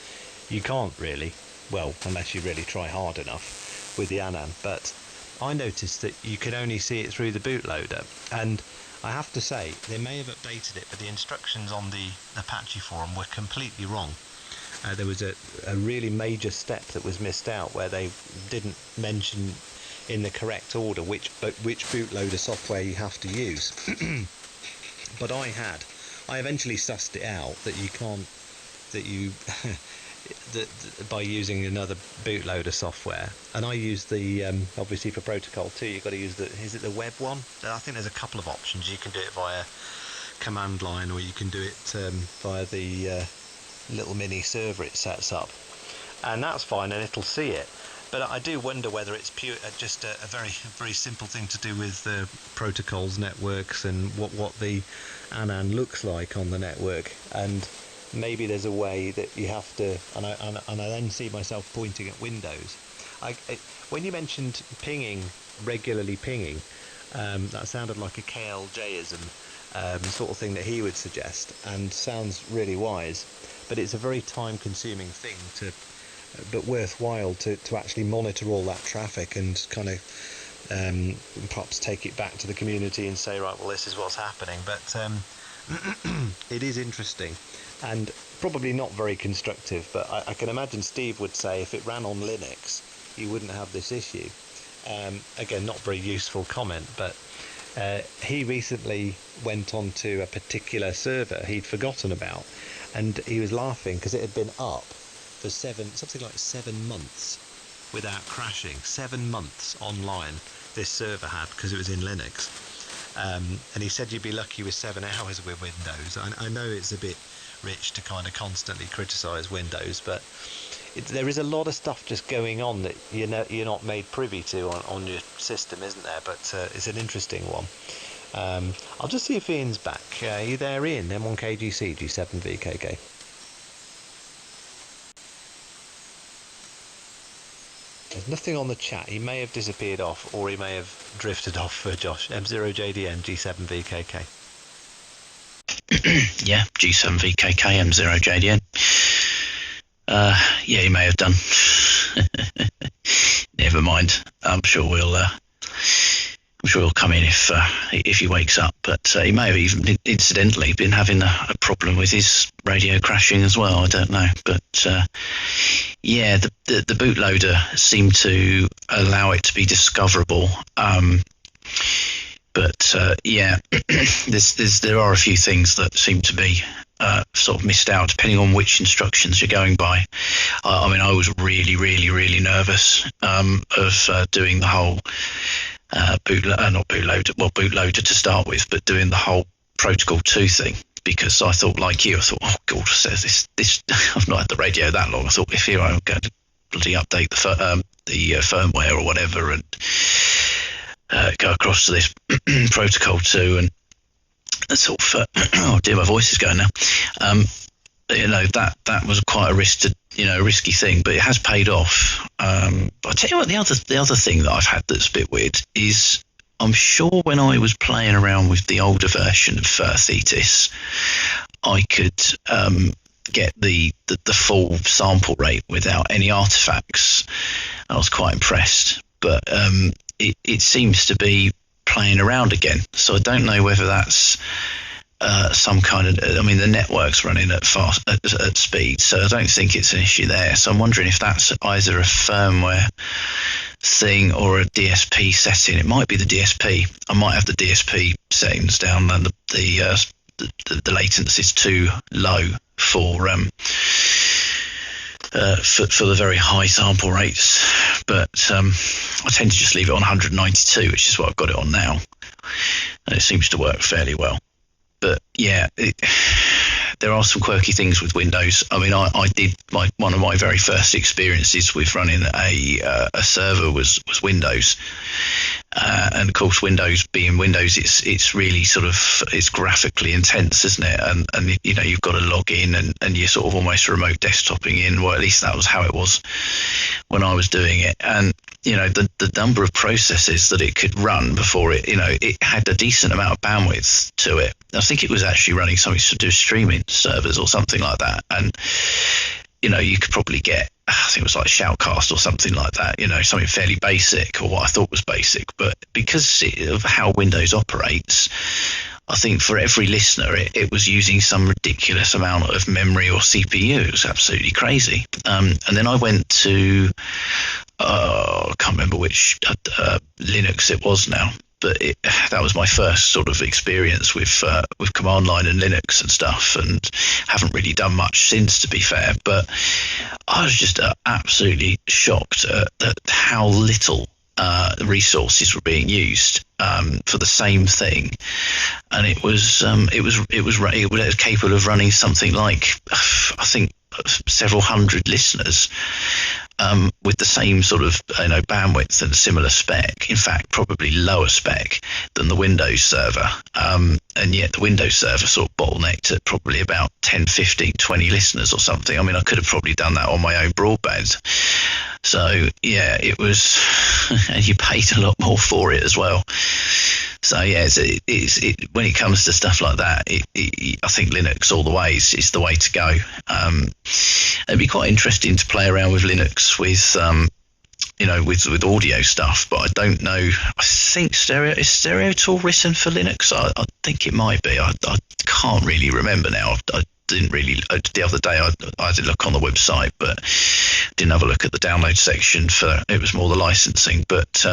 you can't really, well, unless you really try hard enough with the Anand, but I noticed that you could only see it through the bootloader, and I have to say, they may have updated it, but the instructions on the Apache forum were completely wrong. There was a really major step that was missed out, where they didn't mention in the correct order which bootloader software you have to use. But I eventually sussed it out that you can't, by using another bootloader software, and I use the obviously for Protocol 2 you've got to use is it the web one? I think there's a couple of options. You can do it via command line, or you can do it via the little mini server it sets up, and that's fine, and it'll see it. But I do wonder whether it's just a very, very simple thing to do with the protocols, networks, and what the Anand looks like on the network. And maybe there's a way that you have to. And I then see myself pointing at Windows. When you mentioned pinging, regularly pinging, that sounded like a KLJism sort of thing that he would suggest, and sounds really wise. But it's a very time-consuming thing but worthwhile to actually monitor all that traffic and kind of perhaps take it back to the community and say, right, well, this is what's happening. But it is interesting and probably not very constructive, but I can imagine Steve would say if it ran on Linux you wouldn't have this issue. Again, not very useful comment, but he recently went onto a particular server he'd forgotten about, and he was laughing because it had been up for something like 7 months without crashing. 7 months online this server had, because it was in Linux, and he said you'd be lucky with 7 hours with Windows. I know it's a bit rich to kind of constantly criticize Windows, but there is a lot of stuff just going on that you're not made privy to on your system, isn't there? But it's an interesting one. I'll just see if Ian's back. Are you there, Ian? M1KGC G7VKK. There's nothing on the chat. He may have disappeared off, or he may have drifted off for Josh. M0JDN G7VKK. Yeah, G7VKK M0JDN. Yeah, he may have done. Never mind. I'm sure we'll come in if he wakes up. But he may have even incidentally been having a problem with his radio crashing as well. I don't know. But yeah, the bootloader seemed to allow it to be discoverable. But yeah, there are a few things that seem to be sort of missed out depending on which instructions you're going by. I mean, I was really nervous of doing the whole bootloader to start with, but doing the whole Protocol 2 thing, because I thought, like you, I thought, oh god, this I've not had the radio that long. I thought, if here I'm going to bloody update the firmware or whatever, and go across to this Protocol 2 and sort of oh dear, my voice is going now. That was quite a risky thing, but it has paid off. I'll tell you what, the other thing that I've had that's a bit weird is, I'm sure when I was playing around with the older version of Thetis, I could get the full sample rate without any artifacts. I was quite impressed, but it seems to be playing around again. So I don't know whether that's some kind of, I mean, the network's running at speed, so I don't think it's an issue there. So I'm wondering if that's either a firmware thing or a DSP setting. It might be the DSP. I might have the DSP settings down, and the latency is too low for the very high sample rates. But I tend to just leave it on 192, which is what I've got it on now, and it seems to work fairly well. But yeah, there are some quirky things with Windows. I mean, I did one of my very first experiences with running a server was Windows, and of course, Windows being Windows, it's really sort of, it's graphically intense, isn't it? And you know, you've got to log in and you're sort of almost remote desktopping in. Well, at least that was how it was when I was doing it. And you know, the number of processes that it could run before it, you know, it had a decent amount of bandwidth to it. I think it was actually running something to do with streaming servers or something like that. And, you know, you could probably get, I think it was like Shoutcast or something like that, you know, something fairly basic, or what I thought was basic. But because of how Windows operates, I think for every listener, it was using some ridiculous amount of memory or CPU. It was absolutely crazy. And then I went to, I can't remember which Linux it was now, but that was my first sort of experience with command line and Linux and stuff, and haven't really done much since, to be fair. But I was just absolutely shocked at how little resources were being used for the same thing, and it was capable of running something like, I think, several hundred listeners with the same sort of, you know, bandwidth and similar spec. In fact, probably lower spec than the Windows server, and yet the Windows server sort of bottlenecked at probably about 10, 15, 20 listeners or something. I mean, I could have probably done that on my own broadband. So yeah, it was, and you paid a lot more for it as well. So yeah, when it comes to stuff like that, I think Linux all the way is the way to go. It'd be quite interesting to play around with Linux with, you know, with audio stuff, but I don't know. I think is Stereo Tool written for Linux? I think it might be. I can't really remember now. I didn't really, the other day I did look on the website, but didn't have a look at the download section for, it was more the licensing. But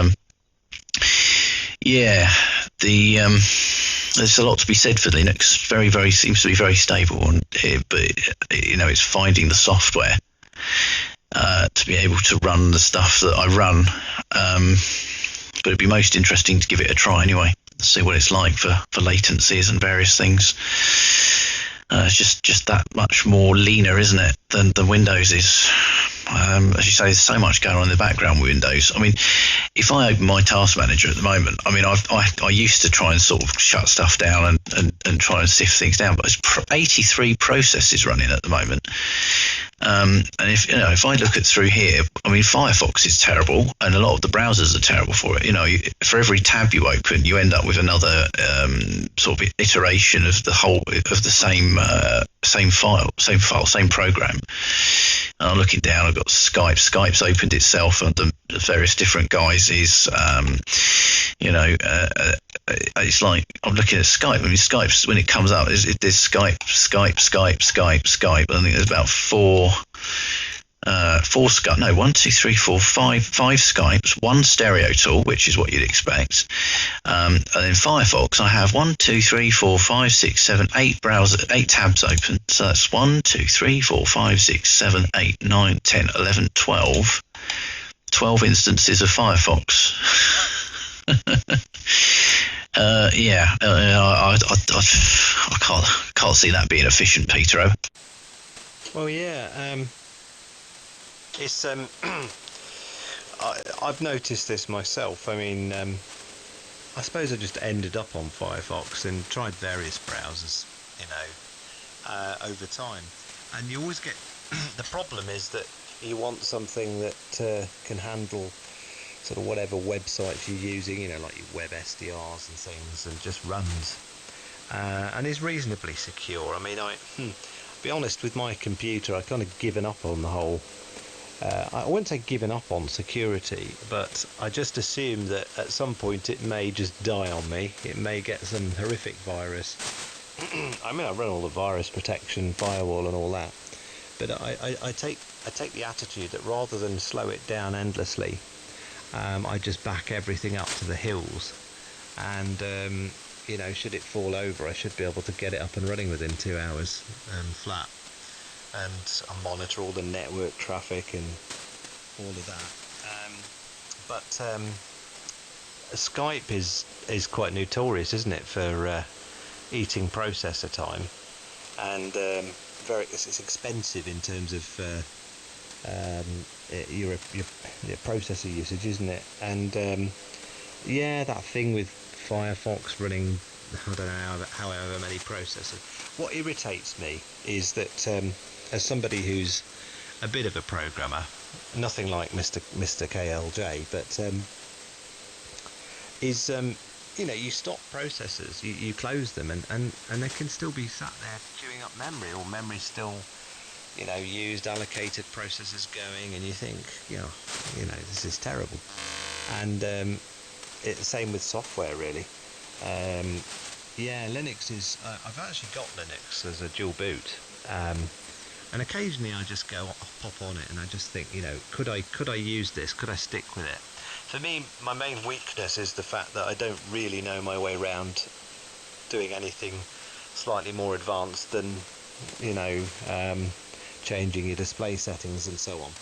yeah, there's a lot to be said for Linux. Very seems to be very stable, and but you know, it's finding the software to be able to run the stuff that I run. But it'd be most interesting to give it a try anyway, see what it's like for latencies and various things. It's just that much more leaner, isn't it, than Windows is. As you say, there's so much going on in the background with Windows. I mean, if I open my task manager at the moment, I mean, I used to try and sort of shut stuff down and try and sift things down, but it's 83 processes running at the moment. And if I look at through here, I mean, Firefox is terrible, and a lot of the browsers are terrible for it. You know, for every tab you open, you end up with another sort of iteration of the whole of the same program. And I'm looking down, I've got Skype. Skype's opened itself under various different guises. It's like I'm looking at Skype. I mean, Skype's, when it comes up, there's Skype. I think there's about four Skype. No, 1, 2, 3, 4, 5 Skypes, one Stereo Tool, which is what you'd expect, and then Firefox. I have 1, 2, 3, 4, 5, 6, 7, 8 tabs open. So that's 1, 2, 3, 4, 5, 6, 7, 8, 9, 10, 11, 12 instances of Firefox. I can't see that being efficient, Peter. Well, yeah. It's I've noticed this myself. I mean, I suppose I just ended up on Firefox and tried various browsers, you know, over time. And you always get the problem is that you want something that can handle sort of whatever websites you're using, you know, like your web SDRs and things, and just runs. and is reasonably secure. I mean, be honest, with my computer, I kind of given up on the whole. I wouldn't say given up on security, but I just assume that at some point it may just die on me. It may get some horrific virus. I mean, I run all the virus protection, firewall, and all that, but I take the attitude that rather than slow it down endlessly, I just back everything up to the hills, and you know, should it fall over, I should be able to get it up and running within 2 hours flat. And I monitor all the network traffic and all of that. But Skype is quite notorious, isn't it, for eating processor time, and it's expensive in terms of your processor usage, isn't it? And yeah, that thing with Firefox running, I don't know, however many processors. What irritates me is that as somebody who's a bit of a programmer, nothing like Mr. KLJ, but you know, you stop processors, you close them, and they can still be sat there chewing up memory, or memory still, you know, used, allocated processors going, and you think, you know, this is terrible. And it's the same with software, really. Yeah, Linux is. I've actually got Linux as a dual boot, and occasionally I just pop on it, and I just think, you know, could I use this? Could I stick with it? For me, my main weakness is the fact that I don't really know my way around doing anything slightly more advanced than, you know, changing your display settings and so on.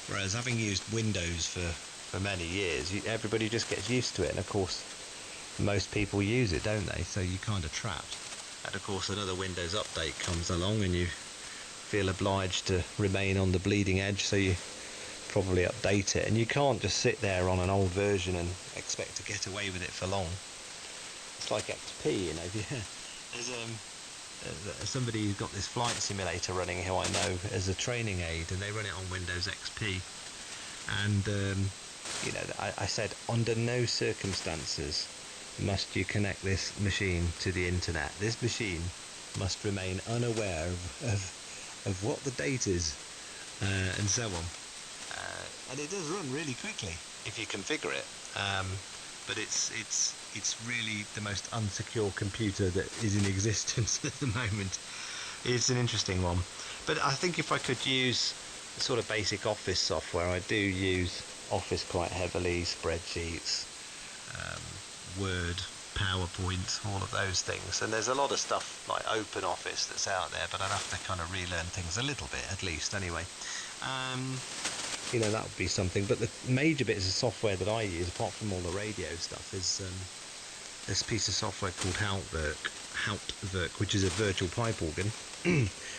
Whereas having used Windows for many years, everybody just gets used to it, and of course most people use it, don't they? So you're kind of trapped. And of course another Windows update comes along and you feel obliged to remain on the bleeding edge, so you probably update it, and you can't just sit there on an old version and expect to get away with it for long. It's like XP, you know. There's somebody who's got this flight simulator running who I know as a training aid, and they run it on Windows XP, and you know, I said, under no circumstances must you connect this machine to the internet. This machine must remain unaware of what the date is, and so on. And it does run really quickly if you configure it. But it's really the most unsecure computer that is in existence at the moment. It's an interesting one. But I think if I could use sort of basic Office software, I do use Office quite heavily, spreadsheets, Word, PowerPoint, all of those things. And there's a lot of stuff like OpenOffice that's out there, but I'd have to kind of relearn things a little bit, at least, anyway. You know, that would be something. But the major bits of software that I use, apart from all the radio stuff, is this piece of software called Hauptwerk, which is a virtual pipe organ,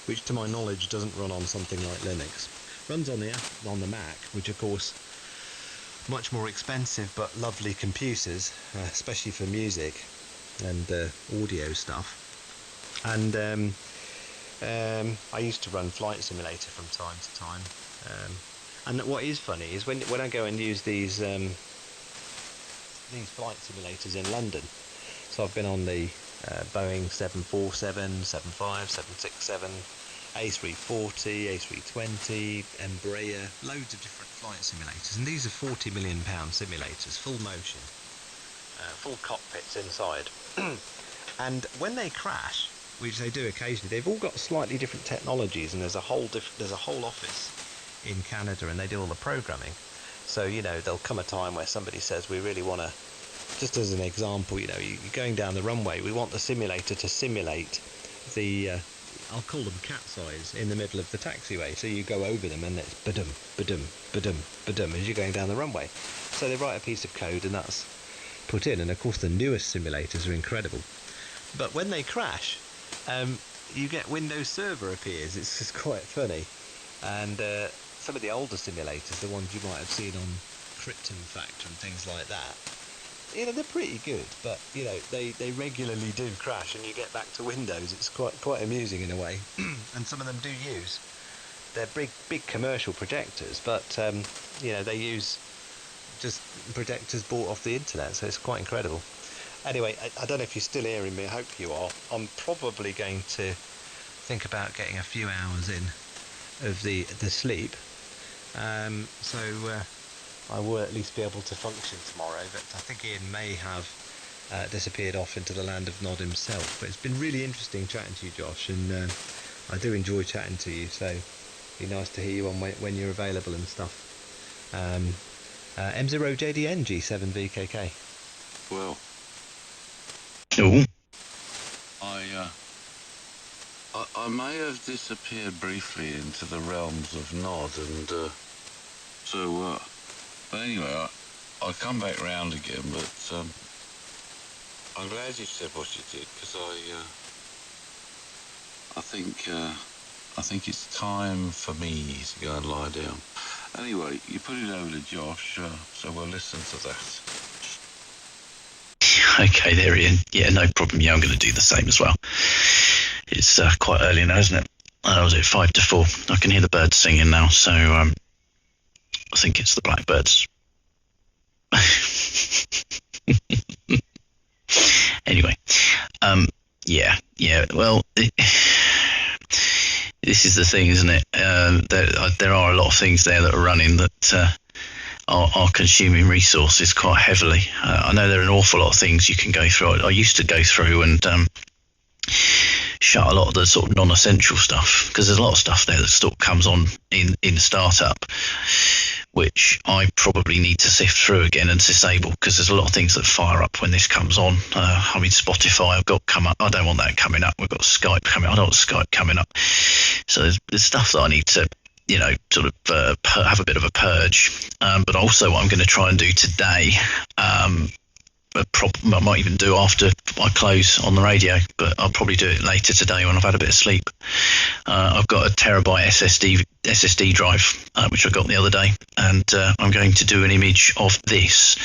which to my knowledge doesn't run on something like Linux. Runs on the Mac, which of course much more expensive but lovely computers, especially for music and audio stuff. And I used to run Flight Simulator from time to time. And what is funny is when I go and use these flight simulators in London. So I've been on the Boeing 747, 75, 767, A340, A320, Embraer, loads of different flight simulators, and these are £40 million simulators, full motion, full cockpits inside. And when they crash, which they do occasionally, they've all got slightly different technologies, and there's a whole office in Canada, and they do all the programming. So, you know, there'll come a time where somebody says, we really want to, just as an example, you know, you're going down the runway, we want the simulator to simulate the I'll call them capsize in the middle of the taxiway. So you go over them and it's ba-dum, ba-dum, ba-dum, ba-dum as you're going down the runway. So they write a piece of code and that's put in. And of course the newest simulators are incredible. But when they crash, you get Windows Server appears. It's just quite funny. And some of the older simulators, the ones you might have seen on Krypton Factor and things like that, you know, they're pretty good, but you know, they regularly do crash, and you get back to Windows. It's quite amusing in a way. And some of them do use, they're big commercial projectors, but you know, they use just projectors bought off the internet, so it's quite incredible. Anyway, I don't know if you're still hearing me. I hope you are. I'm probably going to think about getting a few hours in of the sleep. So I will at least be able to function tomorrow. But I think Ian may have disappeared off into the land of Nod himself. But it's been really interesting chatting to you, Josh, and I do enjoy chatting to you. So it'd be nice to hear you on when you're available and stuff. M0JDN G7VKK. Well, Ooh. I may have disappeared briefly into the realms of Nod, and but anyway, I'll come back round again. But I'm glad you said what you did, because I think it's time for me to go and lie down. Anyway, you put it over to Josh, so we'll listen to that. Okay, there, Ian. Yeah, no problem. Yeah, I'm going to do the same as well. It's quite early now, isn't it? Was it 5 to 4? I can hear the birds singing now, so I think it's the blackbirds. Anyway, yeah. Well, this is the thing, isn't it? There are a lot of things there that are running that are consuming resources quite heavily. I know there are an awful lot of things you can go through. I used to go through and shut a lot of the sort of non-essential stuff, because there's a lot of stuff there that sort of comes on in startup, which I probably need to sift through again and disable, because there's a lot of things that fire up when this comes on. I mean, Spotify I've got come up. I don't want that coming up. We've got Skype coming up. I don't want Skype coming up. So there's stuff that I need to, sort of have a bit of a purge. But also what I'm going to try and do today, I might even do after I close on the radio, but I'll probably do it later today when I've had a bit of sleep. I've got a terabyte SSD drive, which I got the other day, and I'm going to do an image of this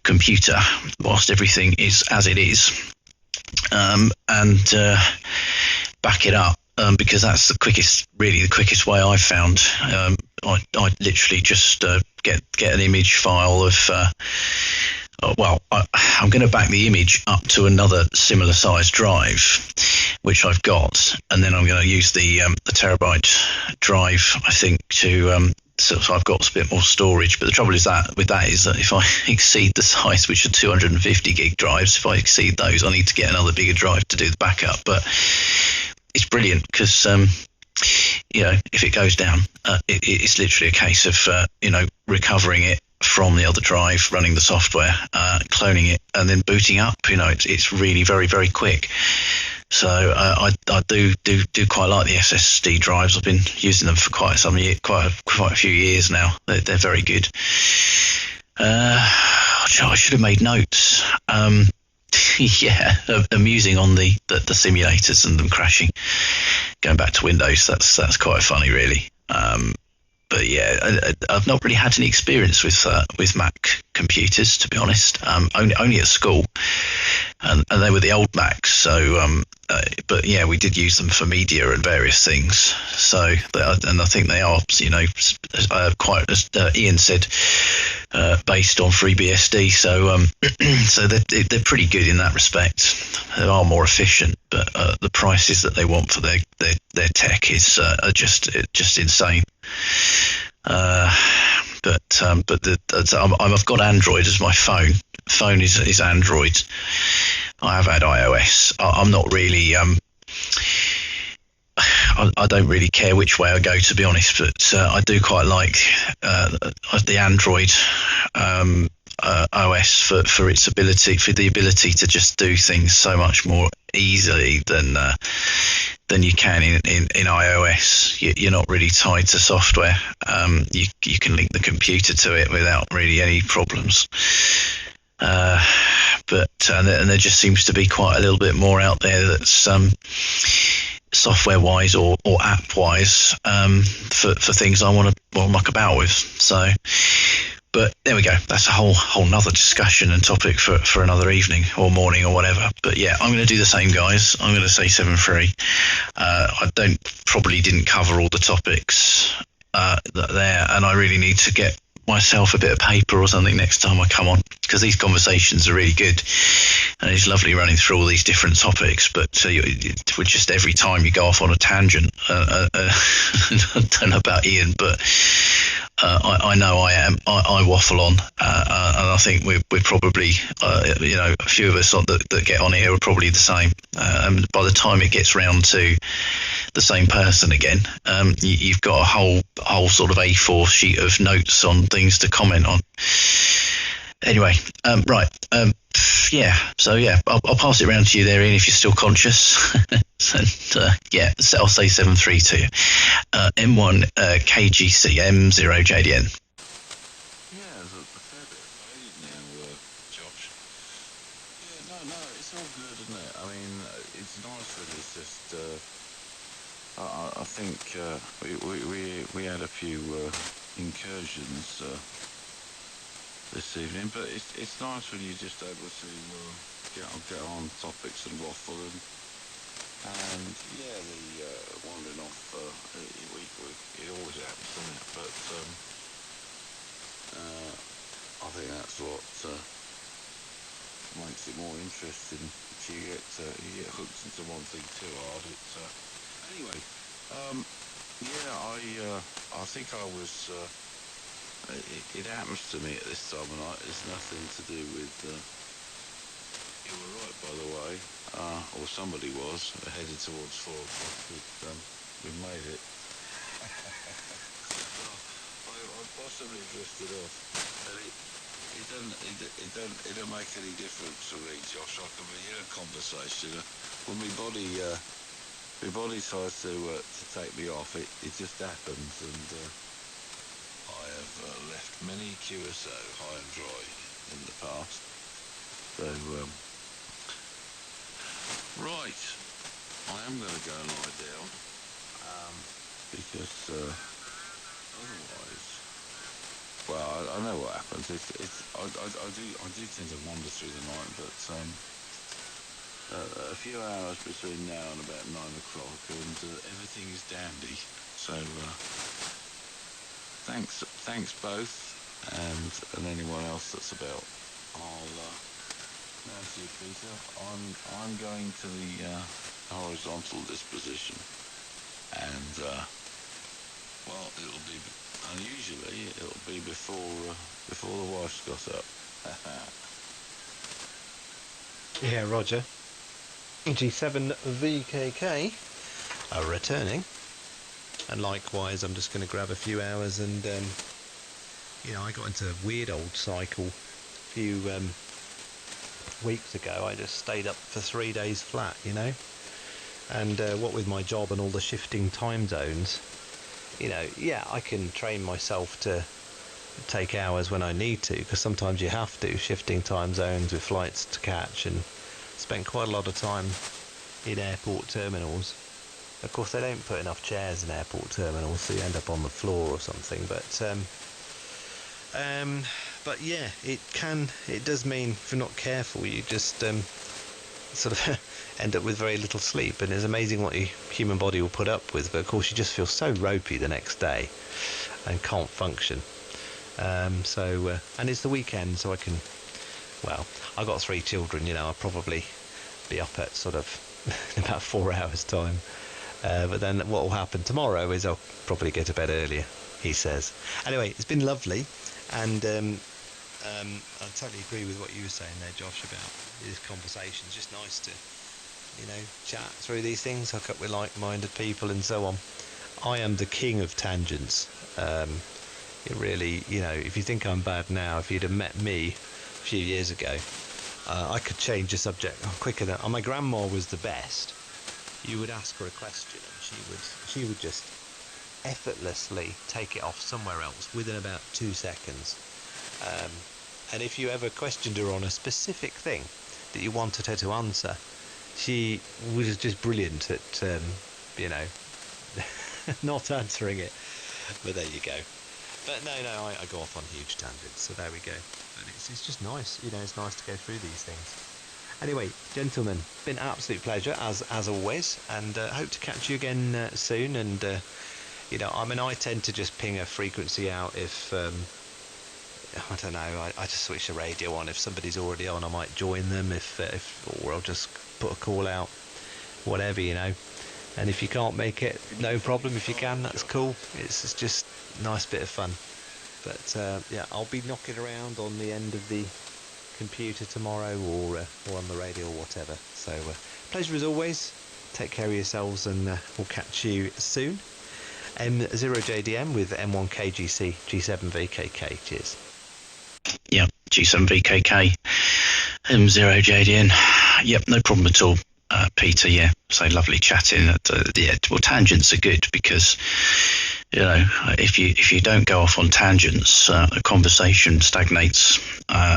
computer whilst everything is as it is, and back it up, because that's the quickest way I've found. I literally just get an image file of I'm going to back the image up to another similar size drive, which I've got, and then I'm going to use the terabyte drive, I think, to so I've got a bit more storage. But the trouble is that if I exceed the size, which are 250 gig drives, if I exceed those, I need to get another bigger drive to do the backup. But it's brilliant because if it goes down, it's literally a case of recovering it from the other drive, running the software, cloning it, and then booting up. It's really very, very quick. So I do quite like the SSD drives. I've been using them for quite a few years now. They're very good. I should have made notes. Amusing on the simulators and them crashing. Going back to Windows, that's quite funny, really. But yeah, I've not really had any experience with Mac computers, to be honest. Only at school, and they were the old Macs. So, but yeah, we did use them for media and various things. So, and I think they are, quite, as Ian said, based on FreeBSD. So, so they're pretty good in that respect. They are more efficient, but the prices that they want for their tech is are just insane. But I've got Android as my phone. Phone is Android. I have had iOS. I'm not really. I don't really care which way I go, to be honest. But I do quite like the Android OS for its ability, for the ability to just do things so much more easily than you can in iOS. You're not really tied to software. You can link the computer to it without really any problems. But there just seems to be quite a little bit more out there that's software-wise or app-wise for things I want to muck about with. So, but there we go. That's a whole nother discussion and topic for another evening or morning or whatever. But yeah, I'm going to do the same, guys. I'm going to say 7.3. I probably didn't cover all the topics there, and I really need to get myself a bit of paper or something next time I come on, because these conversations are really good, and it's lovely running through all these different topics. But with just every time you go off on a tangent, I don't know about Ian, but I know I am. I waffle on, and I think we're probably, a few of us that get on here are probably the same. And by the time it gets round to the same person again, you've got a whole sort of A4 sheet of notes on things to comment on. Anyway, right. So I'll pass it around to you there, Ian, if you're still conscious. So I'll say 732. M1 KGC M0JDN. Yeah, there's a fair bit of fade now, Josh. Yeah, no, it's all good, isn't it? I mean, it's nice that it's just. I think we had a few incursions this evening, but it's nice when you're just able to get on topics and waffle and yeah, the wandering off. It always happens, doesn't it? But I think that's what makes it more interesting. If you get hooked into one thing too hard, it's anyway. I think I was. It happens to me at this time of night. It's nothing to do with. You were right, by the way, or somebody was headed towards 4 o'clock. We made it. I possibly drifted off, and it don't make any difference to me, Josh. I can be in a conversation when my body tries to take me off. It just happens, and I have left many QSO high and dry in the past. So right, I am going to go and lie down because otherwise, well, I know what happens. I do tend to wander through the night, but a few hours between now and about 9 o'clock, and everything is dandy. So thanks both, and anyone else that's about. Now to you, Peter. I'm going to the horizontal disposition, and well, unusually it'll be before the wife's got up. Yeah, Roger. G7VKK are returning, and likewise I'm just going to grab a few hours, and I got into a weird old cycle a few weeks ago. I just stayed up for 3 days flat, and what with my job and all the shifting time zones, I can train myself to take hours when I need to, because sometimes you have to, shifting time zones with flights to catch, and spent quite a lot of time in airport terminals. Of course, they don't put enough chairs in airport terminals, so you end up on the floor or something. But yeah, it does mean if you're not careful, you just sort of end up with very little sleep, and it's amazing what your human body will put up with. But of course, you just feel so ropey the next day and can't function. And it's the weekend, so I can. Well, I've got 3 children. I'll probably be up at sort of in about 4 hours' time. But then what will happen tomorrow is I'll probably go to bed earlier, he says. Anyway, it's been lovely, and I totally agree with what you were saying there, Josh, about these conversations. Just nice to, chat through these things, hook up with like-minded people and so on. I am the king of tangents. It really, if you think I'm bad now, if you'd have met me a few years ago, I could change the subject quicker than. My grandma was the best. You would ask her a question, and she would just effortlessly take it off somewhere else within about 2 seconds. And if you ever questioned her on a specific thing that you wanted her to answer, she was just brilliant at, not answering it. But there you go. But no, I go off on huge tangents, so there we go. But it's just nice, it's nice to go through these things. Anyway, gentlemen, been an absolute pleasure as always, and hope to catch you again soon. And I tend to just ping a frequency out if I don't know. I just switch the radio on. If somebody's already on, I might join them. Or I'll just put a call out, whatever, you know. And if you can't make it, no problem. If you can, that's cool. It's just a nice bit of fun. But yeah, I'll be knocking around on the end of the computer tomorrow, or on the radio, or whatever. So pleasure as always. Take care of yourselves, and we'll catch you soon. M0JDM with M1KGC G7VKK. Cheers. Yep, G7VKK, M0JDN. Yep, no problem at all, Peter. Yeah, so lovely chatting. Yeah, well, tangents are good because, you know, if you don't go off on tangents, a conversation stagnates.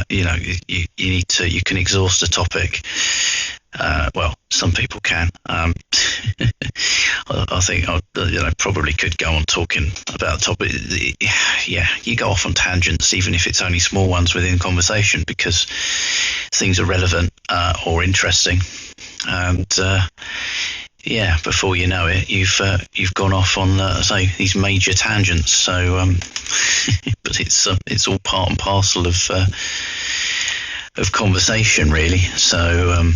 You know, you can exhaust a topic. Well, some people can. I think I probably could go on talking about topic. Yeah, you go off on tangents, even if it's only small ones within conversation, because things are relevant or interesting, and yeah, before you know it, you've gone off on say these major tangents. So, but it's all part and parcel of conversation, really. So.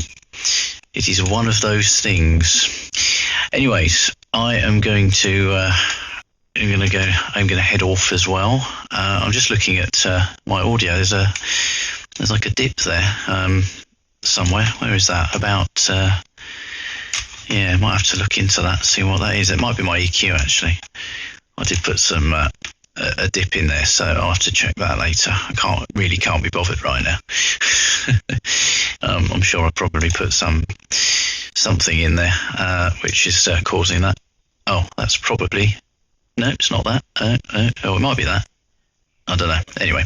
It is one of those things. Anyways, I am going to I'm going to head off as well. I'm just looking at my audio. There's like a dip there somewhere. Where is that? About yeah, I might have to look into that, see what that is. It might be my EQ actually. I did put some a dip in there, so I'll have to check that later. I can't be bothered right now. I'm sure I probably put something in there which is causing that. Oh, that's probably, no, it's not that. Oh, it might be that. I don't know. Anyway,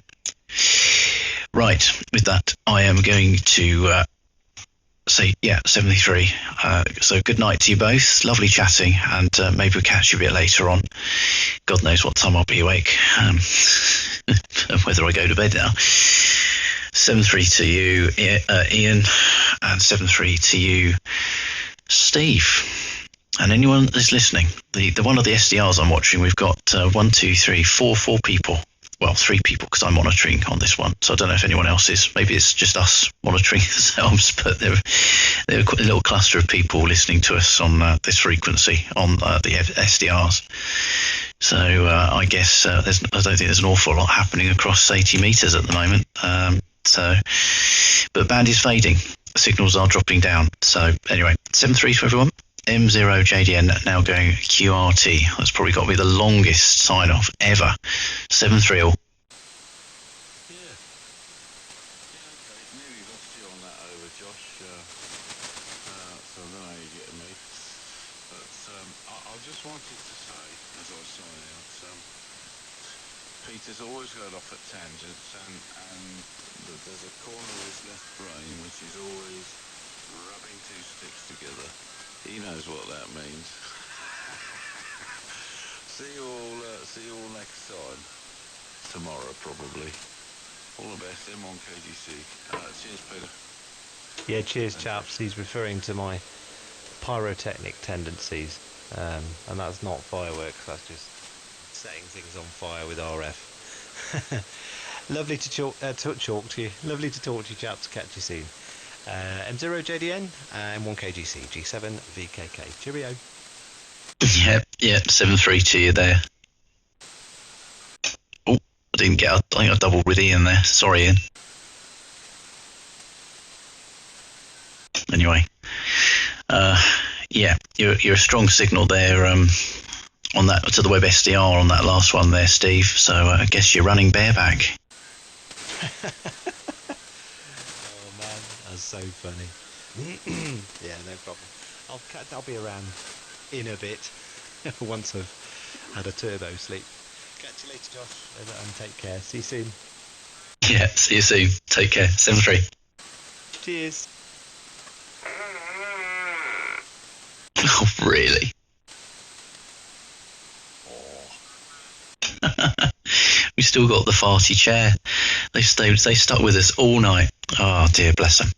right. With that, I am going to say, yeah, 73. So good night to you both. Lovely chatting, and maybe we'll catch you a bit later on. God knows what time I'll be awake, whether I go to bed now. 73 to you, Ian, and 73 to you, Steve, and anyone that's listening. The one of the SDRs I'm watching, we've got 1, 2, 3, 4 people. Well, 3 people, because I'm monitoring on this one. So I don't know if anyone else is. Maybe it's just us monitoring ourselves, but there are quite a little cluster of people listening to us on this frequency on the SDRs. So I guess I don't think there's an awful lot happening across 80 meters at the moment. But band is fading. Signals are dropping down. So anyway, 7-3 to everyone. M0JDN now going QRT. That's probably got to be the longest sign off ever. 7-3 all. Yeah. Nearly lost you on that over, Josh. So I don't know how you're getting me. But I just wanted to say, as I was signing out, Peter's always going off at tangents, and there's a corner of his left brain which is always rubbing 2 sticks together. He knows what that means. See you all next time. Tomorrow, probably. All the best, M1KGC. Cheers, Peter. Yeah, cheers, chaps. He's referring to my pyrotechnic tendencies, and that's not fireworks. That's just setting things on fire with RF. Lovely to talk to you. Lovely to talk to you, chaps. Catch you soon. M0JDN and M1KGC G7VKK. Cheerio. Yep, 7-3 to you there. Oh, I think I doubled with Ian there. Sorry, Ian. Anyway, yeah, you're a strong signal there on that to the web SDR on that last one there, Steve. So I guess you're running bareback. So funny. Yeah, no problem. I'll be around in a bit once I've had a turbo sleep. Catch you later, Josh, and take care. See you soon. Yeah, see you soon. Take care. 7-3. Cheers. Oh, really? We still got the farty chair. They stuck with us all night. Oh dear, bless them.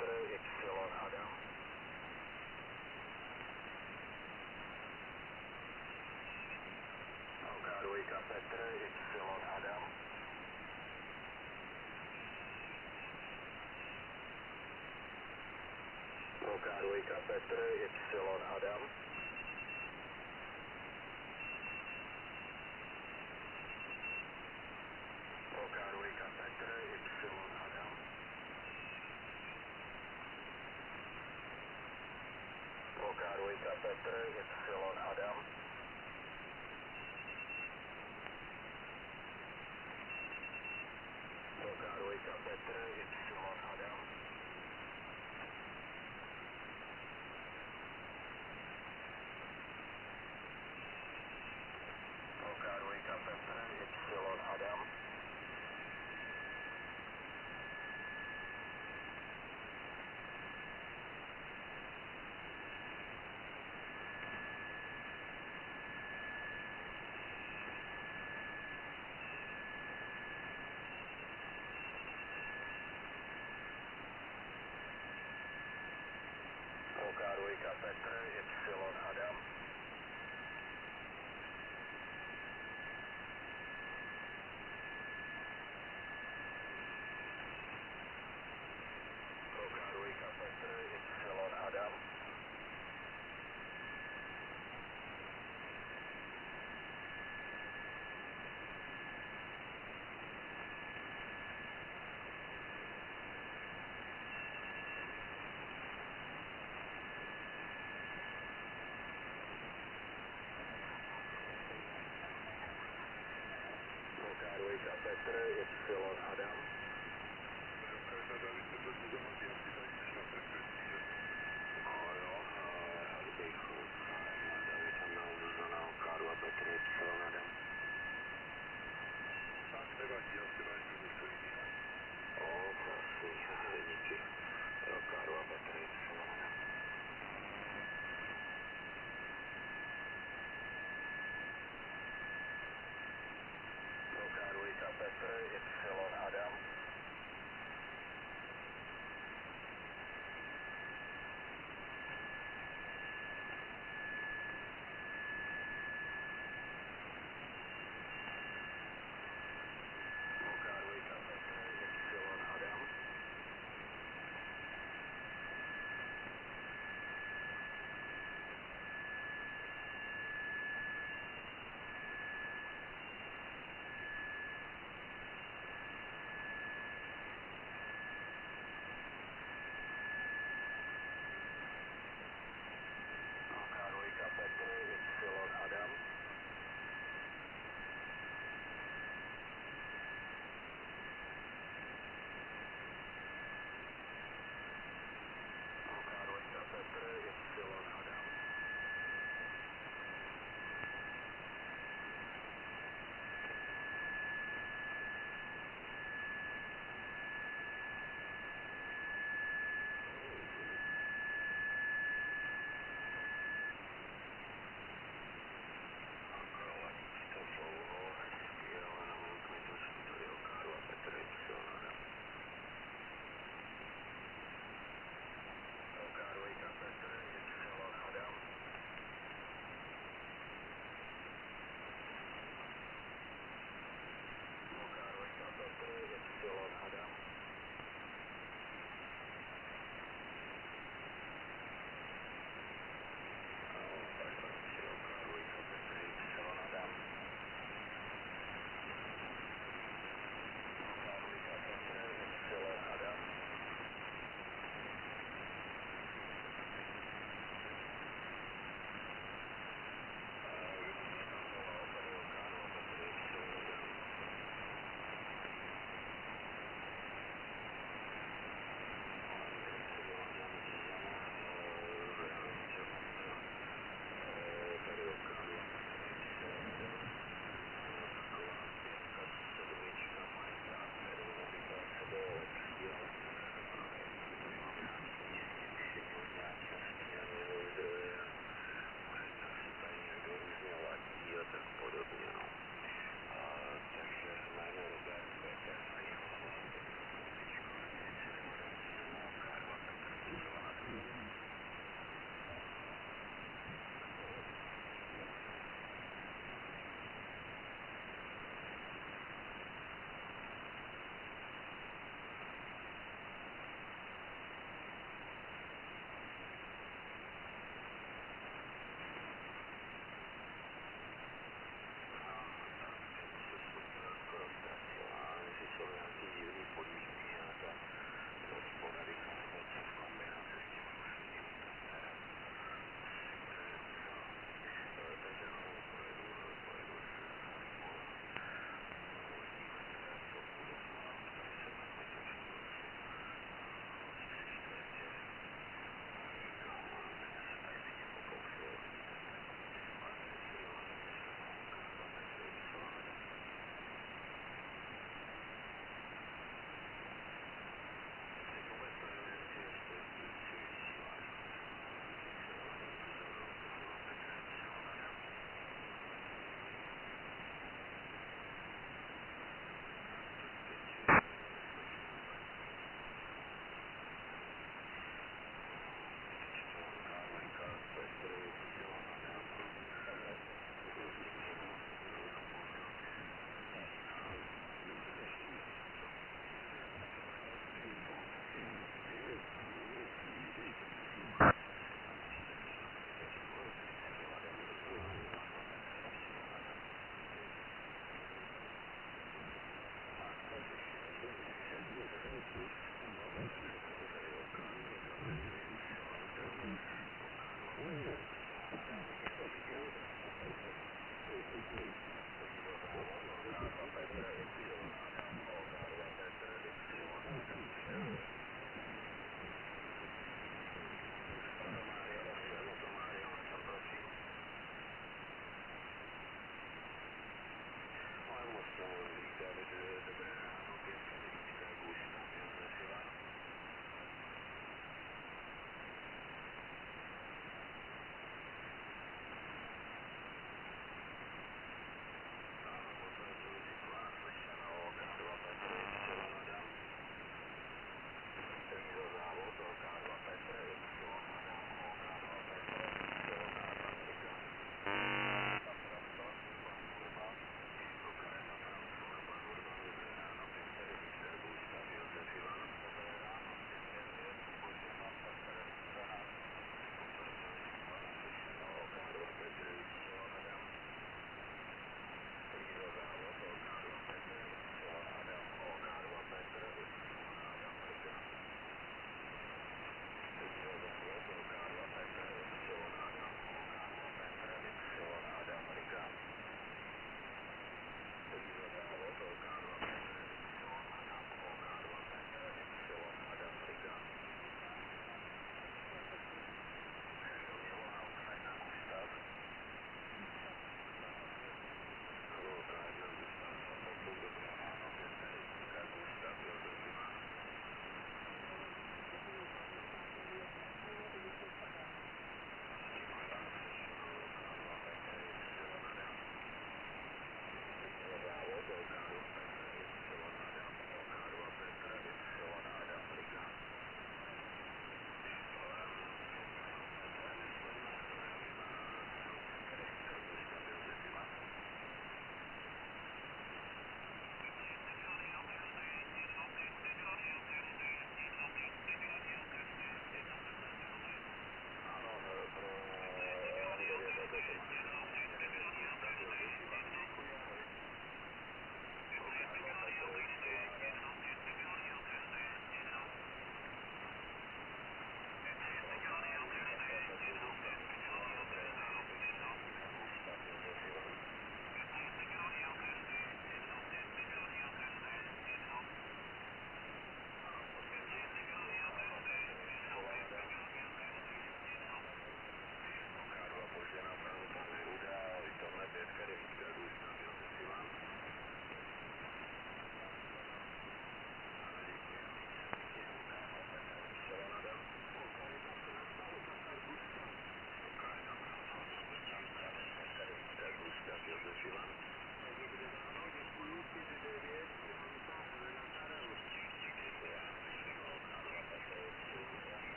Epsilon Adam. Roger, wake up at Epsilon Adam. Roger, wake up at Epsilon Adam. Roger, wake up at Epsilon Adam. Roger, wake up at Epsilon Adam. Roger, wake up at Epsilon Adam. Roger, wake up at Epsilon Adam. Roger, wake up at Epsilon Adam. Roger, wake up at Epsilon Adam. Roger, wake up at Epsilon Adam. Roger, wake up at Epsilon Adam. Roger, wake up at Epsilon Adam.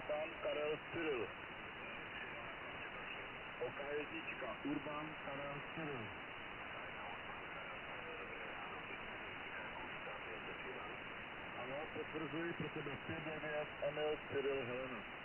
Urban Karel Cyril. OK1, Urban Karel Cyril. Ano, potvrzuji pro tebe 59 Emil Cyril Helena.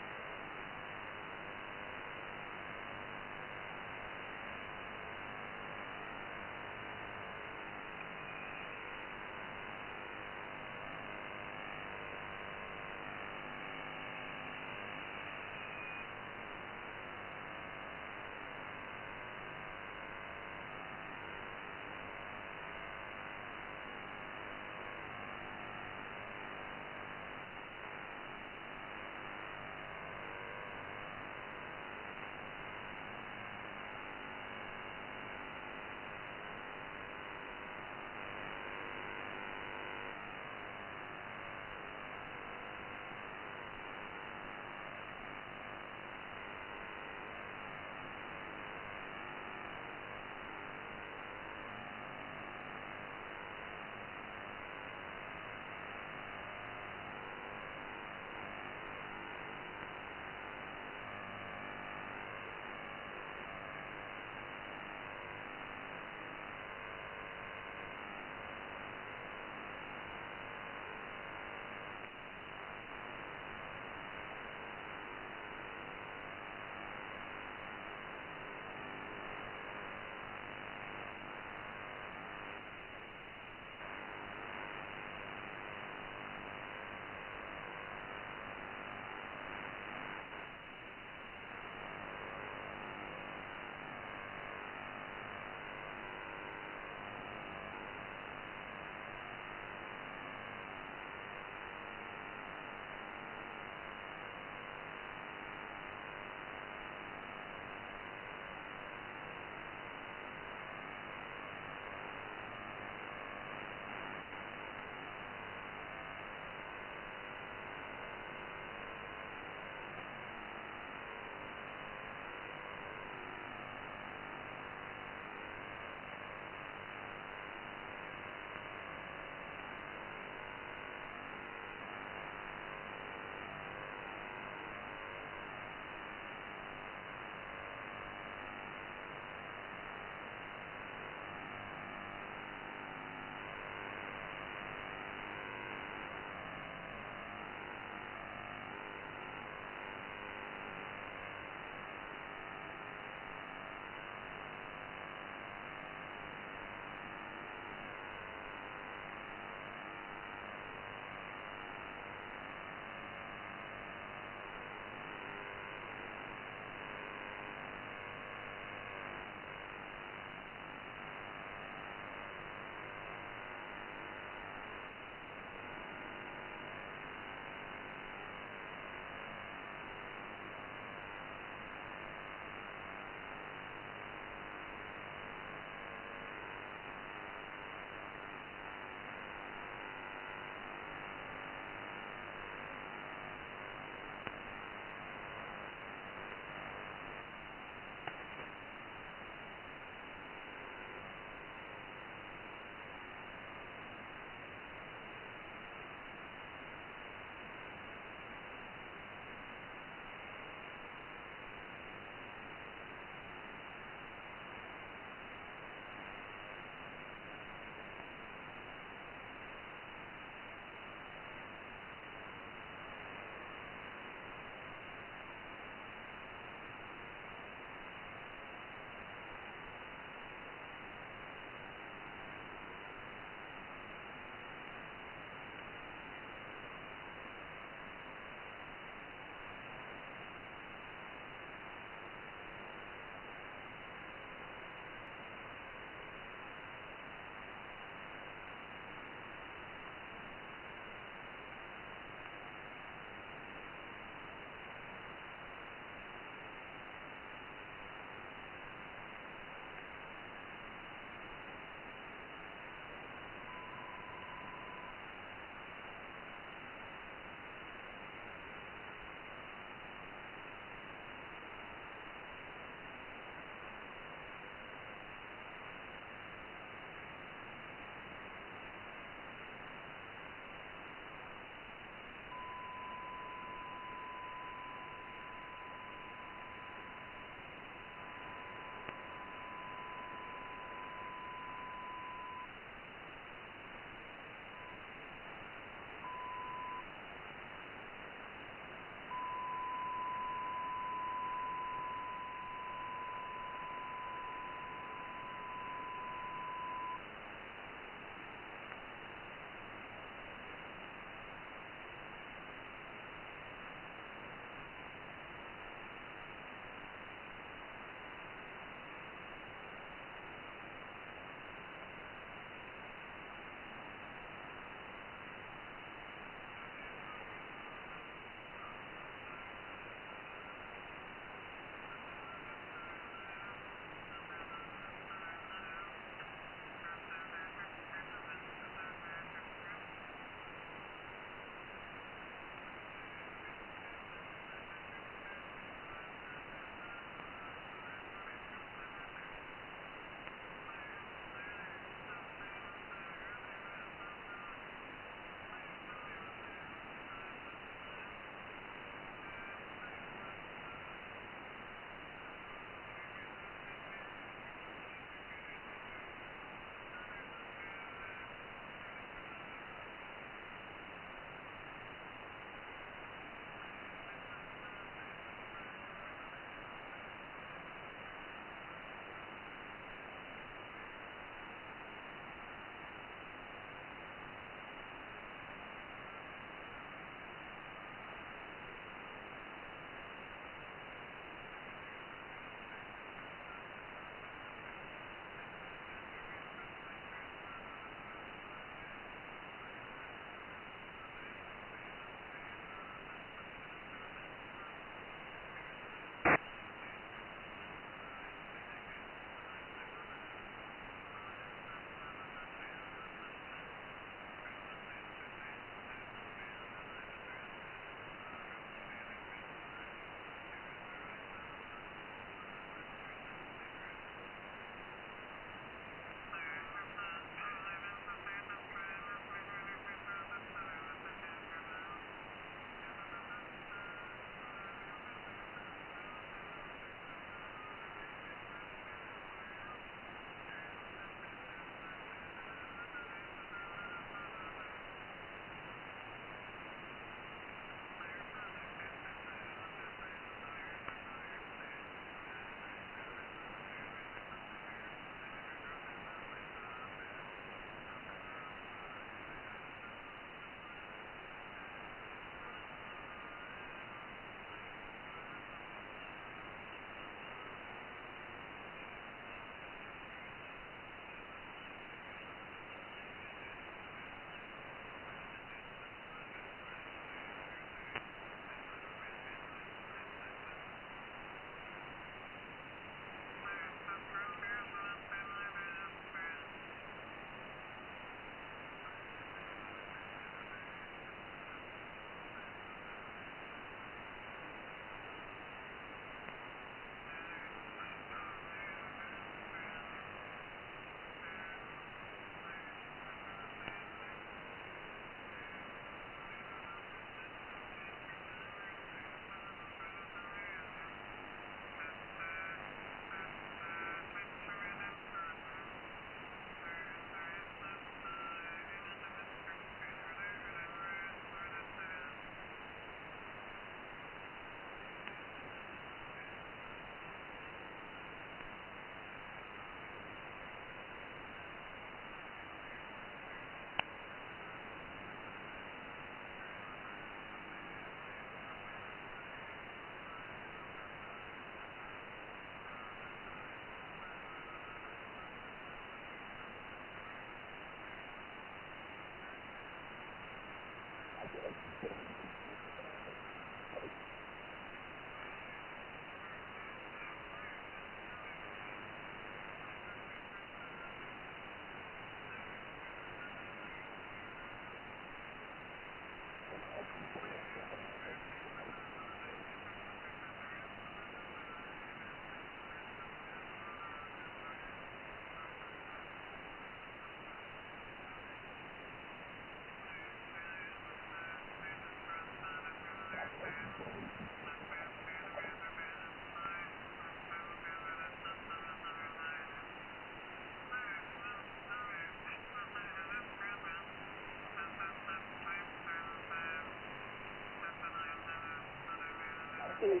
Is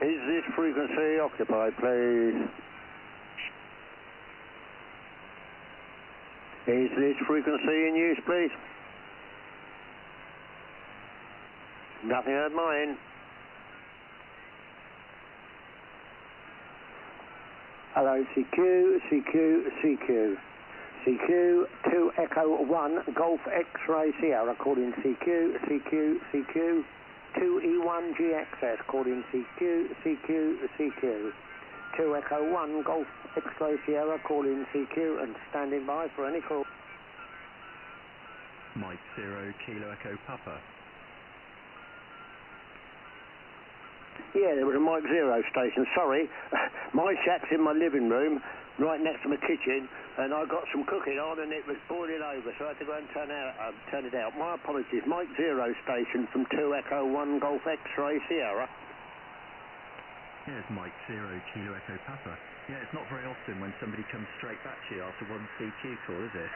this frequency occupied, please? Is this frequency in use, please? Nothing at my end. Hello, CQ, CQ, CQ. CQ, 2 Echo 1, Golf X-Ray Sierra, calling CQ, CQ, CQ. 2E1 GXS, calling CQ, CQ, CQ. 2 Echo 1, Golf X-Ray Sierra, calling CQ and standing by for any call. Mike 0, Kilo Echo Papa. Yeah, there was a Mike 0 station, sorry. My shack's in my living room, right next to my kitchen, and I got some cooking on and it was boiling over, so I had to go and turn it out. My apologies. Mike 0 station from 2 Echo 1 Golf X-Ray Sierra. Yeah, it's Mike 0, Kilo Echo Papa. Yeah, it's not very often when somebody comes straight back to you after one CQ call, is it?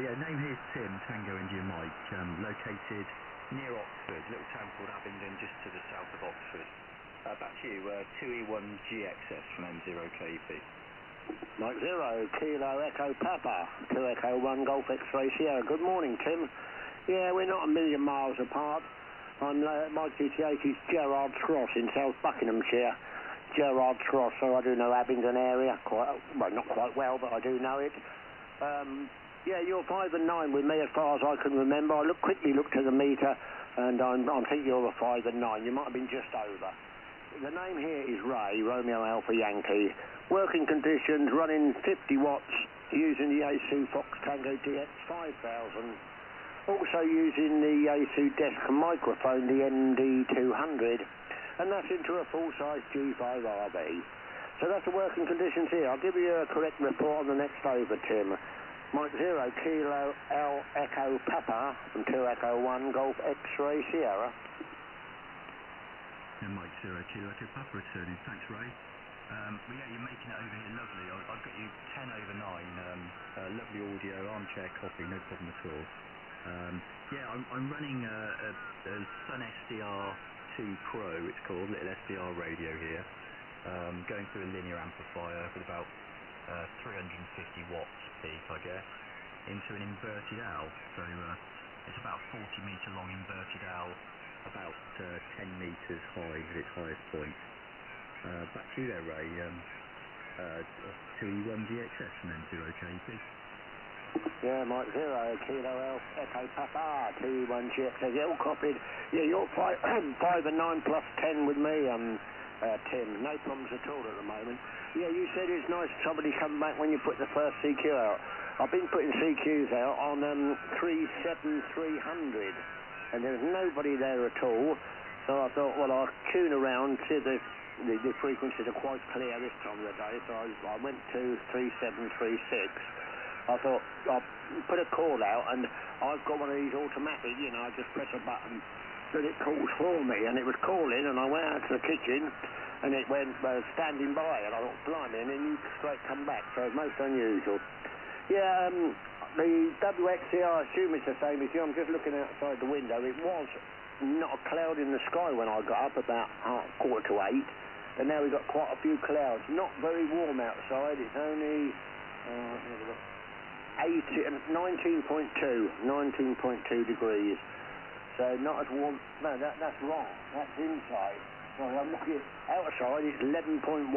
Yeah, name here's Tim, Tango India Mike, located near Oxford, a little town called Abingdon, just to the south of Oxford. Back to you, 2E1 GXS from M0KEP. Mike 0, Kilo Echo Papa, 2 Echo 1 Golf X-Ray Sierra. Good morning, Tim. Yeah, we're not a million miles apart. My GT8 is Gerrard's Cross in South Buckinghamshire. Gerrard's Cross, so I do know Abingdon area quite well, not quite well, but I do know it. Yeah, you're 5 and 9 with me as far as I can remember. I quickly looked at the meter, and I think you're a 5 and 9. You might have been just over. The name here is Ray, Romeo Alpha Yankee. Working conditions, running 50 watts, using the Yaesu Fox Tango DX 5000. Also using the Yaesu desk microphone, the MD200. And that's into a full-size G5 RV. So that's the working conditions here. I'll give you a correct report on the next over, Tim. Mike 0, Kilo L Echo Papa from 2 Echo 1 Golf X-Ray Sierra. Yeah, Mike 0, Kilo Echo Papa returning. Thanks, Ray. Well, yeah, you're making it over here lovely. I've got you 10 over 9. Lovely audio, armchair coffee, no problem at all. Yeah, I'm running a Sun SDR2 Pro, it's called, little SDR radio here. Going through a linear amplifier with about 350 watts peak, I guess, into an inverted owl. So it's about 40 metre long inverted owl, about 10 metres high at its highest point. Back to you there, Ray. 2E1 GXS from M0KEP. Yeah, Mike 0, Kilo L Echo Papa, 2E1 GXS. Yeah, all copied. Yeah, you're 5 and 9 plus 10 with me, Tim. No problems at all at the moment. Yeah, you said it's nice somebody come back when you put the first CQ out. I've been putting CQs out on 37300, and there was nobody there at all. So I thought, well, I'll tune around, see if the frequencies are quite clear this time of the day. So I went to 3736. I thought I'll put a call out, and I've got one of these automatic, you know, I just press a button that it calls for me, and it was calling, and I went out to the kitchen, and it went standing by, and I thought, blimey, and then you straight come back, so it's most unusual. Yeah, the WXC, I assume it's the same as you. I'm just looking outside the window. It was not a cloud in the sky when I got up about 7:45, and now we've got quite a few clouds. Not very warm outside, it's only 19.2 degrees. So not as warm. No, that's wrong. That's inside. Sorry, I'm looking outside. It's 11.1.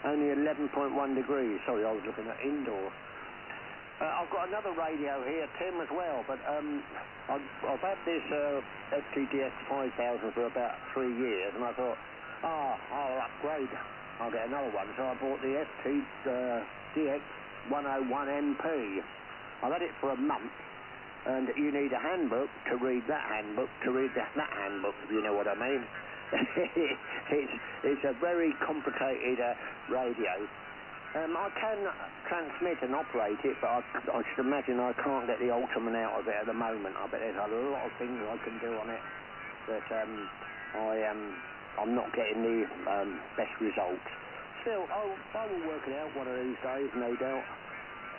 Only 11.1 degrees. Sorry, I was looking at indoors. I've got another radio here, Tim, as well. But I've had this FTDX 5000 for about 3 years, and I thought, I'll upgrade. I'll get another one. So I bought the FTDX 101MP. I've had it for a month. And you need a handbook to read that handbook, to read that handbook, if you know what I mean. It's a very complicated radio. I can transmit and operate it, but I should imagine I can't get the Ultraman out of it at the moment. I bet there's a lot of things I can do on it, but I'm not getting the best results. Still, I will work it out one of these days, no doubt.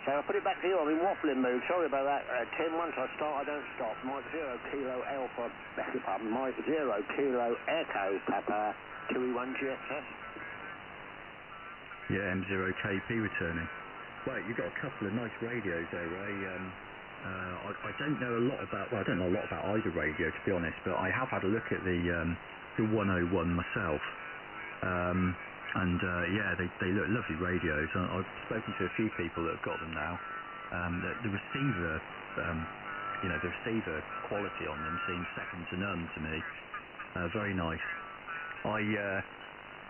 So I'll put it back to you. I'm in waffling mood. Sorry about that, Tim. Once I start, I don't stop. Mike 0 Kilo Alpha, beg your pardon, Mike 0 Kilo Echo Papa 2E1 GXS. Yeah, M0KP returning. Well, you've got a couple of nice radios there, Ray. I don't know a lot about, well, I don't know a lot about either radio, to be honest, but I have had a look at the 101 myself. Yeah, they look lovely radios. I've spoken to a few people that have got them now. The receiver, the receiver quality on them seems second to none to me. Very nice. I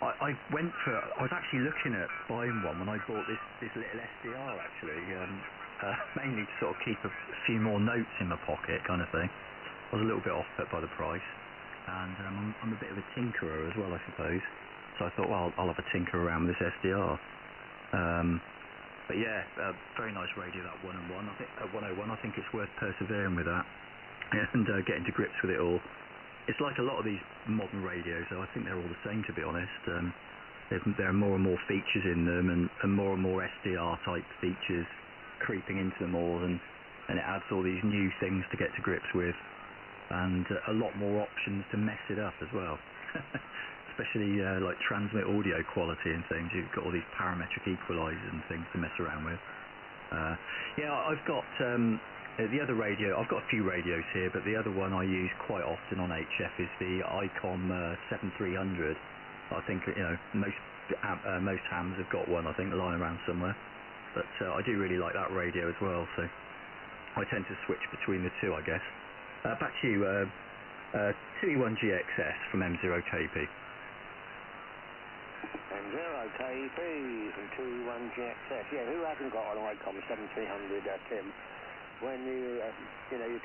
was actually looking at buying one when I bought this little SDR actually, mainly to sort of keep a few more notes in my pocket kind of thing. I was a little bit off put by the price, and I'm a bit of a tinkerer as well, I suppose. So I thought, well, I'll have a tinker around with this SDR. But yeah, very nice radio, that 101. I think it's worth persevering with that and getting to grips with it all. It's like a lot of these modern radios, so I think they're all the same, to be honest. There are more and more features in them, and more SDR type features creeping into them all, and it adds all these new things to get to grips with, and a lot more options to mess it up as well. Especially like transmit audio quality and things. You've got all these parametric equalizers and things to mess around with. Yeah, I've got the other radio. I've got a few radios here, but the other one I use quite often on HF is the ICOM 7300. I think most hams have got one, I think, lying around somewhere. But I do really like that radio as well, so I tend to switch between the two, I guess. Back to you, 2E1 GXS from M0KP. M0KP from 2E1 GXS. Yeah, who hasn't got an ICOM 7300, Tim? When you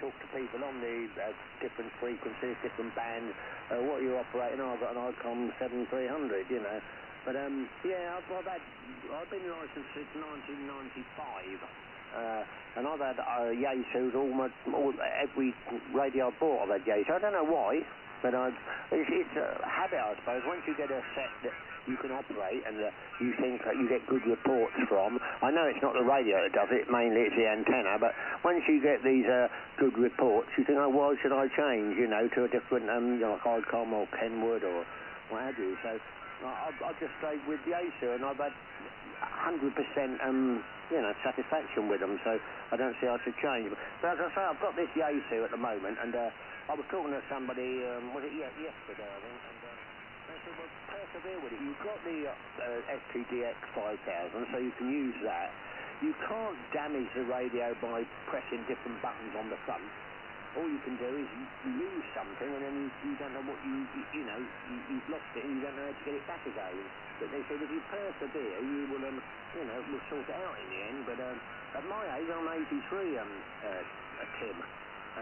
talk to people on the different frequencies, different bands, what are you operating? I've got an ICOM 7300, But yeah, I've been licensed since 1995, and I've had Yaesu's every radio I bought. I've had Yaesu. I don't know why, but it's a habit, I suppose. Once you get a set that you can operate and you think you get good reports from, I know it's not the radio that does it, mainly it's the antenna, but once you get these good reports, you think, oh, why should I change, to a different, like ICOM or Kenwood or what have you. So I've just stayed with Yaesu, and I've had 100% satisfaction with them, so I don't see how to change. But as I say, I've got this Yaesu at the moment, and I was talking to somebody, yesterday, I think, and they said, well, persevere with it. You've got the STDX 5000, so you can use that. You can't damage the radio by pressing different buttons on the front. All you can do is lose something, and then you don't know what you've lost it, and you don't know how to get it back again. But they said if you persevere, you will, we'll sort it out in the end. But at my age, I'm 83, Tim,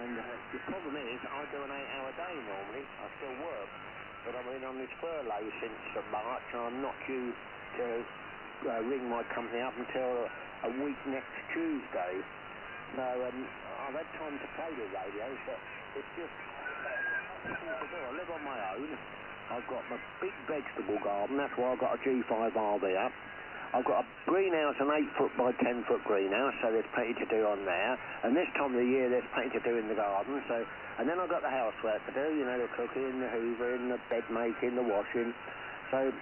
and the problem is I do an 8-hour day normally. I still work, but I've been on this furlough since March, and I'm not due to ring my company up until a week next Tuesday. So I've had time to play with radios, but it's just nothing to do. I live on my own. I've got my big vegetable garden. That's why I've got a G5 RV up. I've got a greenhouse, an 8-foot by 10-foot greenhouse, so there's plenty to do on there. And this time of the year, there's plenty to do in the garden. So, and then I've got the housework to do. The cooking, the hoovering, the bed making, the washing. So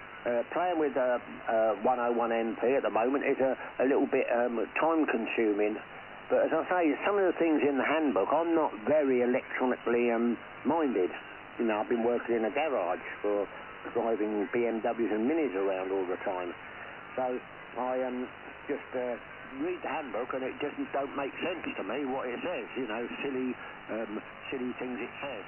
playing with 101MP at the moment is a little bit time-consuming. But as I say, some of the things in the handbook, I'm not very electronically minded. I've been working in a garage for driving BMWs and Minis around all the time. So I just read the handbook, and it don't make sense to me what it says. Silly things it says.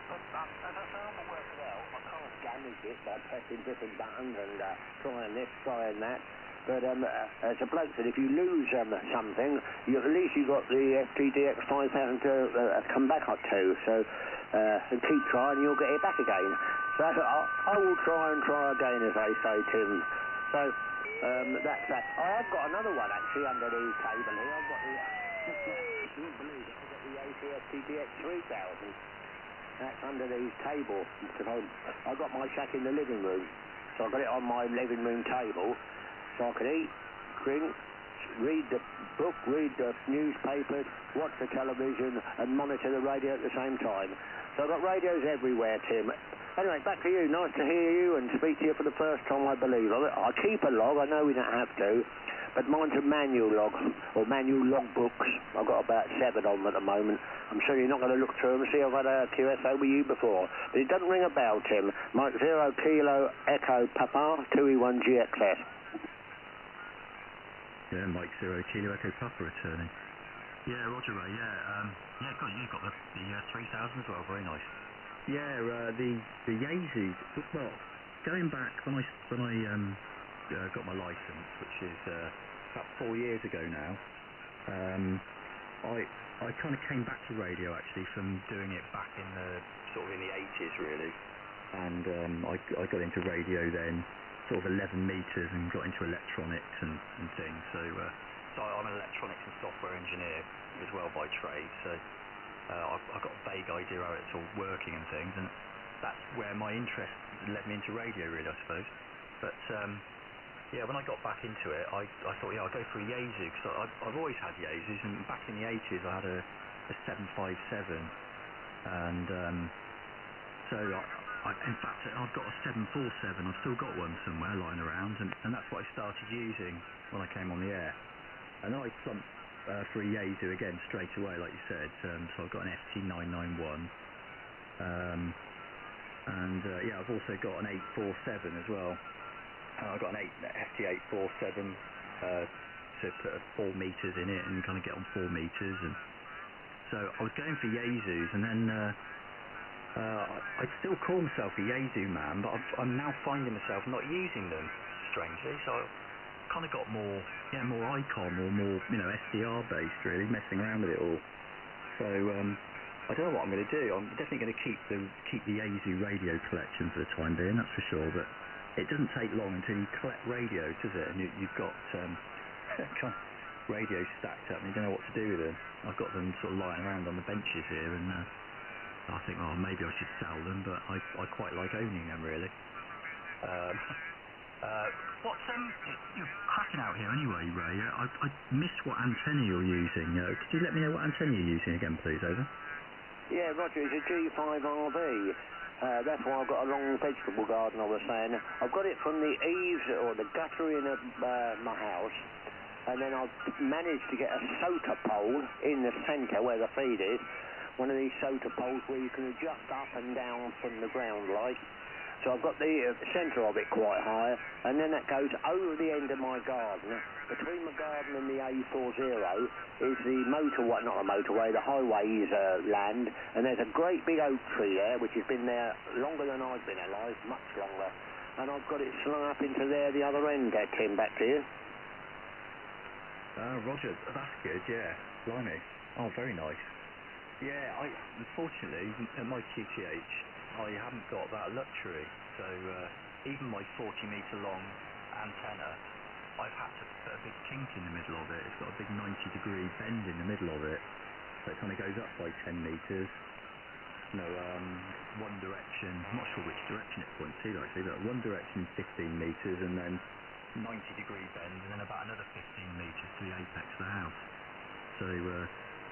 But as I say, I'm working out. I can't damage it by pressing different buttons and trying this, trying that. But as a bloke said, if you lose something, at least you've got the FTDX 5000 to come back up to. So keep trying, you'll get it back again. So I will try again, as they say, Tim. So that's that. I have got another one actually under the table here. I've got the, you wouldn't believe it, I've got the FTDX 3000. That's under the table, because I got my shack in the living room. So I got it on my living room table. So I can eat, drink, read the book, read the newspapers, watch the television, and monitor the radio at the same time. So I've got radios everywhere, Tim. Anyway, back to you. Nice to hear you and speak to you for the first time, I believe. I keep a log. I know we don't have to, but mine's a manual log, or manual log books. I've got about 7 on them at the moment. I'm sure you're not going to look through them and see I've had a QSO with you before. But it doesn't ring a bell, Tim. Mike 0 Kilo Echo Papa 2E1 GXS. Yeah, Mike 0 Kilo Echo Papa returning. Yeah, Roger Ray, yeah. You've got the 3000 as well, very nice. Yeah, the Yaesu. Well, going back when I got my license, which is about 4 years ago now, I kind of came back to radio actually from doing it back in the sort of in the 80s really, and I got into radio then, sort of 11 meters, and got into electronics and things. So I'm an electronics and software engineer as well by trade. So. I've got a vague idea how it's all working and things, and that's where my interest led me into radio, really, I suppose. But yeah, when I got back into it, I thought, yeah, I'll go for a Yaesu, because I've always had Yaesus, and back in the 80s I had a 757, and so in fact I've got a 747. I've still got one somewhere lying around, and that's what I started using when I came on the air, and then I plumped for a Yaesu again straight away, like you said. So I've got an FT991, and yeah, I've also got an 847 as well. I've got an FT847 to put 4 meters in it and kind of get on 4 meters. And so I was going for Yaesus, and then I'd still call myself a Yaesu man, but I'm now finding myself not using them, strangely. So kind of got more ICOM or more, SDR based, really, messing around with it all. So I don't know what I'm going to do. I'm definitely going to keep the Yaesu radio collection for the time being, that's for sure. But it doesn't take long until you collect radios, does it? And you've got kind of radios stacked up, and you don't know what to do with them. I've got them sort of lying around on the benches here, and I think, oh, maybe I should sell them, but I quite like owning them, really. You're cracking out here anyway, Ray. I missed what antenna you're using. Could you let me know what antenna you're using again, please? Over. Yeah, Roger, it's a G5RB. That's why I've got a long vegetable garden, I was saying. I've got it from the eaves or the guttering of my house, and then I've managed to get a SOTA pole in the centre where the feed is. One of these SOTA poles where you can adjust up and down from the ground, like. So I've got the centre of it quite high, and then that goes over the end of my garden. Between my garden and the A40 is the the highways land, and there's a great big oak tree there, which has been there longer than I've been alive, much longer. And I've got it slung up into there, the other end, Tim, back to you. Roger, that's good, yeah. Blimey. Oh, very nice. Yeah, unfortunately, at my QTH, I haven't got that luxury, so even my 40-metre long antenna, I've had to put a big kink in the middle of it. It's got a big 90-degree bend in the middle of it, so it kind of goes up by 10 metres. One direction, I'm not sure which direction it points either actually, but one direction 15 metres, and then 90-degree bend, and then about another 15 metres to the apex of the house. So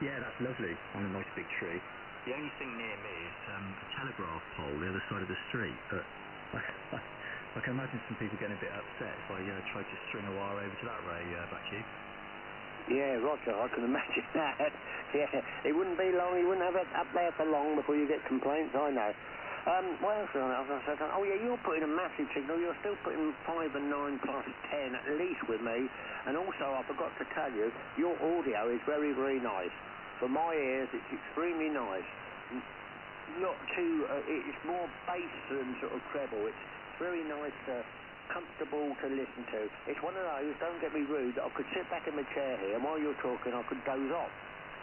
yeah, that's lovely on a nice big tree. The only thing near me is a telegraph pole the other side of the street, but I can imagine some people getting a bit upset if I tried to string a wire over to that, Ray, back to you. Yeah, Roger, I can imagine that. Yeah, it wouldn't be long, you wouldn't have it up there for long before you get complaints, I know. What else was I going to say? Oh yeah, you're putting a massive signal, you're still putting 5 and 9 plus 10 at least with me, and also I forgot to tell you, your audio is very, very nice. For my ears, it's extremely nice. Not too, it's more bass than sort of treble. It's very nice, comfortable to listen to. It's one of those, don't get me rude, that I could sit back in my chair here, and while you're talking, I could doze off.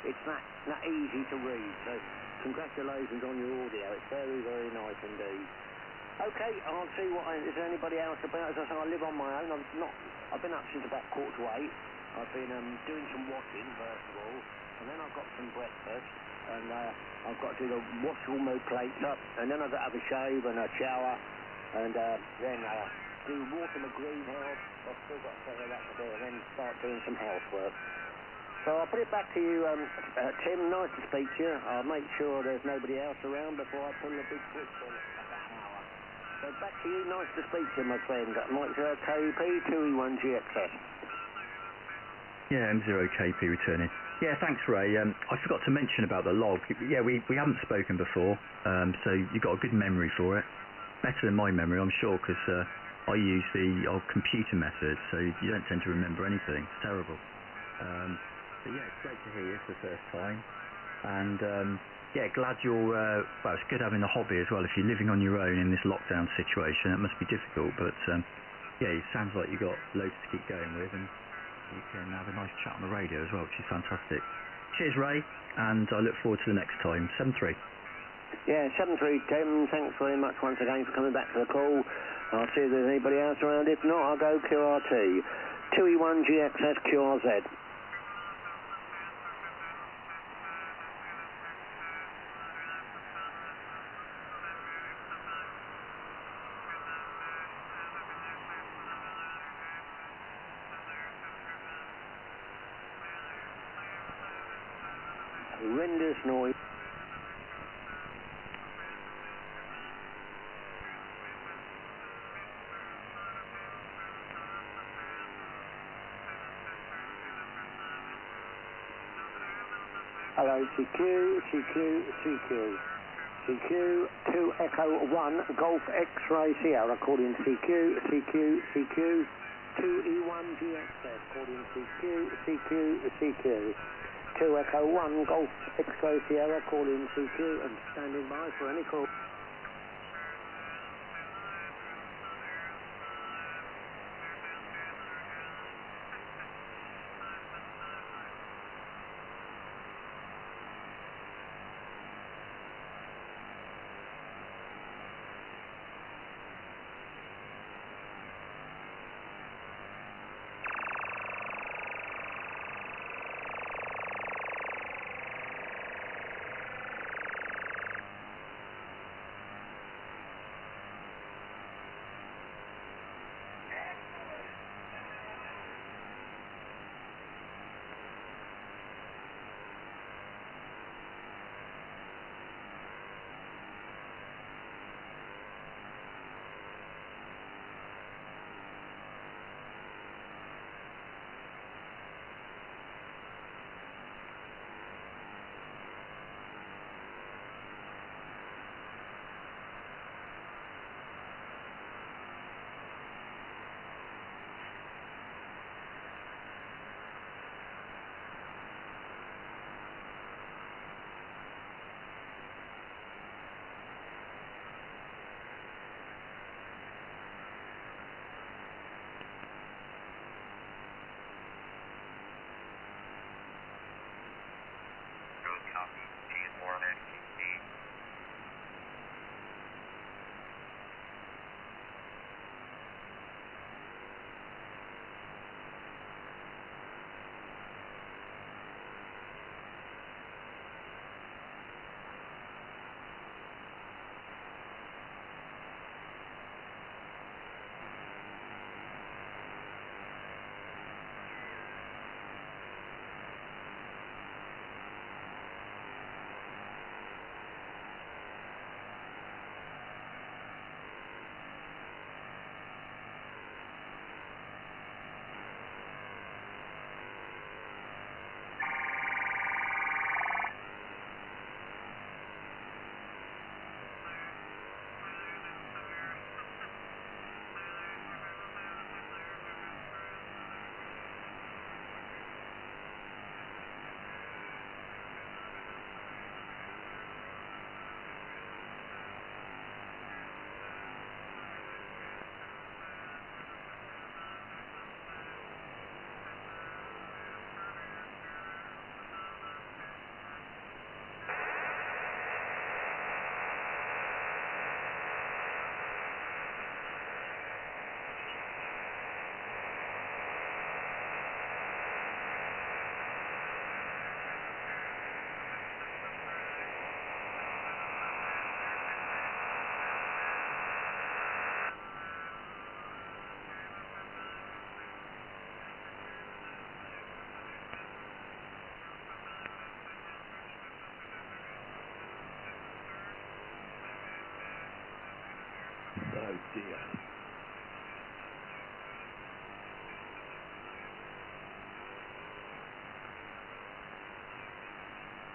It's that easy to read. So, congratulations on your audio. It's very, very nice indeed. Okay, I'll see is there anybody else about? As I say, I live on my own. I've been up since about 7:45. I've been doing some washing, first of all. And then I've got some breakfast, and I've got to do wash all my plates up, and then I've got to have a shave and a shower, and then do water my greenhouse. I've still got plenty of that to do, and then start doing some housework. So I'll put it back to you, Tim. Nice to speak to you. I'll make sure there's nobody else around before I pull the big switch on at about an hour. So back to you. Nice to speak to you, my friend. Mike 0KP 2E1GXS. Yeah, M0KP returning. Yeah, thanks, Ray. I forgot to mention about the log. Yeah, we haven't spoken before, so you've got a good memory for it. Better than my memory, I'm sure, because I use the old computer method, so you don't tend to remember anything. It's terrible. But yeah, it's great to hear you for the first time. And yeah, glad you're, well, it's good having a hobby as well. If you're living on your own in this lockdown situation, it must be difficult. But yeah, it sounds like you've got loads to keep going with, and you can have a nice chat on the radio as well, which is fantastic. Cheers, Ray, and I look forward to the next time. 7-3. Yeah, 7-3, Tim. Thanks very much once again for coming back to the call. I'll see if there's anybody else around. If not, I'll go QRT. 2E1GXS QRZ. Horrendous noise. Hello, CQ, CQ, CQ. CQ 2 Echo 1 Golf X-Ray Sierra, calling CQ, CQ, CQ 2E1GXS, calling CQ, CQ, CQ. 2 Echo 1 Golf X-Ray Sierra, calling CQ and standing by for any call. Oh dear.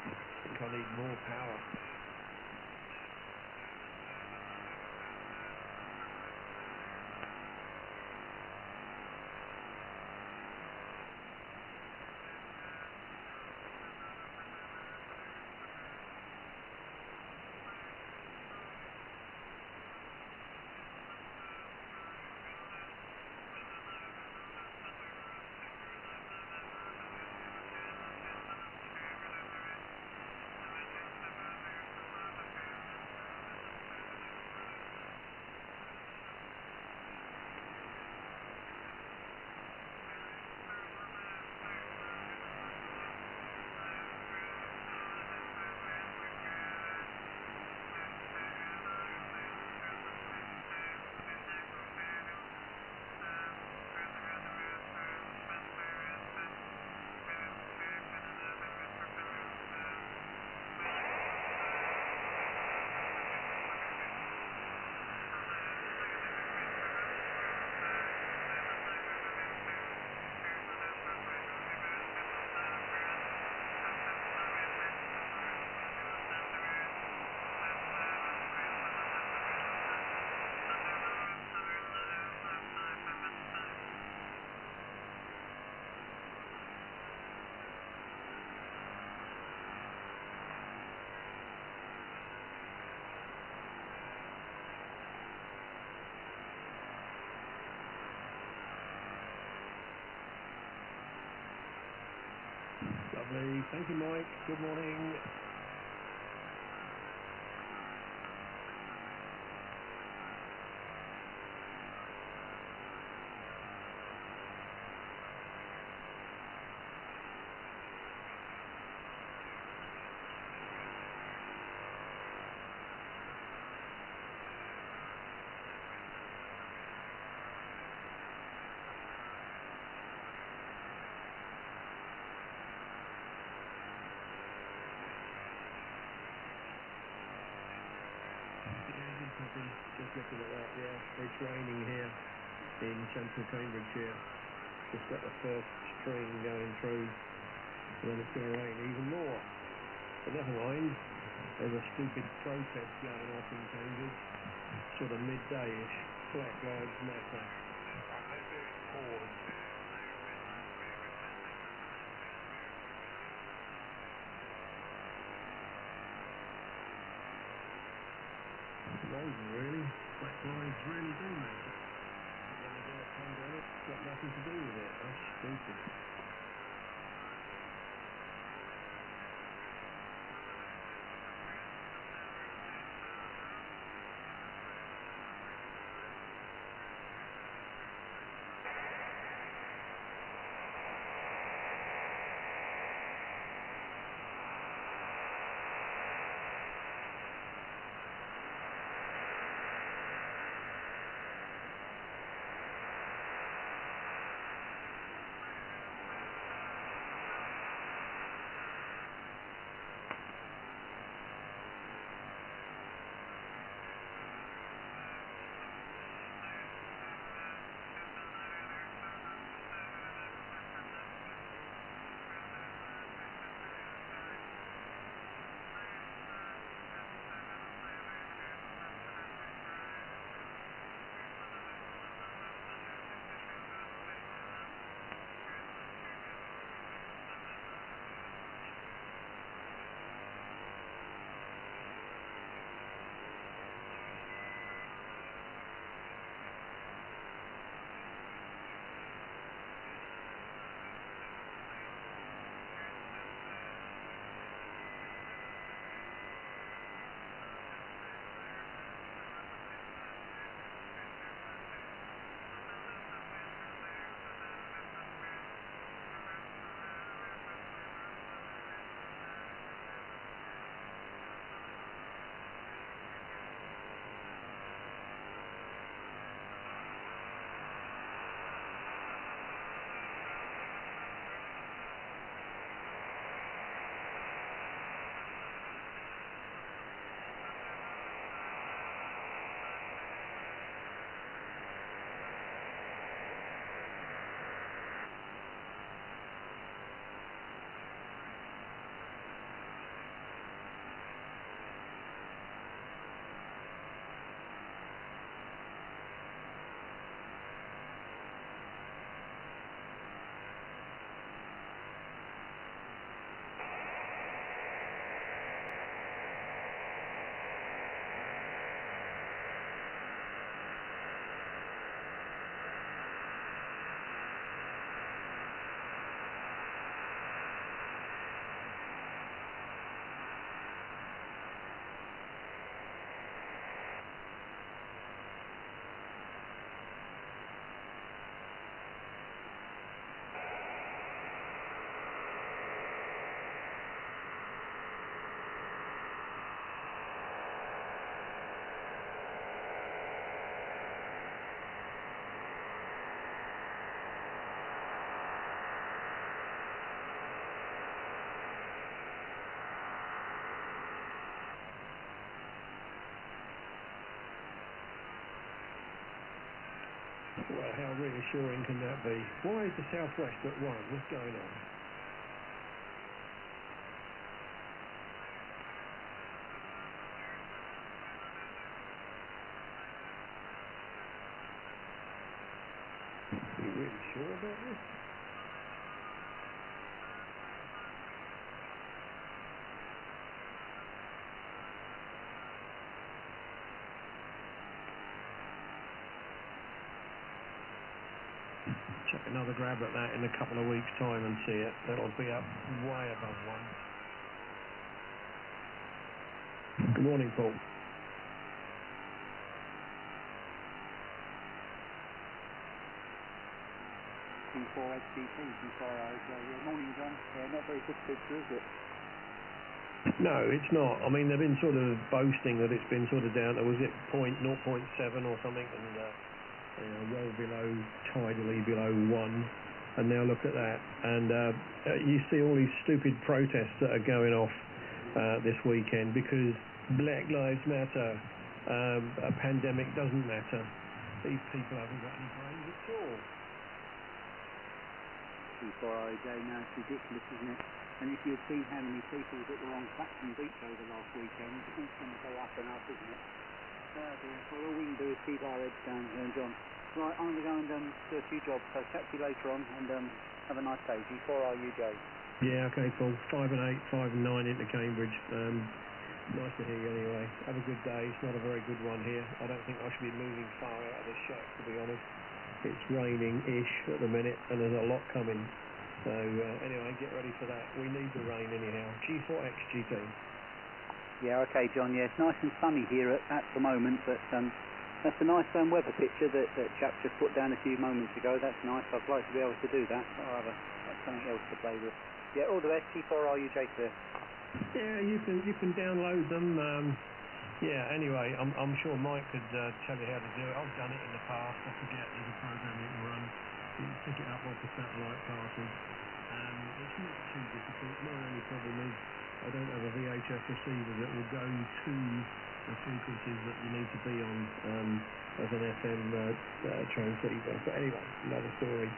I think I need more power. Lovely. Thank you, Mike. Good morning. Just looking at that, yeah. It's raining here in central Cambridgeshire. Just got the first string going through, and then it's going to rain even more. But never mind, there's a stupid protest going off in Cambridge, sort of midday-ish. Black Lives Matter. It's amazing, really. Black lives really do matter. But then again, a pandemic's got nothing to do with it. That's stupid. Well, how reassuring can that be? Why is the southwest at 1? What's going on? Are you really sure about this? Check another grab at that in a couple of weeks' time and see it. That'll be up way above 1. Good morning, Paul. T4 HGT, T4 morning, John. Yeah, not very good picture, is it? No, it's not. I mean, they've been sort of boasting that it's been sort of down to, was it 0.7 or something, and well below, tidally below 1. And now look at that. And you see all these stupid protests that are going off this weekend because Black Lives Matter, a pandemic doesn't matter. These people haven't got any brains at all. T4RJ, now it's ridiculous, isn't it? And if you'd seen how many people that were on Clacton Beach over last weekend, it's all going to go up and up, isn't it? Oh dear. Well, all we can do is keep our heads down, John. Right, I'm going to go and do a few jobs, so catch you later on, and have a nice day. G4RUJ. Yeah, okay, Paul. 5 and 8, 5 and 9 into Cambridge. Nice to hear you anyway. Have a good day. It's not a very good one here. I don't think I should be moving far out of this shack, to be honest. It's raining-ish at the minute, and there's a lot coming. So, anyway, get ready for that. We need the rain anyhow. G4XGT. Yeah, okay, John. Yeah, it's nice and sunny here at the moment, but that's a nice weather picture that chap just put down a few moments ago. That's nice. I'd like to be able to do that. I'll have something else to play with. Yeah, all the best. T4RUJ clear. Yeah, you can download them. Yeah, anyway, I'm sure Mike could tell you how to do it. I've done it in the past. I forget there's a program you can run. You can pick it up off the satellite passes. It's not too difficult. My only problem is I don't have a VHF receiver that will go to the frequencies that you need to be on as an FM transceiver. But anyway, another story.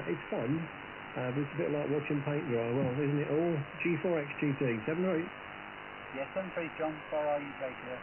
It's fun. But it's a bit like watching paint dry, well, isn't it all? G4XGT, 7 or 8? Yeah, 7-3, John. 4RUJ clear.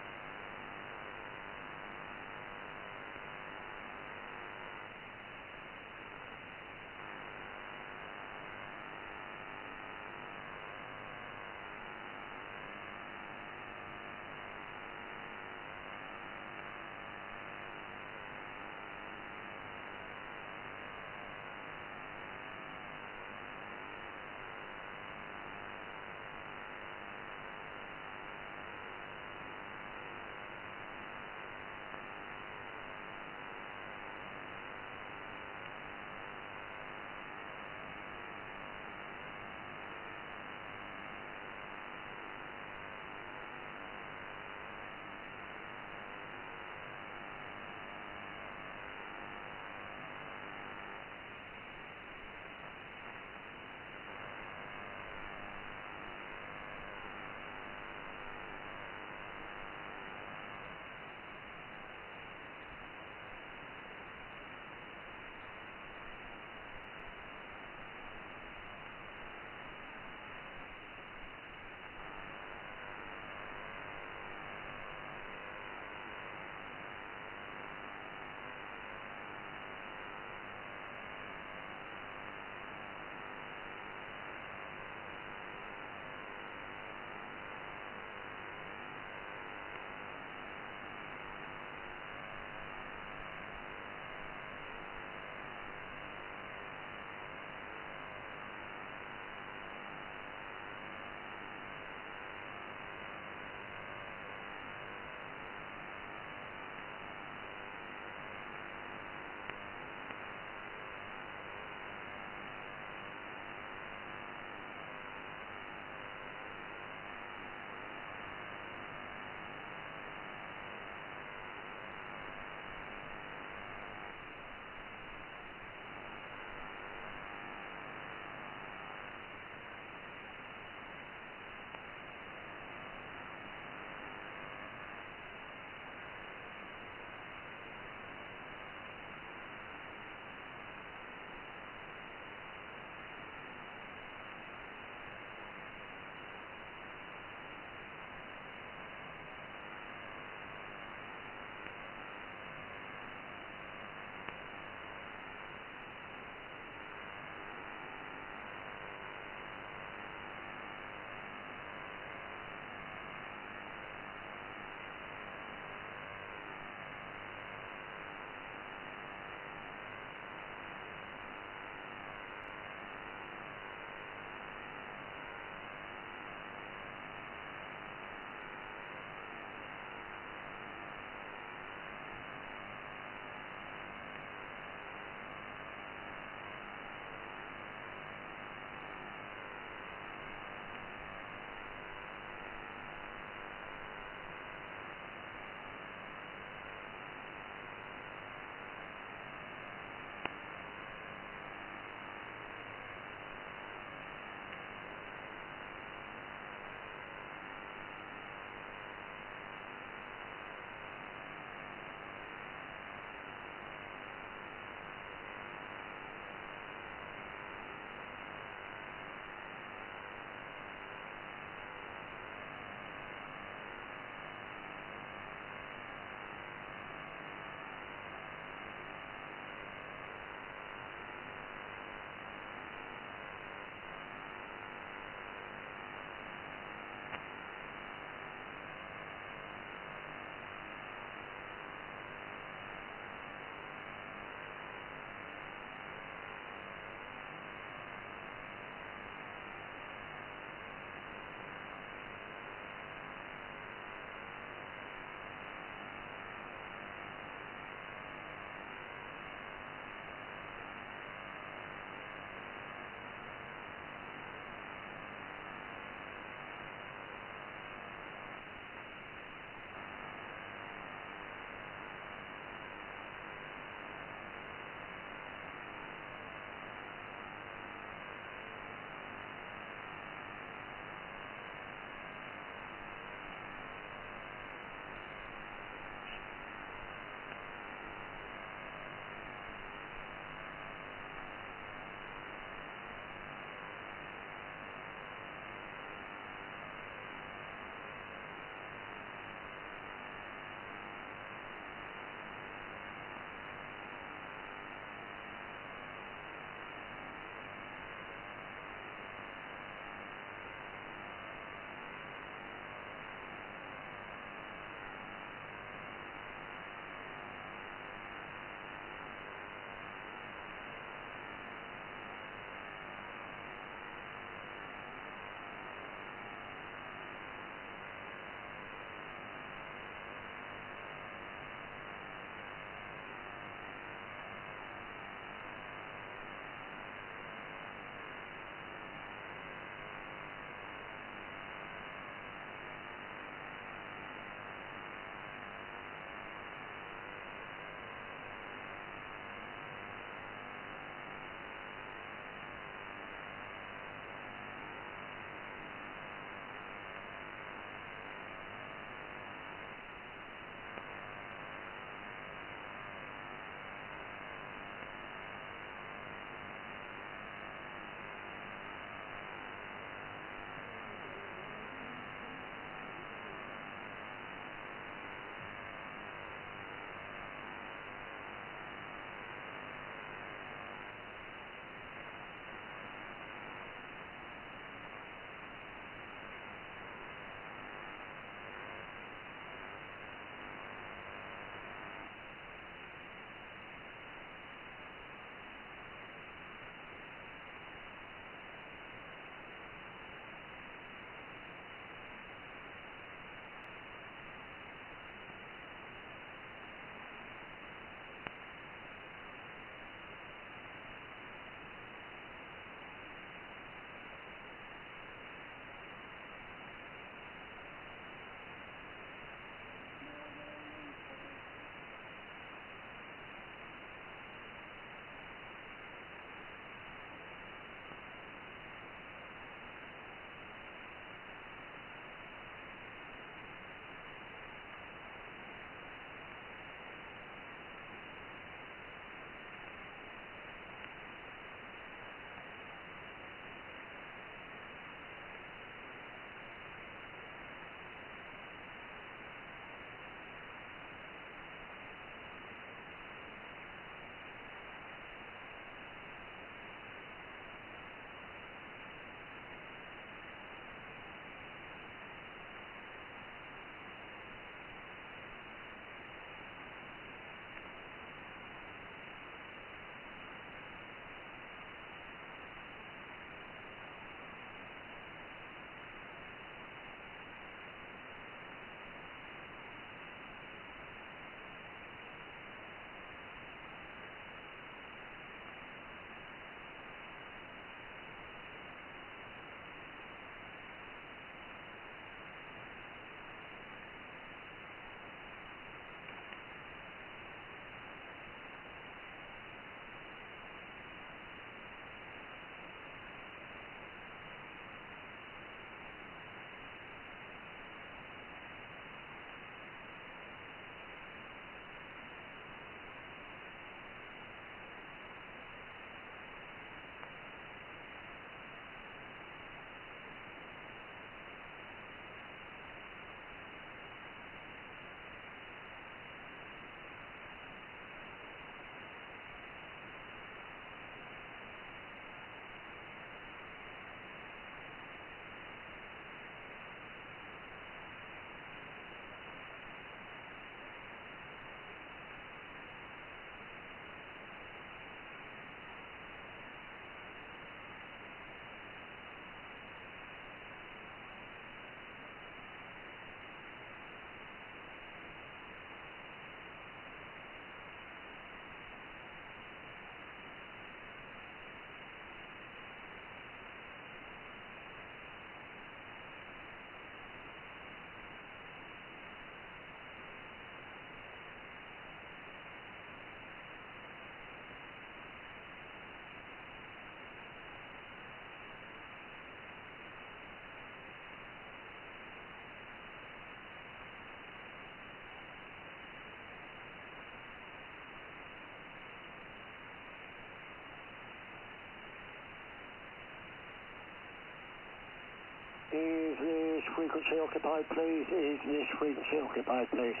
Is this frequency occupied, please? Is this frequency occupied, please?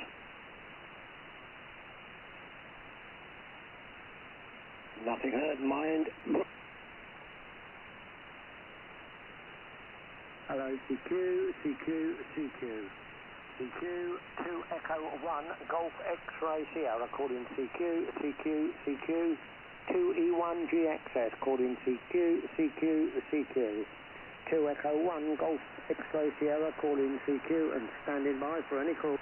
Nothing heard, mind. Hello, CQ, CQ, CQ. CQ, 2 Echo 1, Golf X-Ray Sierra, calling CQ, CQ, CQ. 2E1 GXS, calling CQ, CQ, CQ. 2 Echo 1, Golf X-Ray Sierra, calling CQ and standing by for any call.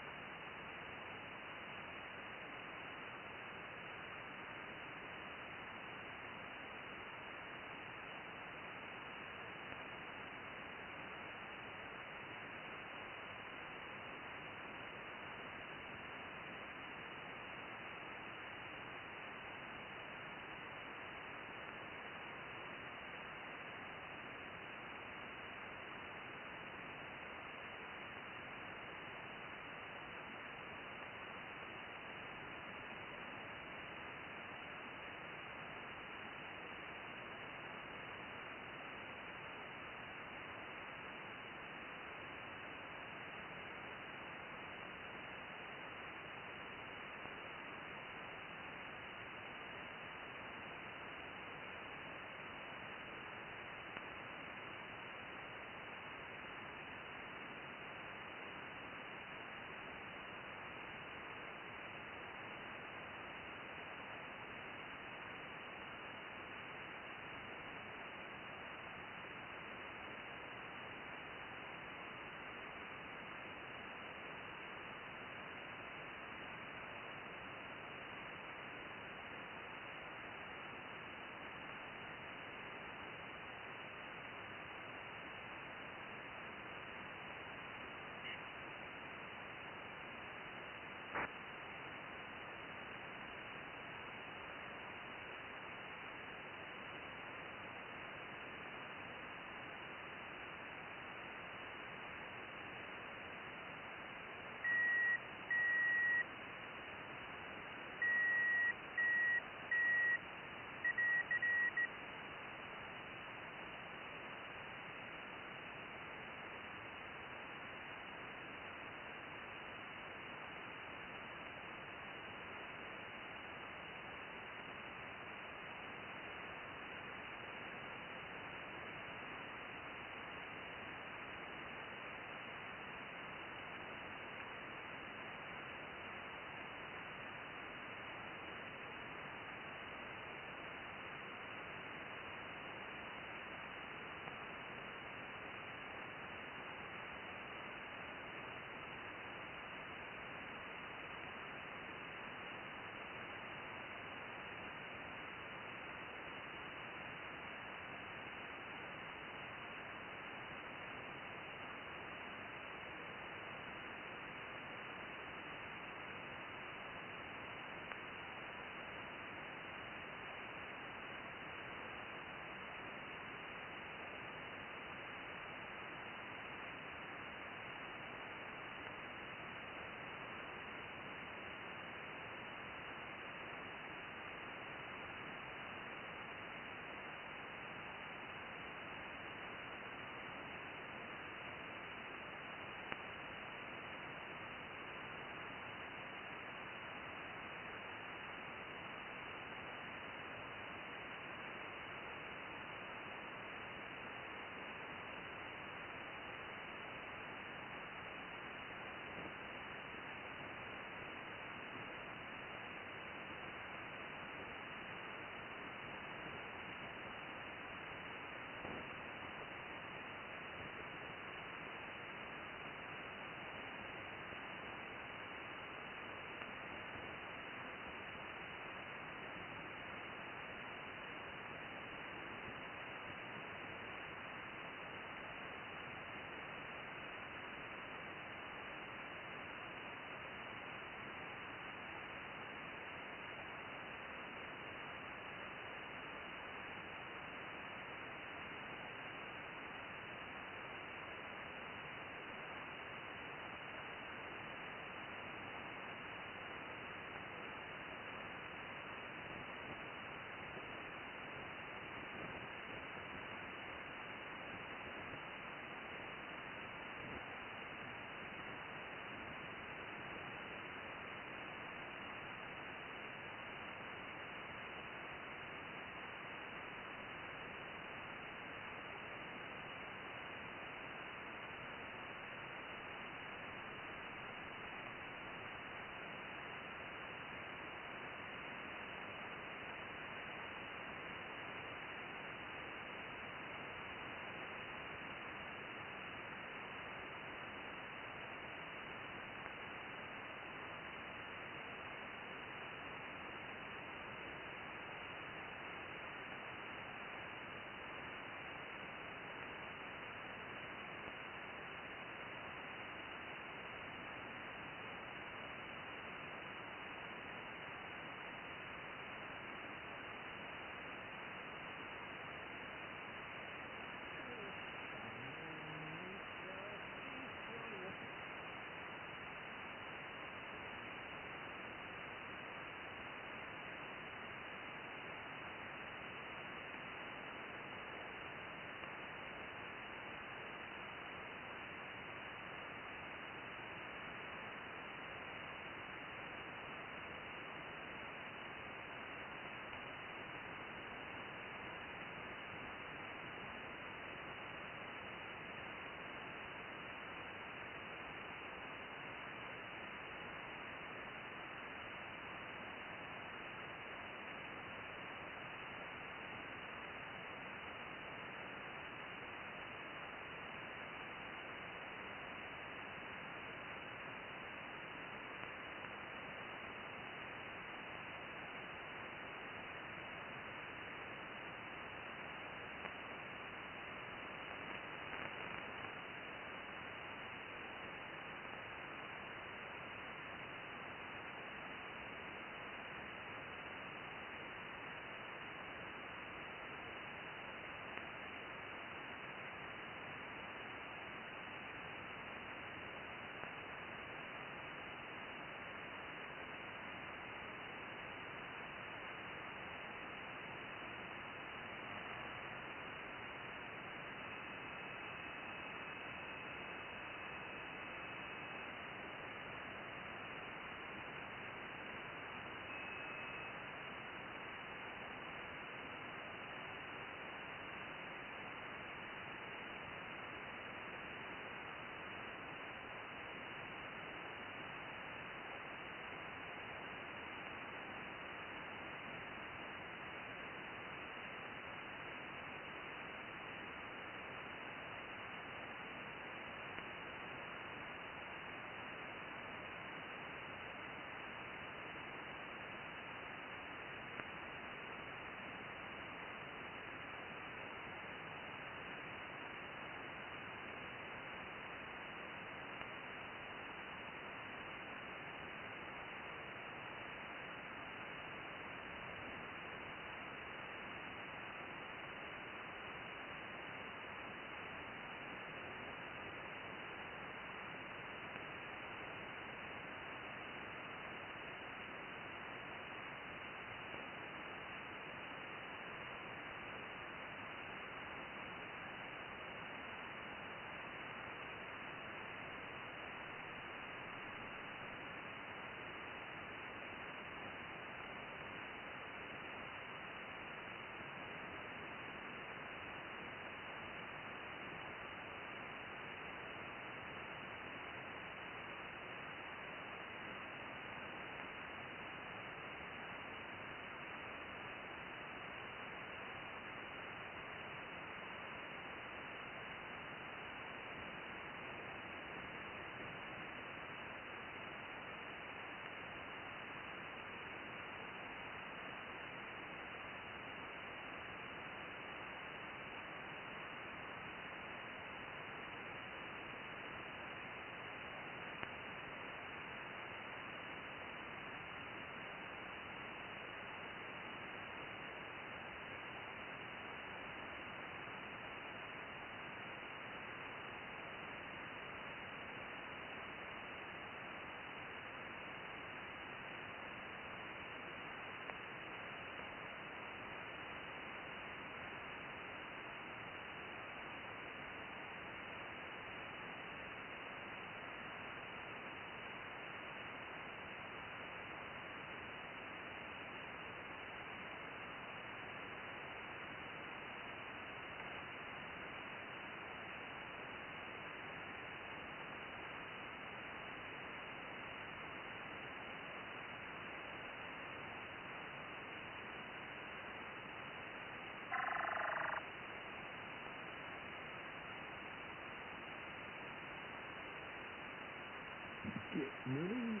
Rick Mooney.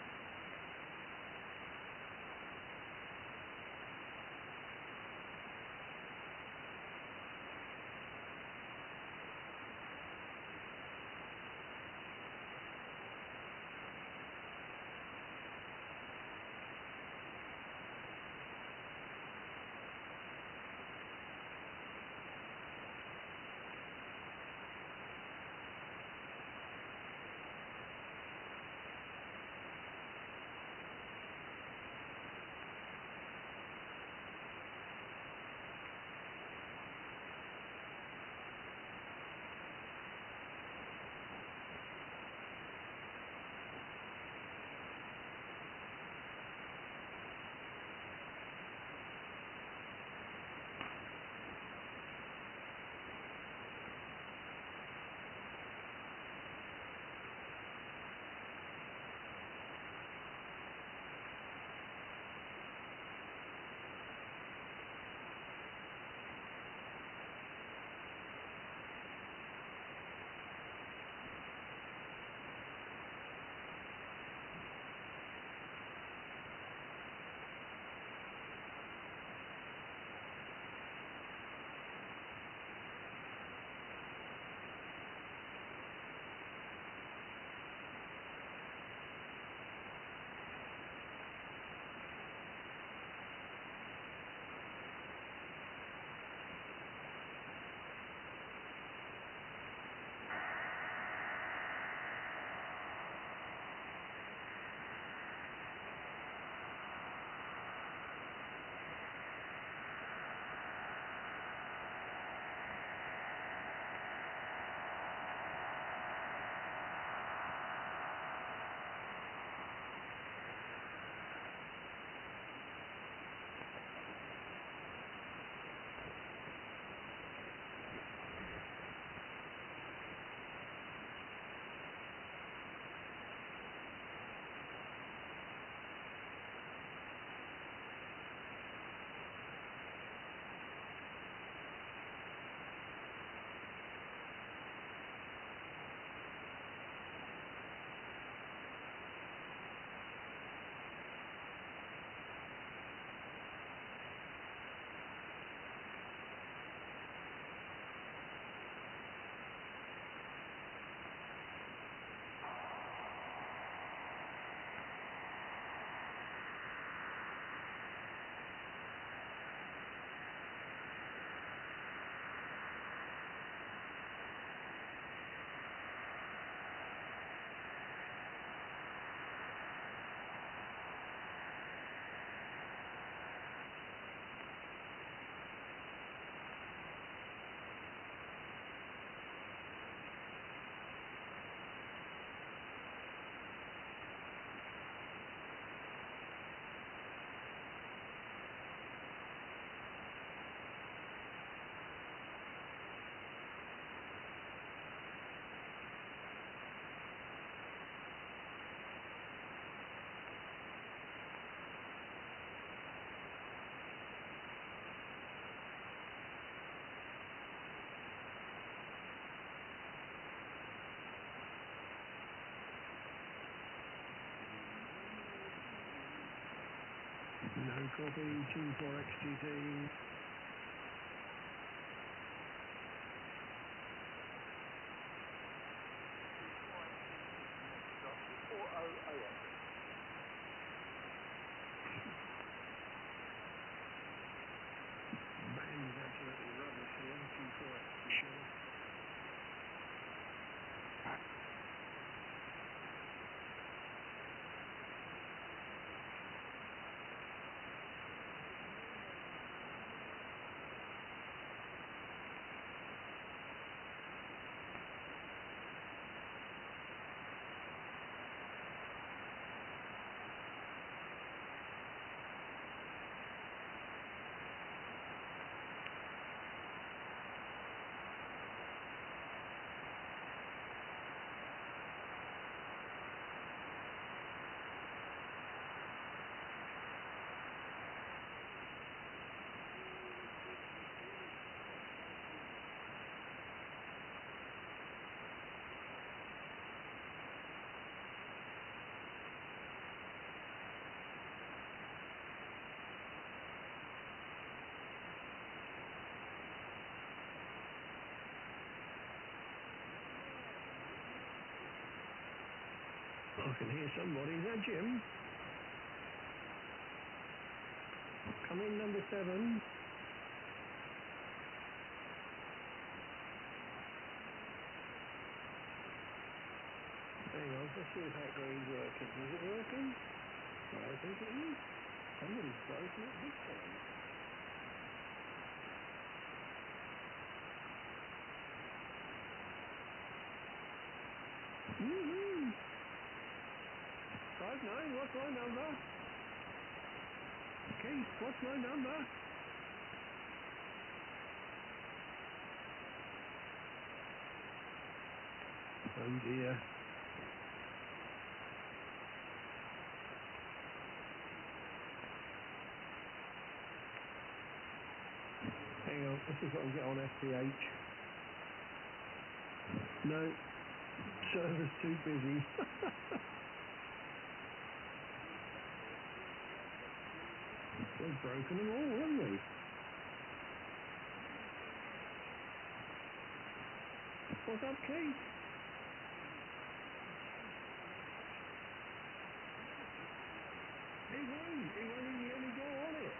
No copy, G4XGT. Bang's absolutely rubbish here, G4X for sure. I can hear somebody. Is that Jim? Come in, number 7. Hang on, let's see if that green's working. Is it working? I don't think it is. Somebody's broken it this time. Woohoo! 59, what's my number? Keith, what's my number? Oh dear. Hang on, let's see if I can get on FPH. No, server's too busy. They've broken them all, haven't they? What's up, Keith? He won't even let me go on it.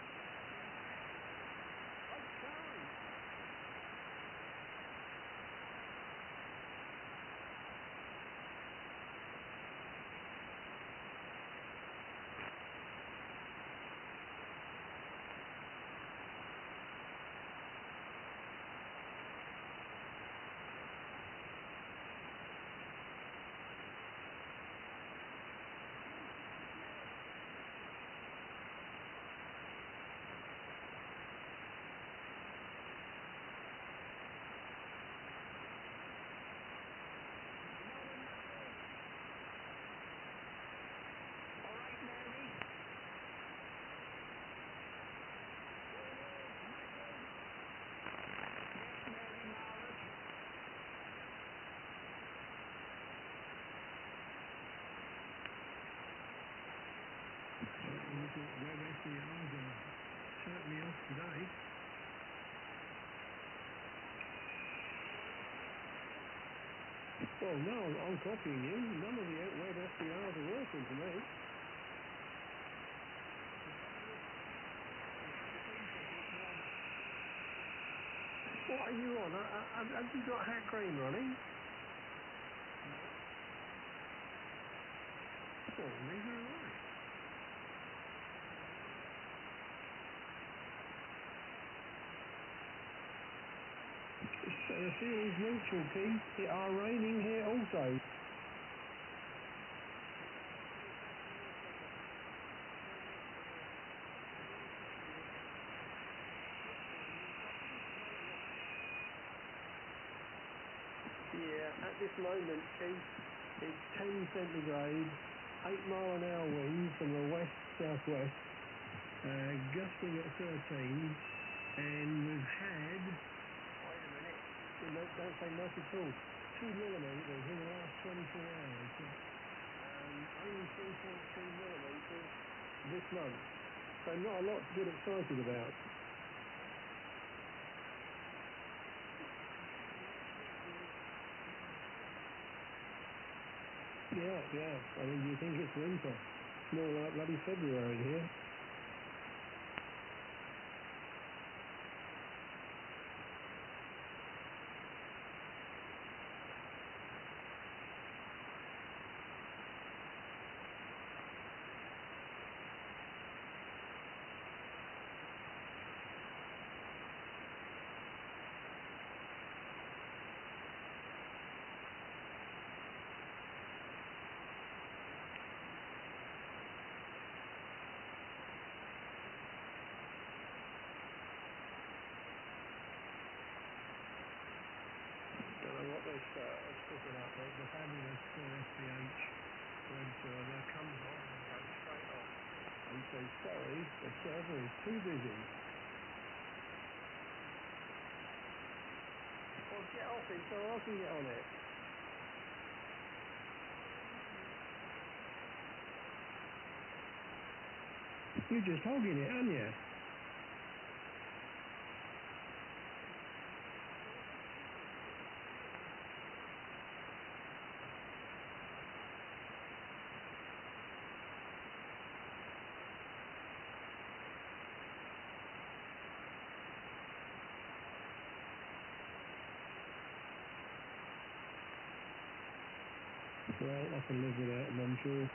Web SDRs are certainly off today. Well, no, I'm copying you. None of the web SDRs are working for me. What are you on? Have you got Hat Green running? Oh, neither have I. The field's neutral, Keith. It are raining here also. Yeah, at this moment, Keith, it's 10 centigrade, 8-mile-an-hour winds from the west-southwest, gusting at 13, and we've had... Don't say much at all. 2 millimetres in the last 24 hours. Only 3.3 millimetres this month. So not a lot to get excited about. Yeah. I mean, you think it's winter. It's more like bloody February here. Let's pick it up. The fabulous SPH web server comes on and goes straight off. And says, sorry, the server is too busy. Well, get off it so I can get on it. You're just hogging it, aren't you? Well, I can live without them, I'm sure.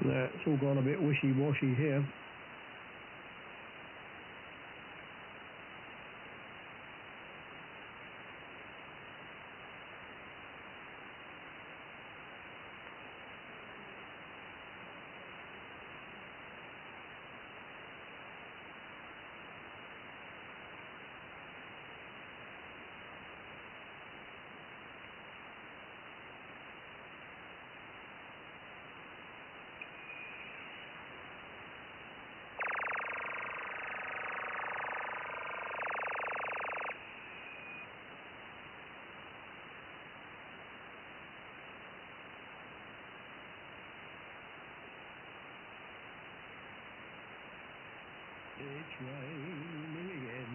It's all gone a bit wishy-washy here. It's raining again.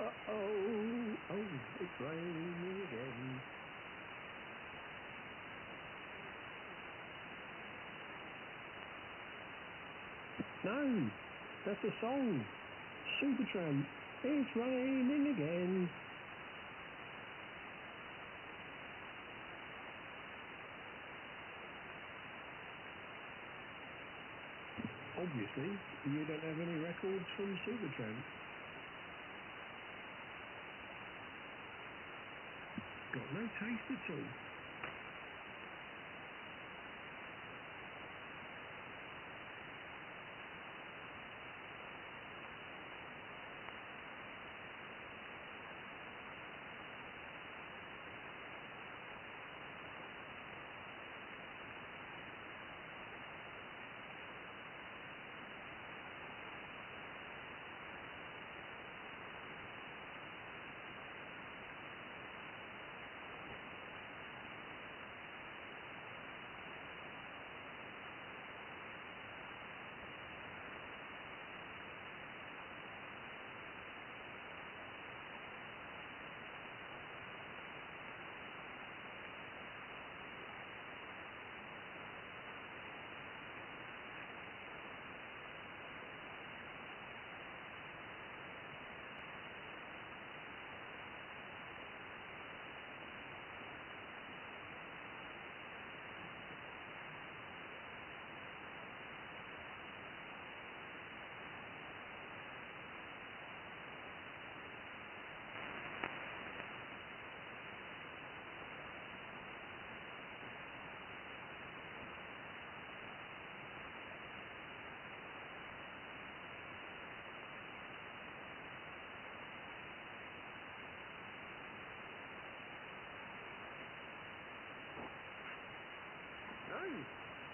Uh-oh, oh, it's raining again. No, that's a song. Supertramp, it's raining again. Obviously, you don't have any records from Supertramp. Got no taste at all.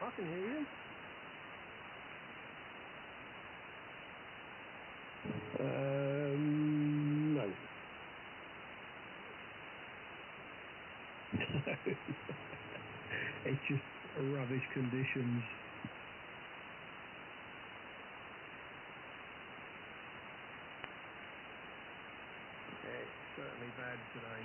I can hear you. No. It's just rubbish conditions. It's certainly bad today.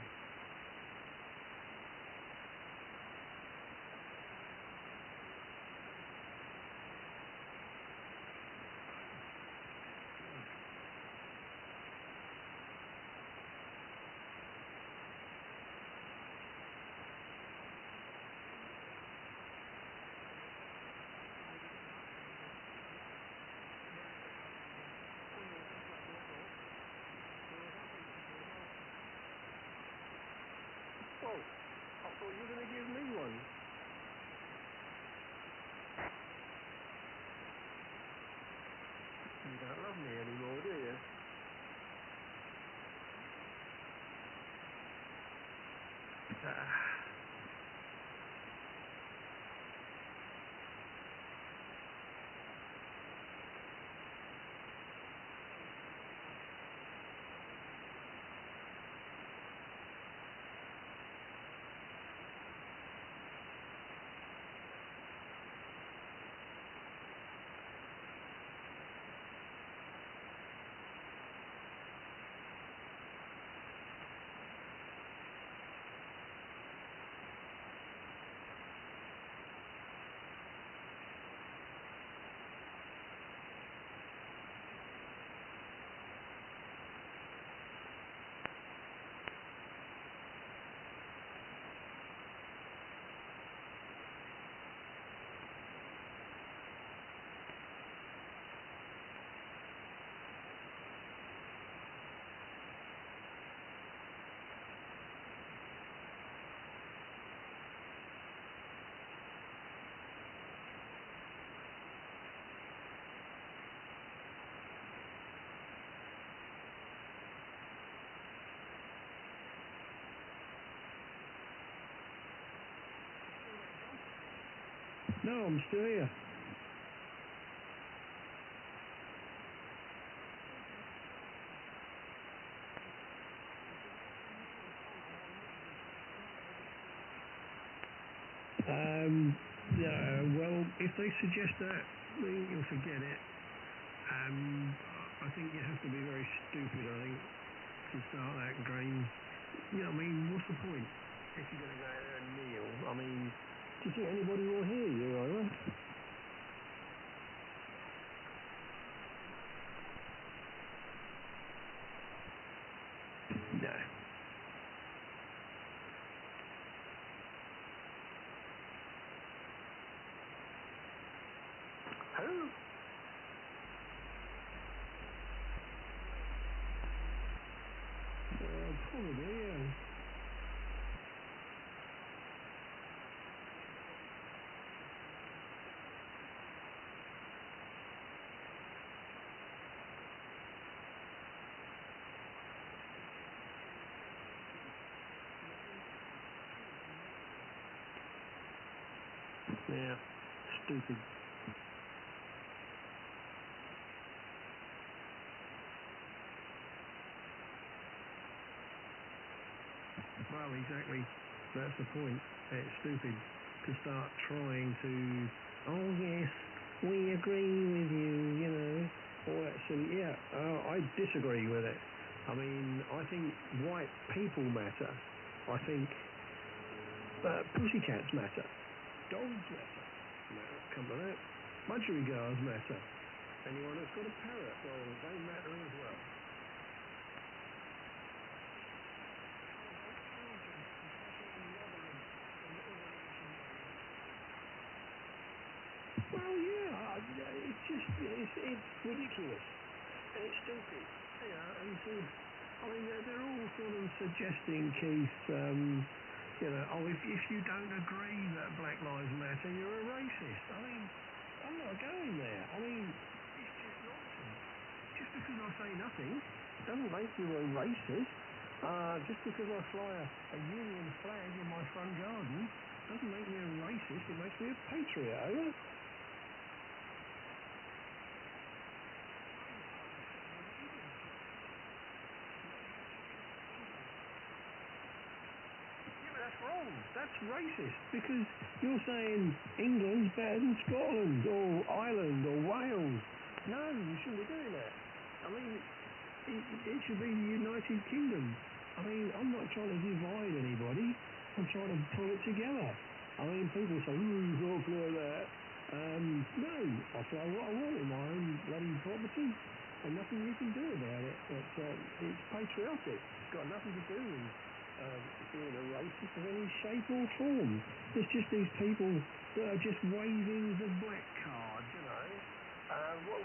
Oh, I thought you were going to give me one. You don't love me anymore, do you? No, I'm still here. Yeah, well, if they suggest that, then you'll forget it. I think you have to be very stupid, I think, to start that game. Yeah, I mean, what's the point if you're going to go there and kneel? I mean, do you think anybody will hear you, either? No. Who? Probably, yeah. Yeah, stupid. Well, exactly. That's the point. It's stupid to start trying to, oh yes, we agree with you, you know, all that silly. Yeah, I disagree with it. I mean, I think white people matter. I think pussycats matter. Dogs matter. Come to that. Budgerigars matter. Anyone that's got a parrot, well, they matter as well. Well, yeah, it's just, it's ridiculous. And it's stupid. You know, and so, I mean, they're all sort of suggesting, Keith, you know, oh, if you don't agree that Black Lives Matter, you're a racist. I mean, I'm not going there. I mean, it's just nonsense. Just because I say nothing doesn't make you a racist. Just because I fly a Union flag in my front garden doesn't make me a racist. It makes me a patriot, eh? That's wrong. That's racist because you're saying England's better than Scotland or Ireland or Wales. No, you shouldn't be doing that. I mean, it should be the United Kingdom. I mean, I'm not trying to divide anybody. I'm trying to pull it together. I mean, people say, oh, you can't fly that. No, I fly what I want in my own bloody property and nothing you can do about it. But it's patriotic. It's got nothing to do with being a racist of any shape or form. It's just these people that are just waving the black card, you know.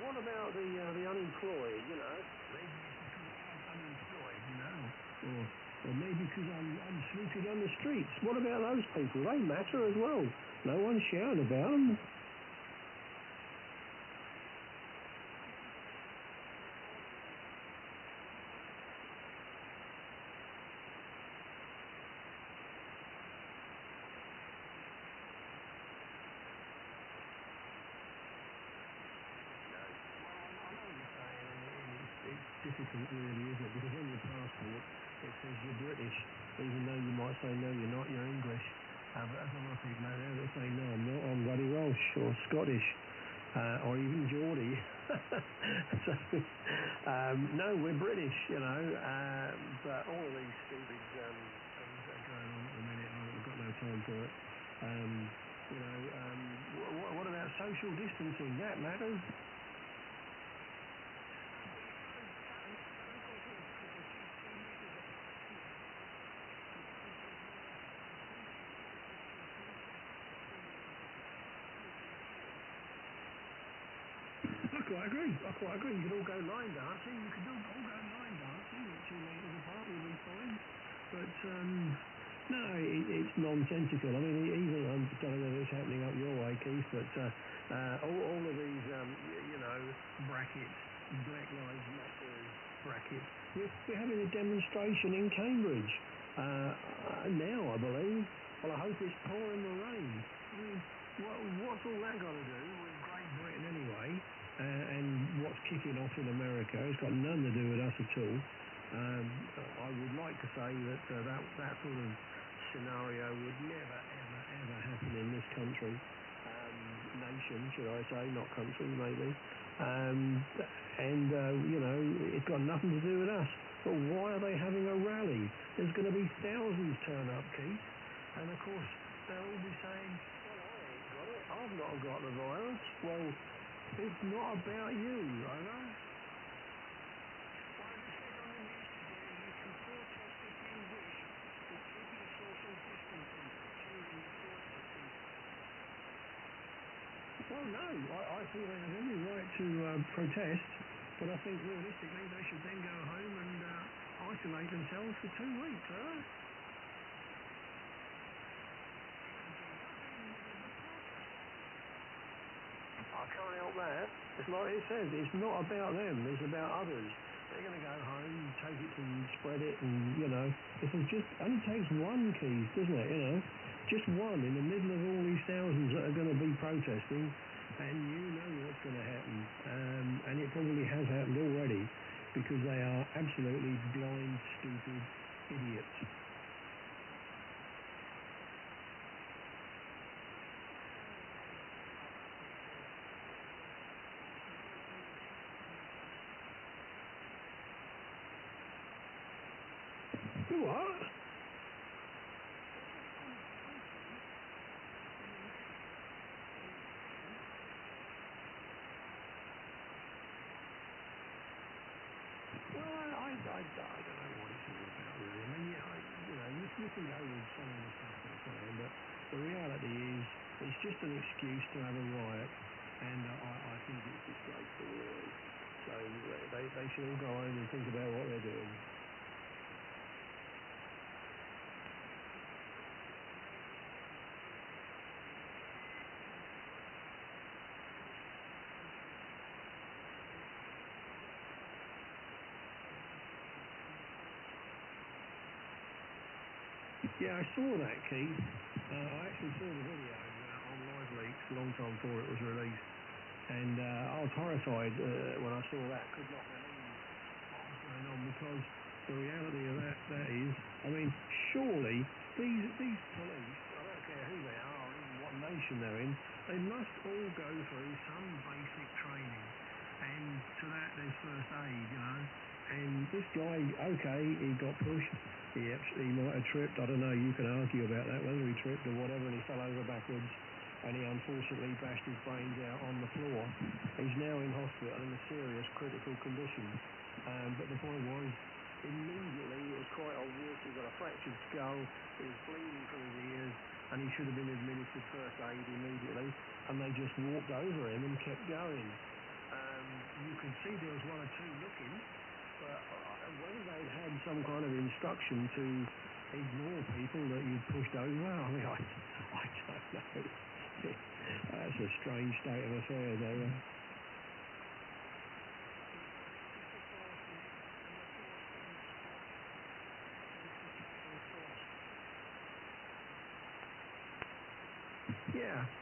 What about the unemployed, you know? Maybe it's because I'm unemployed, you know, or maybe because I'm sleeping on the streets. What about those people? They matter as well. No one's shouting about them. Difficult really, isn't it? Because on your passport it says you're British, even though you might say no, you're not, you're English. But as a lot of people know now, they say no, I'm not, I'm bloody Welsh or Scottish or even Geordie. So, no, we're British, you know. But all of these stupid things that are going on at the minute, I've got no time for it. You know, what about social distancing? That matters. I quite agree. You could all go line dancing. You could all go line dancing at 2 metres apart. We'll be fine. But no, it's nonsensical. I mean, even I don't know if it's happening up your way, Keith, but all of these, you know, brackets, Black Lives Matter brackets. We're having a demonstration in Cambridge now, I believe. Well, I hope it's pouring the rain. I mean, what's all kicking off in America. It's got nothing to do with us at all. I would like to say that that sort of scenario would never, ever happen in this country. Nation, should I say, not country, maybe. You know, it's got nothing to do with us. But why are they having a rally? There's going to be thousands turn up, Keith. And of course, they'll all be saying, well, I ain't got it. I've not got the virus. Well, it's not about you, I know. Well, no, I think they have every right to protest, but I think realistically they should then go home and isolate themselves for 2 weeks, huh? I can't help that. It's like it says, it's not about them, it's about others. They're going to go home, take it and spread it, and, you know, if it just only takes one, Keith, doesn't it, you know? Just one in the middle of all these thousands that are going to be protesting, and you know what's going to happen. And it probably has happened already, because they are absolutely blind, stupid idiots. You what? I don't know what it's all about, really. I mean, you can go with some of the stuff that's saying, but the reality is it's just an excuse to have a riot, and I think it's disgraceful, really. So they should all go home and think about what they're doing. Yeah, I saw that, Keith. I actually saw the video on LiveLeaks a long time before it was released. And I was horrified when I saw that. Could not believe what was going on, because the reality of that is, I mean, surely these police, I don't care who they are or even what nation they're in, they must all go through some basic training. And to that there's first aid, you know. And this guy, okay, he got pushed. He might have tripped. I don't know. You can argue about that, whether he tripped or whatever, and he fell over backwards. And he unfortunately bashed his brains out on the floor. He's now in hospital in a serious critical condition. But the point was, immediately, it was quite obvious. He got a fractured skull. He was bleeding from his ears, and he should have been administered first aid immediately. And they just walked over him and kept going. You can see there was one or two looking. But whether they'd had some kind of instruction to ignore people that you'd pushed over, I mean, I don't know. That's a strange state of affairs, though.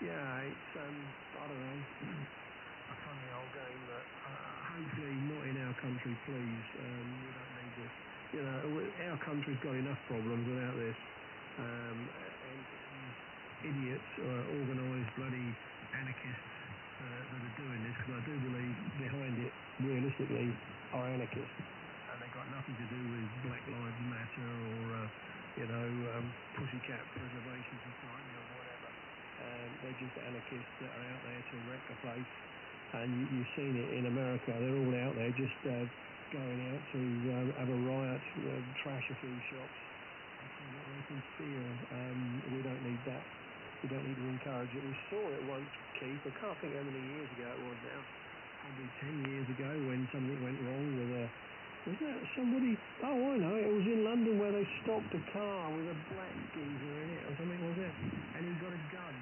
Yeah, it's, I don't know. A funny old game, but hopefully not in our country, please. We don't need this. You know, our country's got enough problems without this. And idiots, organised bloody anarchists that are doing this, because I do believe behind it, realistically, are anarchists. And they've got nothing to do with Black Lives Matter or, Pussycat Preservation Society or whatever. They're just anarchists that are out there to wreck the place. And you've seen it in America. They're all out there just going out to have a riot, trash a few shops, and see what they can steal. We don't need that. We don't need to encourage it. We saw it once, Keith. I can't think how many years ago it was now. Probably 10 years ago, when something went wrong with wasn't that somebody? Oh, I know. It was in London where they stopped a car with a black geezer in it or something, was it? And he got a gun.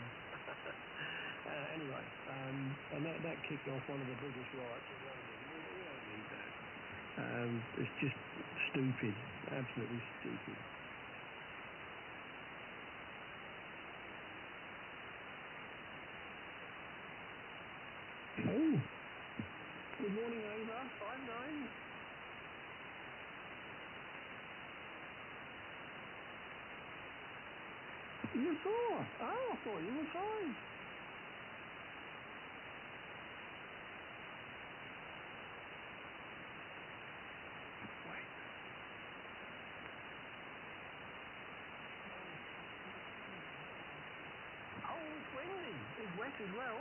Anyway, and that kicked off one of the biggest riots in London. We don't need that. It's just stupid, absolutely stupid. Oh, Good morning, over. 5-9. You saw? Oh, I thought you were fine. Oh, it's windy. It's wet as well.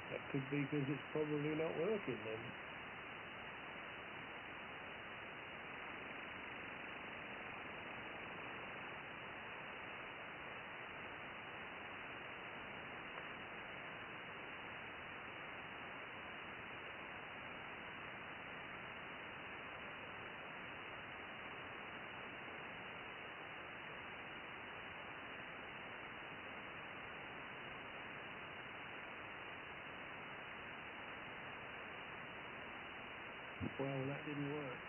That could be because it's probably not working then. Well, that didn't work.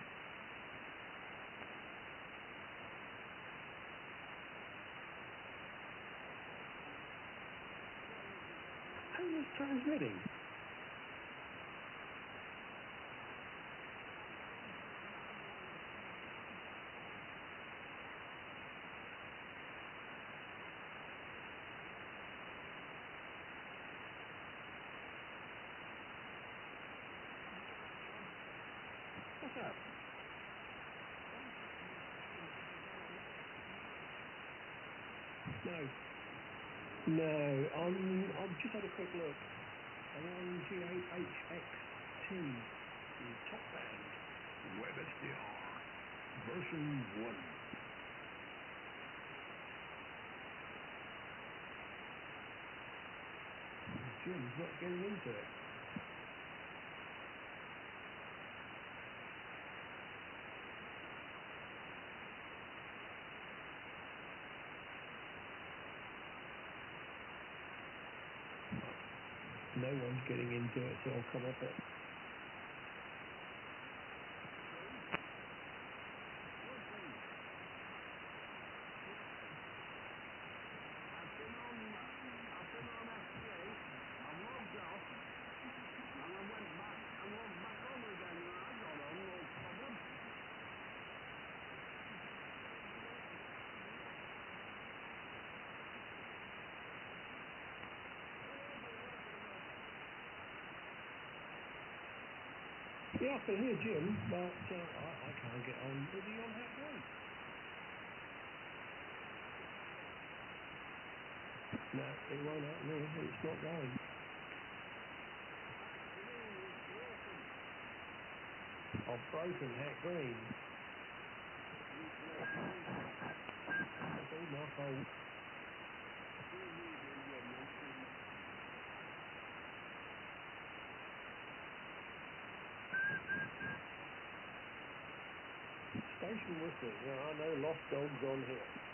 Who was transmitting? What's up? No, I've just had a quick look. I'm on GHX-T, the top band, WebSDR, version 1. Jim's not getting into it. No one's getting into it, so I'll come off it. Yeah, I can hear Jim, but I can't get on. Is he on Hack Lane? No, it won't happen here. It's not going. I've broken Hack Green. That's all my fault. Station Whistling. Yeah, I know Lost Dog's on here.